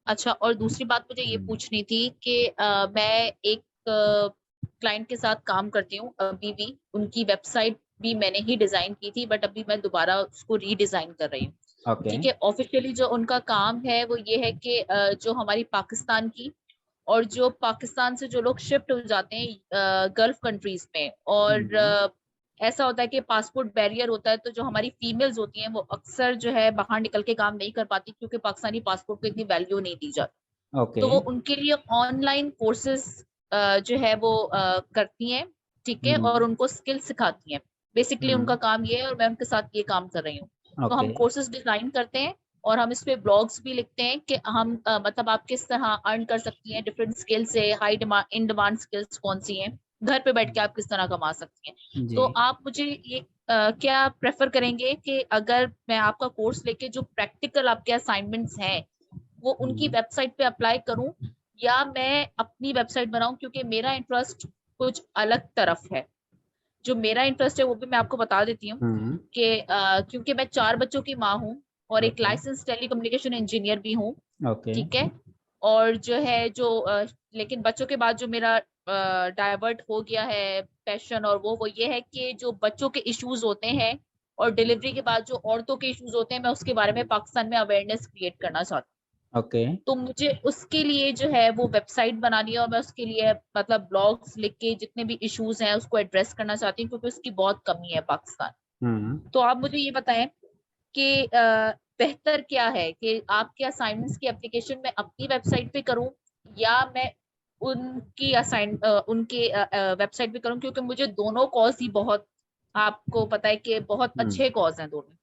अच्छा, और दूसरी बात मुझे ये पूछनी थी कि मैं एक क्लाइंट के साथ काम करती हूँ अभी भी, उनकी वेबसाइट भी मैंने ही डिजाइन की थी, बट अभी मैं दोबारा उसको रीडिजाइन कर रही हूँ। ठीक है, ऑफिशियली जो उनका काम है वो ये है कि जो हमारी पाकिस्तान की और जो पाकिस्तान से जो लोग शिफ्ट हो जाते हैं गल्फ कंट्रीज में, और ऐसा होता है कि पासपोर्ट बैरियर होता है, तो जो हमारी फीमेल्स होती हैं वो अक्सर जो है बाहर निकल के काम नहीं कर पाती क्योंकि पाकिस्तानी पासपोर्ट को इतनी वैल्यू नहीं दी जाती। तो वो उनके लिए ऑनलाइन कोर्सेज जो है वो करती हैं, ठीक है, और उनको स्किल सिखाती हैं। बेसिकली उनका काम ये है और मैं उनके साथ ये काम कर रही हूँ। तो हम कोर्सेज डिजाइन करते हैं और हम इस पे ब्लॉग्स भी लिखते हैं कि हम मतलब आप किस तरह अर्न कर सकती हैं डिफरेंट स्किल से, high demand in demand skills कौन सी हैं, घर पे बैठ के आप किस तरह कमा सकती हैं। तो आप मुझे ये क्या प्रेफर करेंगे कि अगर मैं आपका कोर्स लेके जो प्रैक्टिकल आपके असाइनमेंट्स हैं वो उनकी वेबसाइट पे अप्लाई करूं, या मैं अपनी वेबसाइट बनाऊं? क्योंकि मेरा इंटरेस्ट कुछ अलग तरफ है। जो मेरा इंटरेस्ट है वो भी मैं आपको बता देती हूँ कि क्योंकि मैं 4 बच्चों की माँ हूँ और एक लाइसेंस टेलीकम्युनिकेशन इंजीनियर भी हूँ, ठीक है। और जो है लेकिन बच्चों के बाद जो मेरा डाइवर्ट हो गया है पैशन, और वो ये है कि जो बच्चों के इश्यूज होते हैं और डिलीवरी के बाद जो औरतों के इश्यूज होते हैं, मैं उसके बारे में पाकिस्तान में अवेयरनेस क्रिएट करना चाहती हूँ। तो मुझे उसके लिए जो है वो वेबसाइट बनानी है और मैं उसके लिए मतलब ब्लॉग्स लिख के जितने भी इश्यूज हैं उसको एड्रेस करना चाहती हूँ, क्योंकि उसकी बहुत कमी है पाकिस्तान। तो आप मुझे ये बताएं कि बेहतर क्या है कि आपके असाइनमेंट्स की एप्लीकेशन मैं अपनी वेबसाइट पे करूं या मैं उनकी उनके वेबसाइट पे करूं, क्योंकि मुझे दोनों कॉज ही बहुत, आपको पता है कि बहुत अच्छे कॉज हैं दोनों।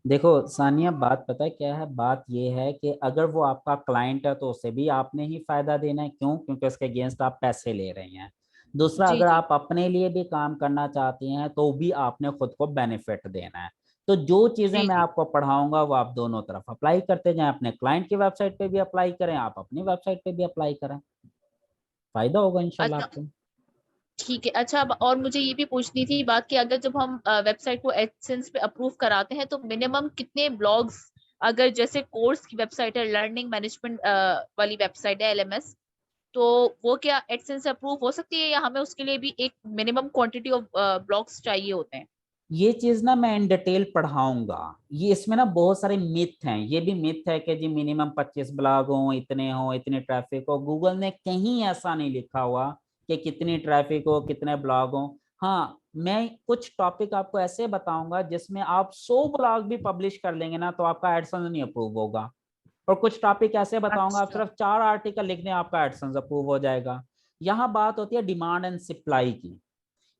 देखो सानिया, बात पता है क्या है, बात ये है कि अगर वो आपका क्लाइंट है तो उसे भी आपने ही फायदा देना है। क्यों? क्योंकि उसके अगेंस्ट आप पैसे ले रही हैं। दूसरा, अगर आप अपने लिए भी काम करना चाहती हैं तो भी आपने खुद को बेनिफिट देना है। तो जो चीजें मैं आपको पढ़ाऊंगा वो आप दोनों तरफ अप्लाई करते जाएं। अपने क्लाइंट की वेबसाइट पे भी अप्लाई करें, आप अपनी वेबसाइट पे भी अप्लाई करें, फायदा होगा इंशाल्लाह आपको। ठीक है। अच्छा, और मुझे ये भी पूछनी थी बात कि अगर जब हम वेबसाइट को एडसेंस पे अप्रूव कराते हैं तो मिनिमम कितने ब्लॉग्स, अगर जैसे कोर्स की वेबसाइट है, लर्निंग मैनेजमेंट वाली वेबसाइट है LMS, तो वो क्या एडसेंस से अप्रूव हो सकती है या हमें उसके लिए भी एक मिनिमम क्वांटिटी ऑफ ब्लॉग्स चाहिए होते हैं? ये चीज ना मैं इन डिटेल पढ़ाऊंगा। ये इसमें ना बहुत सारे मिथ हैं। ये भी मिथ है कि जी मिनिमम 25 ब्लॉग हो, इतने हो, इतने ट्रैफिक हो। गूगल ने कहीं ऐसा नहीं लिखा हुआ कि कितनी ट्रैफिक हो, कितने ब्लॉग हो। हाँ, मैं कुछ टॉपिक आपको ऐसे बताऊंगा जिसमें आप 100 ब्लॉग भी पब्लिश कर लेंगे ना तो आपका एडसेंस नहीं अप्रूव होगा। और कुछ टॉपिक ऐसे बताऊंगा आप सिर्फ 4 आर्टिकल लिख दें, आपका एडसेंस अप्रूव हो जाएगा। यहाँ बात होती है डिमांड एंड सप्लाई की।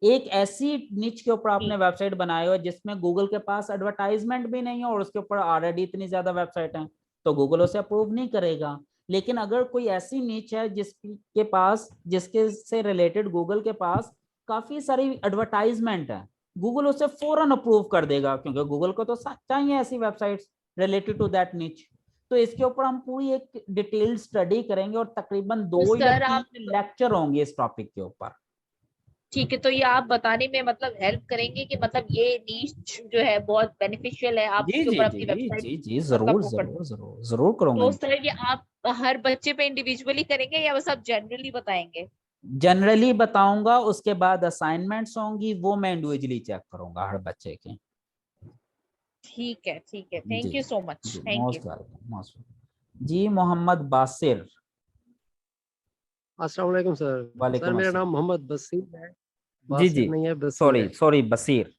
एक ऐसी निच के ऊपर आपने वेबसाइट बनाई हो जिसमें गूगल के पास एडवर्टाइजमेंट भी नहीं है और उसके ऊपर ऑलरेडी इतनी ज्यादा वेबसाइट है, तो गूगल उसे अप्रूव नहीं करेगा। लेकिन अगर कोई ऐसी निच है जिसके पास, जिसके से रिलेटेड गूगल के पास काफी सारी एडवर्टाइजमेंट है, गूगल उसे फौरन अप्रूव कर देगा, क्योंकि गूगल को तो चाहिए ऐसी वेबसाइट्स रिलेटेड टू दैट निच। तो इसके ऊपर हम पूरी एक डिटेल्ड स्टडी करेंगे और तकरीबन 2 या 3 लेक्चर होंगे इस टॉपिक के ऊपर। ठीक है, तो ये आप बताने में मतलब हेल्प करेंगे कि मतलब ये नीश जो है बहुत बेनिफिशियल है, आप इसके ऊपर अपनी वेबसाइट जी जरूर करूंगा। तो उस तरह की आप हर बच्चे पे इंडिविजुअली करेंगे या बस आप जनरली बताएंगे? जनरली बताऊंगा, उसके बाद असाइनमेंट्स होंगी वो मैं इंडिविजुअली चेक करूंगा हर बच्चे के। ठीक है, ठीक है, thank you so much. Thank you जी। मोहम्मद बासिर। अस्सलाम वालेकुम सर। सर मेरा नाम मोहम्मद बसीर है। जी नहीं है, बसीर सॉरी बसीर।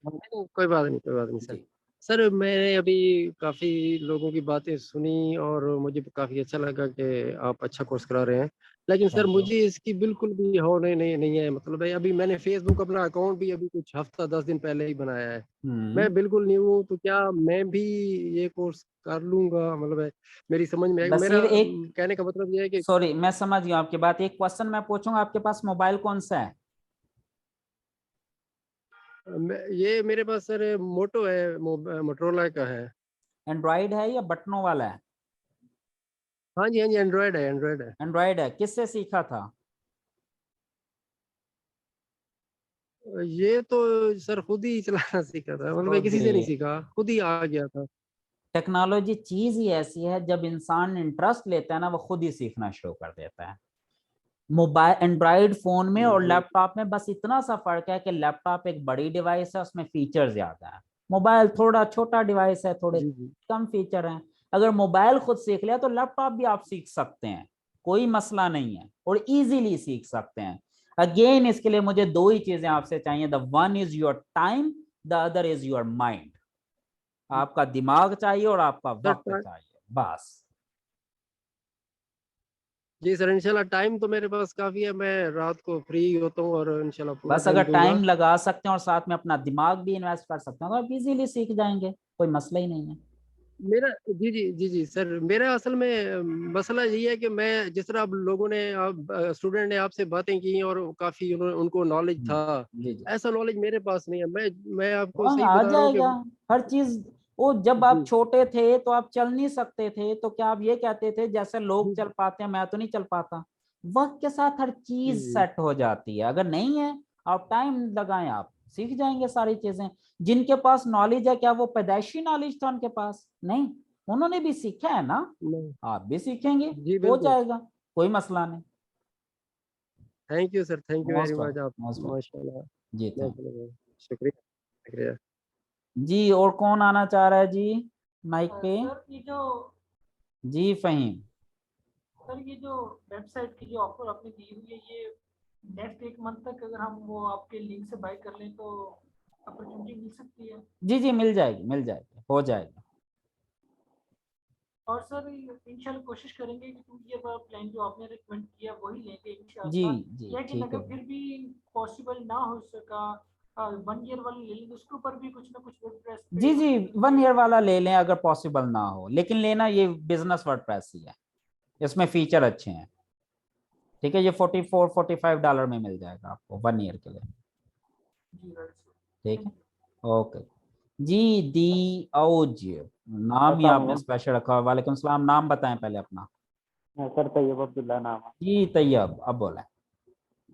कोई बात नहीं सर। मैंने अभी काफ़ी लोगों की बातें सुनी और मुझे काफ़ी अच्छा लगा कि आप अच्छा कोर्स करा रहे हैं, लेकिन सर मुझे इसकी बिल्कुल भी हो नहीं है। मतलब है अभी मैंने फेसबुक अपना अकाउंट भी अभी कुछ हफ्ता 10 दिन पहले ही बनाया है। मैं बिल्कुल न्यू हूँ, तो क्या मैं भी ये कोर्स कर लूंगा? मतलब है मेरी समझ में मेरा कहने का मतलब ये है कि सॉरी, मैं समझ गया आपकी बात। एक क्वेश्चन मैं पूछूंगा, आपके पास मोबाइल कौन सा है? ये मेरे पास सर मोटो है, मोटरोला का है। एंड्रॉइड है या बटनों वाला है? हाँ जी एंड्रॉइड है। एंड्रॉइड है। किससे सीखा था? ये तो सर खुद ही चलाना सीखा था। मतलब किसी से नहीं सीखा, खुद ही आ गया था। टेक्नोलॉजी चीज ही ऐसी है, जब इंसान इंटरेस्ट लेता है ना वो खुद ही सीखना शुरू कर देता है। मोबाइल एंड्रॉइड फोन में और लैपटॉप में बस इतना सा फर्क है कि लैपटॉप एक बड़ी डिवाइस है, उसमें फीचर ज्यादा है। मोबाइल थोड़ा छोटा डिवाइस है, थोड़े कम फीचर हैं। अगर मोबाइल खुद सीख लिया तो लैपटॉप भी आप सीख सकते हैं। कोई मसला नहीं है और इजीली सीख सकते हैं। अगेन इसके लिए मुझे दो ही चीजें आपसे चाहिए, the one is your time, the other is your mind. आपका दिमाग चाहिए और आपका वक्त चाहिए, बस। जी सर, इंशाल्लाह टाइम तो मेरे पास काफी है, मैं रात को फ्री होता हूँ और इंशाल्लाह पूरा बस अगर दूंगा। टाइम लगा सकते हैं और साथ में अपना दिमाग भी इन्वेस्ट कर सकते हैं तो आप इजीली सीख जाएंगे, कोई मसला ही नहीं है। मेरा जी सर, मेरा असल में मसला यही है कि मैं जिस तरह आप लोगों ने स्टूडेंट ने आपसे बातें की और काफी उनको नॉलेज था, ऐसा नॉलेज मेरे पास नहीं है। मैं आपको सही आ बता रहा हूँ जाएगा कि हर चीज। वो जब आप छोटे थे तो आप चल नहीं सकते थे, तो क्या आप ये कहते थे जैसे लोग चल पाते हैं मैं तो नहीं चल पाता? वक्त के साथ हर चीज सेट हो जाती है। अगर नहीं है आप टाइम लगाएं, आप सीख जाएंगे सारी चीजें। जिनके पास नॉलेज है, क्या वो पैदाइशी नॉलेज था उनके पास? नहीं, उन्होंने भी सीखा है ना, आप भी सीखेंगे, हो जाएगा, कोई मसला नहीं। Thank you sir, thank you very much. आप माशाल्लाह जी, शुक्रिया जी। और कौन आना चाह रहा है जी माइक पे? सर ये जो जी फहीम। सर ये जो वेबसाइट की जो ऑफर आपने दी हुई है, ये नेक्स्ट 1 मंथ तक अगर हम वो आपके लिंक से बाय कर लें तो अपॉर्चुनिटी मिल सकती है? जी मिल जाएगी, हो जाएगा। और सर इंशाल्लाह कोशिश करेंगे कि 2 ईयर वाला प्लान जो आपने रिकमेंड किया वही लेंगे इंशाल्लाह। जी लेकिन ठीक अगर है। फिर भी पॉसिबल ना हो सका 1 ईयर वाला ले लेंगे, उसके ऊपर भी कुछ ना कुछ वर्डप्रेस पे जी 1 ईयर वाला ले लें अगर पॉसिबल ना हो, लेकिन लेना ये बिजनेस वर्डप्रेस ही है, इसमें फीचर अच्छे हैं। ठीक है, ये $44-45 में मिल जाएगा आपको 1 ईयर के लिए। ठीक है, ओके जी। दी औज नाम ही आपने स्पेशल रखा। वालेकुम सलाम, नाम बताएं पहले अपना। सर तैयब अब्दुल्ला नाम है जी तैयब, अब बोला।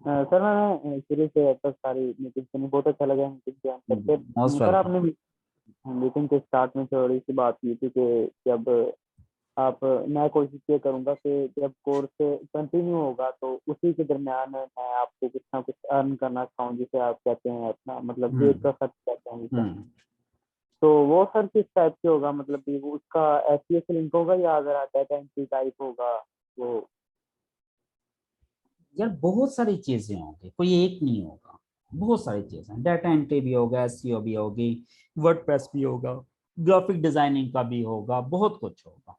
सर मैंने शुरू से अब तक सारी मीटिंग सुनी, बहुत अच्छा लगा मीटिंग ज्वाइन करके। सर आपने मीटिंग के स्टार्ट में थोड़ी सी बात की थी कि जब मैं कोशिश ये करूंगा कि जब कोर्स कंटिन्यू होगा तो उसी के दरमियान मैं आपको कुछ ना कुछ अर्न करना चाहूँ, जिसे आप कहते हैं अपना मतलब जेब का खर्च कहते हैं। तो वो सर किस टाइप से होगा, मतलब कि वो उसका एसईएस लिंक होगा या अगर डाटा एंट्री टाइप होगा? वो यार बहुत सारी चीजें होंगी, कोई एक नहीं होगा, बहुत सारी चीजें। डाटा एंट्री भी होगा, एसईओ भी होगी, वर्डप्रेस भी होगा, ग्राफिक डिजाइनिंग का भी होगा, बहुत कुछ होगा।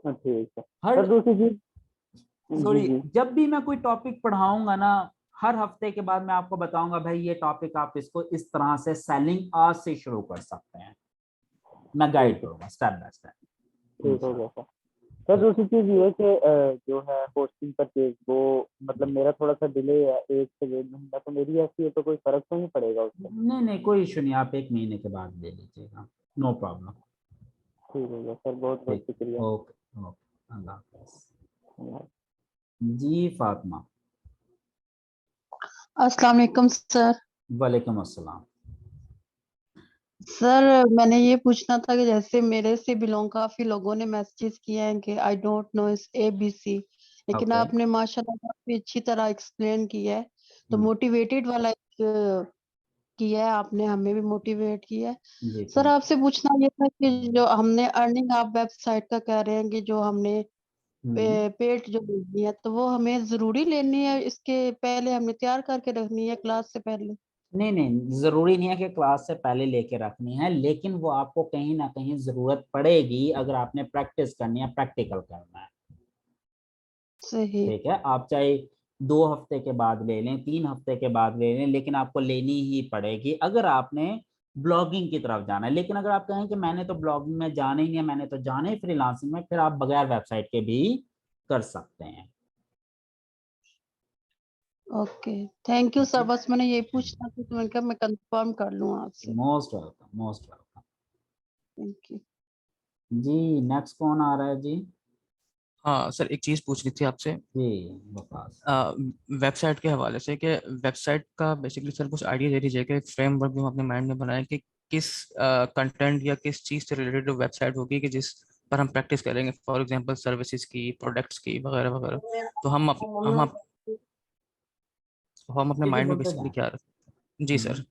ठीक है। हर दूसरी चीज सॉरी, जब भी मैं कोई टॉपिक पढ़ाऊंगा ना, हर हफ्ते के बाद मैं आपको बताऊंगा भाई ये टॉपिक आप इसको इस तरह से सेलिंग आज से शुरू कर सकते हैं, मैं गाइड करूंगा स्टेप बाय स्टेप। ठीक हो गया सर। दूसरी चीज ये कि जो है होस्टिंग परचेज, वो मतलब मेरा थोड़ा सा डिले है 1 से 1.5 महीना, तो मेरी ऐसी है तो कोई फर्क तो नहीं पड़ेगा उसमें? नहीं कोई इशू नहीं, आप 1 महीने के बाद ले लीजिएगा, नो प्रॉब्लम। ठीक हो गया सर, बहुत बहुत शुक्रिया। ओके ओके, अल्लाह हाफ़िज़। जी फातिमा। अस्सलाम वालेकुम सर। वालेकुम अस्सलाम। सर मैंने ये पूछना था कि जैसे मेरे से बिलोंग काफी लोगों ने मैसेजेस किए हैं कि आई डोंट नो इस ABC, लेकिन आपने माशाल्लाह काफी अच्छी तरह एक्सप्लेन किया है, तो मोटिवेटेड वाला किया है आपने, हमें भी मोटिवेट किया है। सर आपसे पूछना ये था कि जो हमने अर्निंग आप वेबसाइट का कह रहे हैं कि जो हमने पेड जो लेनी है, तो वो हमें जरूरी लेनी है, इसके पहले हमने तैयार करके रखनी है क्लास से पहले? नहीं जरूरी नहीं है कि क्लास से पहले लेके रखनी है, लेकिन वो आपको कहीं ना कहीं जरूरत पड़ेगी अगर आपने प्रैक्टिस करनी है, प्रैक्टिकल करना है। सही। ठीक है, आप चाहे 2 हफ्ते के बाद ले लें, 3 हफ्ते के बाद ले लें, लेकिन आपको लेनी ही पड़ेगी अगर आपने ब्लॉगिंग की तरफ जाना है। लेकिन अगर आप कहें कि मैंने तो ब्लॉगिंग में जाना ही नहीं है, मैंने तो जाना ही फ्रीलांसिंग में, फिर आप बगैर वेबसाइट के भी कर सकते हैं। ओके थैंक यू सर, बस मैंने यही पूछना था, तो मैंने कहा मैं कंफर्म कर लूँ आपसे। Most welcome, most welcome. Thank you जी। नेक्स्ट कौन आ रहा है जी? हाँ सर, एक चीज़ पूछनी थी आपसे वेबसाइट के हवाले से, कि वेबसाइट का बेसिकली सर कुछ आइडिया दे दीजिए कि फ्रेमवर्क भी हम अपने माइंड में बनाए कि किस कंटेंट या किस चीज़ से रिलेटेड वेबसाइट होगी कि जिस पर हम प्रैक्टिस करेंगे, फॉर एग्जांपल सर्विसेज की, प्रोडक्ट्स की वगैरह वगैरह। तो हम अपने माइंड में बेसिकली क्या रखें? जी सर।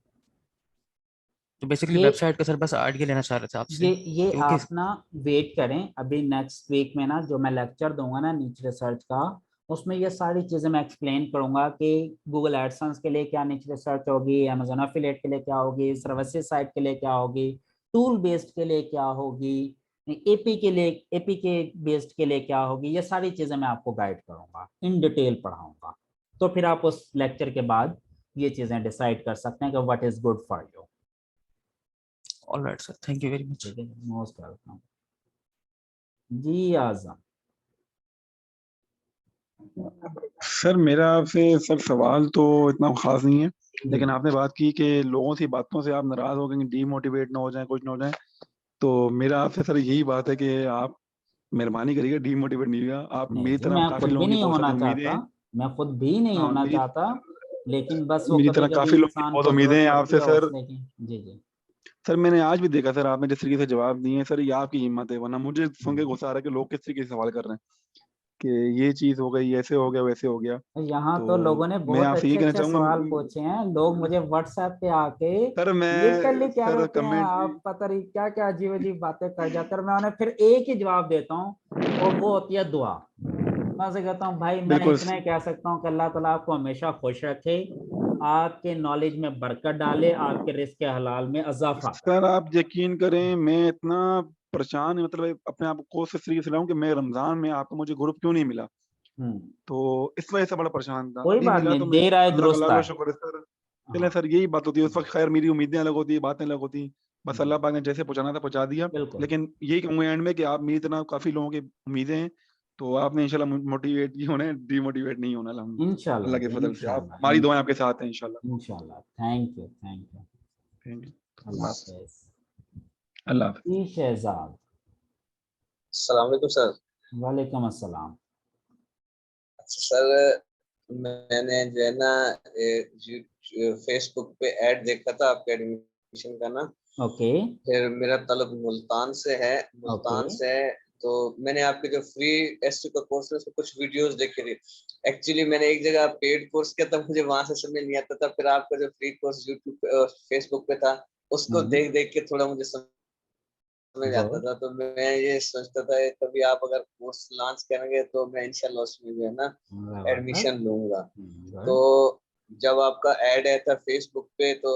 तो बेसिकली वेबसाइट का सर बस आइडिया लेना चाह रहे थे आपसे। ये आप ना वेट करें, अभी नेक्स्ट वीक में ना जो मैं लेक्चर दूंगा ना नीच रिसर्च का, उसमें ये सारी चीजें मैं एक्सप्लेन करूंगा कि गूगल एडसेंस के लिए क्या नीच रिसर्च होगी, अमेजोन एफिलिएट के लिए क्या होगी, सर्विसेज साइट के लिए क्या होगी, टूल बेस्ड के लिए क्या होगी, एपी के लिए एपी के बेस्ड के लिए क्या होगी, ये सारी चीजें मैं आपको गाइड करूंगा, इन डिटेल पढ़ाऊंगा। तो फिर आप उस लेक्चर के बाद ये चीजें डिसाइड कर सकते हैं कि what is good for you. Alright sir, thank you very much. Most welcome जी। आजम सर मेरा आपसे सर सवाल तो इतना खास नहीं है, लेकिन आपने बात की कि लोगों की बातों से आप नाराज हो गए, डीमोटिवेट ना हो जाए, कुछ ना हो जाए। तो मेरा आपसे सर यही बात है कि आप मेहरबानी करिएगा, डीमोटिवेट नहीं होगा आप। मेरी तरह मैं काफी खुद भी लोगों की नहीं बहुत होना सारी उम्मीदें चाहता, हैं। मैं खुद भी नहीं हाँ, होना चाहता, लेकिन बस वो मेरी कभी तरह कभी काफी लोगों की इंसान बहुत को उम्मीदें जरूरत हैं पड़ती आपसे है सर। हौसले की। जी जी सर मैंने आज भी देखा सर, आपने जिस तरीके से जवाब दिए हैं सर, ये आपकी हिम्मत है, वरना मुझे सुन के गुस्सा आ रहा है कि लोग किस तरीके से सवाल कर रहे हैं कि ये चीज हो गई, ऐसे हो गया, वैसे हो गया। यहाँ तो तो लोगों ने मैं बहुत आपसे यही अच्छे कहना अच्छे चाहूंगा सवाल पूछे हैं, लोग मुझे व्हाट्सएप पे आके सर, लिटरली मैं क्या सर रहते हैं, कमेंट आप पता नहीं क्या क्या अजीब अजीब बातें कर जाते हैं, और मैं उन्हें फिर एक ही जवाब देता हूँ और वो होती है दुआ। मैं उसे कहता हूँ भाई मैं बिल्कुल इतना ही कह सकता हूँ कि अल्लाह ताला आपको हमेशा खुश रखे, आपके नॉलेज में बरकत डाले, आपके रिस्क हलाल में इजाफा करे। सर आप यकीन करें, मैं इतना परेशान मतलब अपने आप को से तरीके से लाऊं कि मैं रमजान में आपको मुझे ग्रुप क्यों नहीं मिला, तो इस वजह से बड़ा परेशान था। कोई अभी बात मिला नहीं, तो मैं देर आए अल्लाह का दुरुस्त लाख लाख आए। शुक्र है सर। चले सर, यही बात होती है उस वक्त। खैर मेरी उम्मीदें अलग होती, बातें अलग होती, बस अल्लाह पाक ने जैसे पहुंचाना था पहुंचा दिया। लेकिन यही कहूंगा एंड में कि आप मेरी तरह काफी लोगों की उम्मीदें हैं, तो आपने इंशाल्लाह मोटिवेट ही होना है, डीमोटिवेट नहीं होना। इंशाल्लाह अल्लाह के जी, फजल से आप, इंशाल्लाह हमारी दुआएं आपके साथ हैं इंशाल्लाह। इंशाल्लाह। Thank you thank you. Thank you. अल्लाह हाफिज। अल्लाह हाफिज। जी शहजाद। अस्सलाम वालेकुम सर। वालेकुम अस्सलाम। अच्छा सर, मैंने जो है ना फेसबुक पे ऐड देखा था आपके एडमिशन का ना। ओके। फिर मेरा तलब मुल्तान से है, मुल्तान से है, तो मैंने आपके जो फ्री एसटी का कोर्स है उसमें कुछ वीडियोस देखे थे। एक्चुअली मैंने एक जगह पेड कोर्स किया था, मुझे वहां से समझ नहीं आता था। फिर आपका जो फ्री कोर्स यूट्यूब फेसबुक पे था, उसको देख देख के थोड़ा मुझे समझ आता था। तो मैं ये सोचता था कभी आप अगर कोर्स लॉन्च करेंगे तो मैं इंशाल्लाह उसमें जो है ना एडमिशन लूंगा। तो जब आपका ऐड आया था फेसबुक पे, तो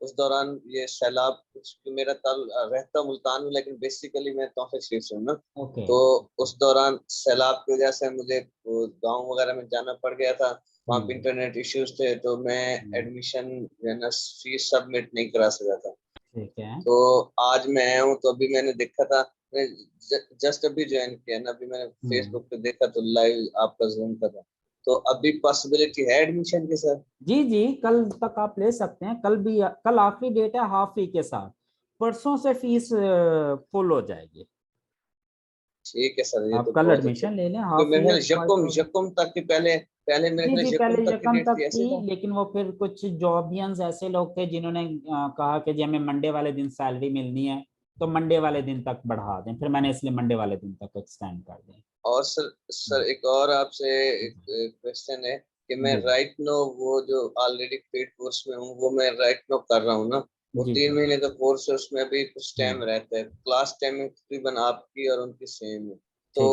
उस दौरान ये सैलाब, मेरा ताल रहता मुल्तान में लेकिन बेसिकली मैं तौफीक शरीफ से हूँ ना। तो उस दौरान सैलाब की वजह से मुझे गांव वगैरह में जाना पड़ गया था, वहाँ पे इंटरनेट इश्यूज थे, तो मैं एडमिशन जो है ना फीस सबमिट नहीं करा सका था। ठीक है। तो आज मैं आया हूँ, तो अभी मैंने देखा था, मैं जस्ट अभी ज्वाइन किया ना, अभी मैंने फेसबुक पे देखा तो लाइव आपका जूम का था। तो अभी पॉसिबिलिटी है एडमिशन की सर? जी जी, कल तक आप ले सकते हैं, कल आखिरी डेट है हाफ फी के साथ, परसों से फीस फुल हो जाएगी। ठीक है सर, ये आप तो कल बहुत अच्छा। एडमिशन ले लें, तो हाफ मेरे फी ख्याल यकम तक की पहले मेरे जी ख्याल जी, यकम पहले तक की यकम डेट तक थी, ऐसे थी, था? लेकिन वो फिर कुछ जॉबियंस ऐसे लोग थे जिन्होंने कहा कि जी हमें मंडे वाले दिन सैलरी मिलनी है, तो मंडे वाले दिन तक बढ़ा दें, फिर मैंने इसलिए मंडे वाले दिन तक एक्सटेंड कर दें। और सर एक और आपसे एक क्वेश्चन है कि मैं राइट नो वो जो ऑलरेडी पेड कोर्स में हूँ, वो मैं राइट नो कर रहा हूँ ना, वो 3 महीने का कोर्स है, उसमें अभी कुछ टाइम रहता है, क्लास टाइमिंग तकरीबन आपकी और उनकी सेम है। तो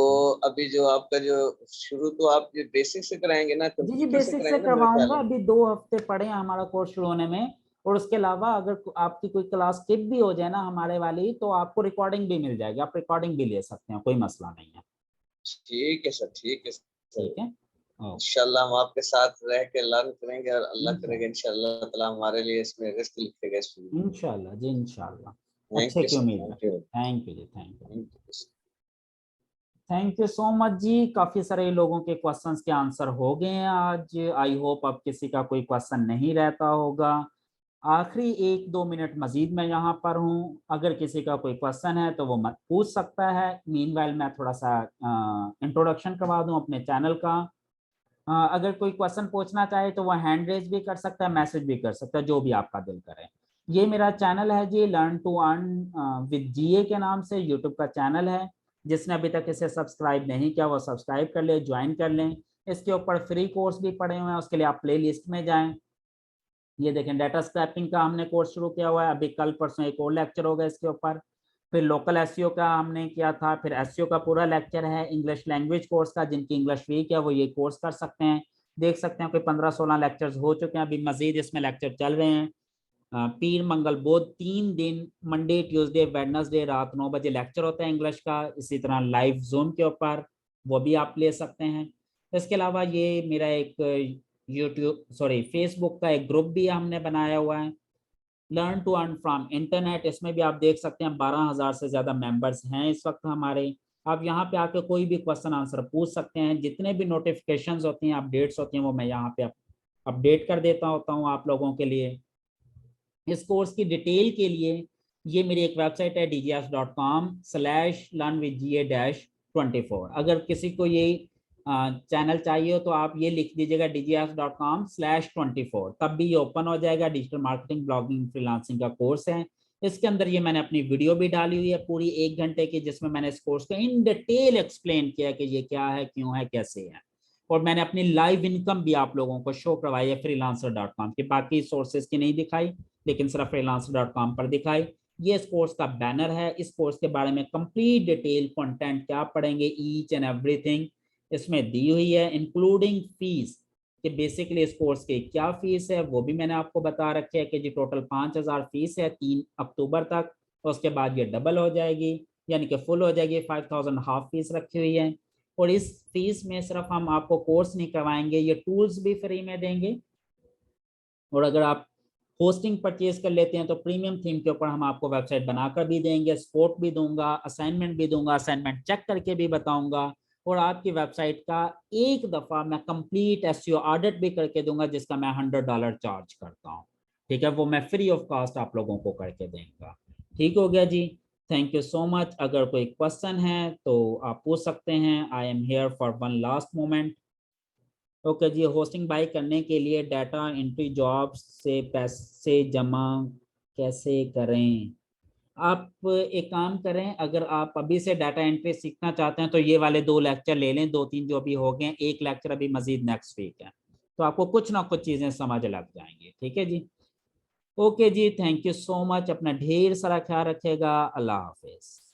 अभी जो आपका जो शुरू तो आप ये बेसिक से कराएंगे ना, जी जी, कंप्यूटर से बेसिक से कराएंगे ना मेरे ख्याल करवाऊंगा, में? अभी 2 हफ्ते पड़े हैं हमारा कोर्स शुरू होने में, और उसके अलावा अगर आपकी कोई क्लास स्किप भी हो जाए ना हमारे वाली, तो आपको रिकॉर्डिंग भी मिल जाएगी, आप रिकॉर्डिंग भी ले सकते हैं, कोई मसला नहीं है। ठीक है सर, ठीक है सर। ठीक है, इंशाल्लाह हम आपके साथ रह के लर्न करेंगे, और अल्लाह करेगा इंशाल्लाह ताला हमारे लिए इसमें रिस्क लिखेगा इसमें। इंशाल्लाह जी इंशाल्लाह, थैंक अच्छे यू की सर, उम्मीद है। Thank you. थैंक यू जी, थैंक यू सो मच जी। काफी सारे लोगों के क्वेश्चंस के आंसर हो गए हैं आज। आई होप अब किसी का कोई क्वेश्चन नहीं रहता होगा। आखिरी 1-2 मिनट मजीद मैं यहाँ पर हूँ, अगर किसी का कोई क्वेश्चन है तो वो मत पूछ सकता है। मीनवाइल मैं थोड़ा सा इंट्रोडक्शन करवा दूँ अपने चैनल का। अगर कोई क्वेश्चन पूछना चाहे तो वह हैंड रेज भी कर सकता है, मैसेज भी कर सकता है, जो भी आपका दिल करे। ये मेरा चैनल है जी, लर्न टू अर्न विद जीए के नाम से यूट्यूब का चैनल है। जिसने अभी तक इसे सब्सक्राइब नहीं किया वो सब्सक्राइब कर ले, ज्वाइन कर लें। इसके ऊपर फ्री कोर्स भी पड़े हुए हैं, उसके लिए आप प्ले लिस्ट में जाएं। ये देखें डाटा स्क्रैपिंग का हमने कोर्स शुरू किया हुआ है, अभी कल परसों एक और लेक्चर होगा इसके ऊपर। फिर लोकल एसईओ का हमने किया था, फिर एसईओ का पूरा लेक्चर है। इंग्लिश लैंग्वेज कोर्स का, जिनकी इंग्लिश वीक है वो ये कोर्स कर सकते हैं, देख सकते हैं कोई 15-16 लेक्चर्स हो चुके हैं, अभी मजीद इसमें लेक्चर चल रहे हैं। पीर मंगल बुध 3 दिन, मंडे ट्यूसडे वेडनेसडे रात 9 बजे लेक्चर होता है इंग्लिश का। इसी तरह लाइव जूम के ऊपर वो भी आप ले सकते हैं। इसके अलावा ये मेरा एक फेसबुक का एक ग्रुप भी हमने बनाया हुआ है, learn to earn from internet. इसमें भी आप देख सकते हैं 12,000 से ज़्यादा मेंबर्स हैं इस वक्त हमारे। आप यहाँ पे आके कोई भी क्वेश्चन आंसर पूछ सकते हैं, जितने भी नोटिफिकेशंस होती हैं, अपडेट्स होती हैं, वो मैं यहाँ पे अपडेट कर देता होता हूँ आप लोगों के लिए। इस कोर्स की डिटेल के लिए ये मेरी एक वेबसाइट है dgs.com/learnwithga-24। अगर किसी को ये चैनल चाहिए हो तो आप ये लिख दीजिएगा dgs.com/24, तब भी ये ओपन हो जाएगा। डिजिटल मार्केटिंग, ब्लॉगिंग, फ्रीलांसिंग का कोर्स है। इसके अंदर ये मैंने अपनी वीडियो भी डाली हुई है पूरी 1 घंटे की, जिसमें मैंने इस कोर्स को इन डिटेल एक्सप्लेन किया कि ये क्या है, क्यों है, कैसे है। और मैंने अपनी लाइव इनकम भी आप लोगों को शो करवाई है freelancer.com की, बाकी सोर्सेज की नहीं दिखाई, लेकिन सिर्फ freelancer.com पर दिखाई। ये इस कोर्स का बैनर है। इस कोर्स के बारे में कंप्लीट डिटेल कंटेंट क्या पढ़ेंगे, ईच एंड एवरीथिंग इसमें दी हुई है, इंक्लूडिंग फीस कि बेसिकली इस कोर्स की क्या फीस है वो भी मैंने आपको बता रखी है कि जी टोटल 5,000 फीस है 3 अक्टूबर तक। और उसके बाद ये डबल हो जाएगी, यानी कि फुल हो जाएगी। 5,000 हाफ फीस रखी हुई है। और इस फीस में सिर्फ हम आपको कोर्स नहीं करवाएंगे, ये टूल्स भी फ्री में देंगे। और अगर आप होस्टिंग परचेज कर लेते हैं तो प्रीमियम थीम के ऊपर हम आपको वेबसाइट बनाकर भी देंगे, सपोर्ट भी दूंगा, असाइनमेंट भी दूंगा, असाइनमेंट चेक करके भी बताऊंगा। और आपकी वेबसाइट का एक दफ़ा मैं कंप्लीट एसईओ ऑडिट भी करके दूंगा, जिसका मैं $100 चार्ज करता हूँ। ठीक है, वो मैं फ्री ऑफ कॉस्ट आप लोगों को करके देंगे। ठीक हो गया जी, थैंक यू सो मच। अगर कोई क्वेश्चन है तो आप पूछ सकते हैं। I am here for one last moment. Okay जी, होस्टिंग बाय करने के लिए डाटा एंट्री जॉब से पैसे जमा कैसे करें? आप एक काम करें, अगर आप अभी से डाटा एंट्री सीखना चाहते हैं तो ये वाले 2 लेक्चर ले लें, 2-3 जो अभी हो गए, एक लेक्चर अभी मजीद नेक्स्ट वीक है, तो आपको कुछ ना कुछ चीज़ें समझ लग जाएंगी। ठीक है जी, ओके जी, थैंक यू सो मच। अपना ढेर सारा ख्याल रखिएगा। अल्लाह हाफिज।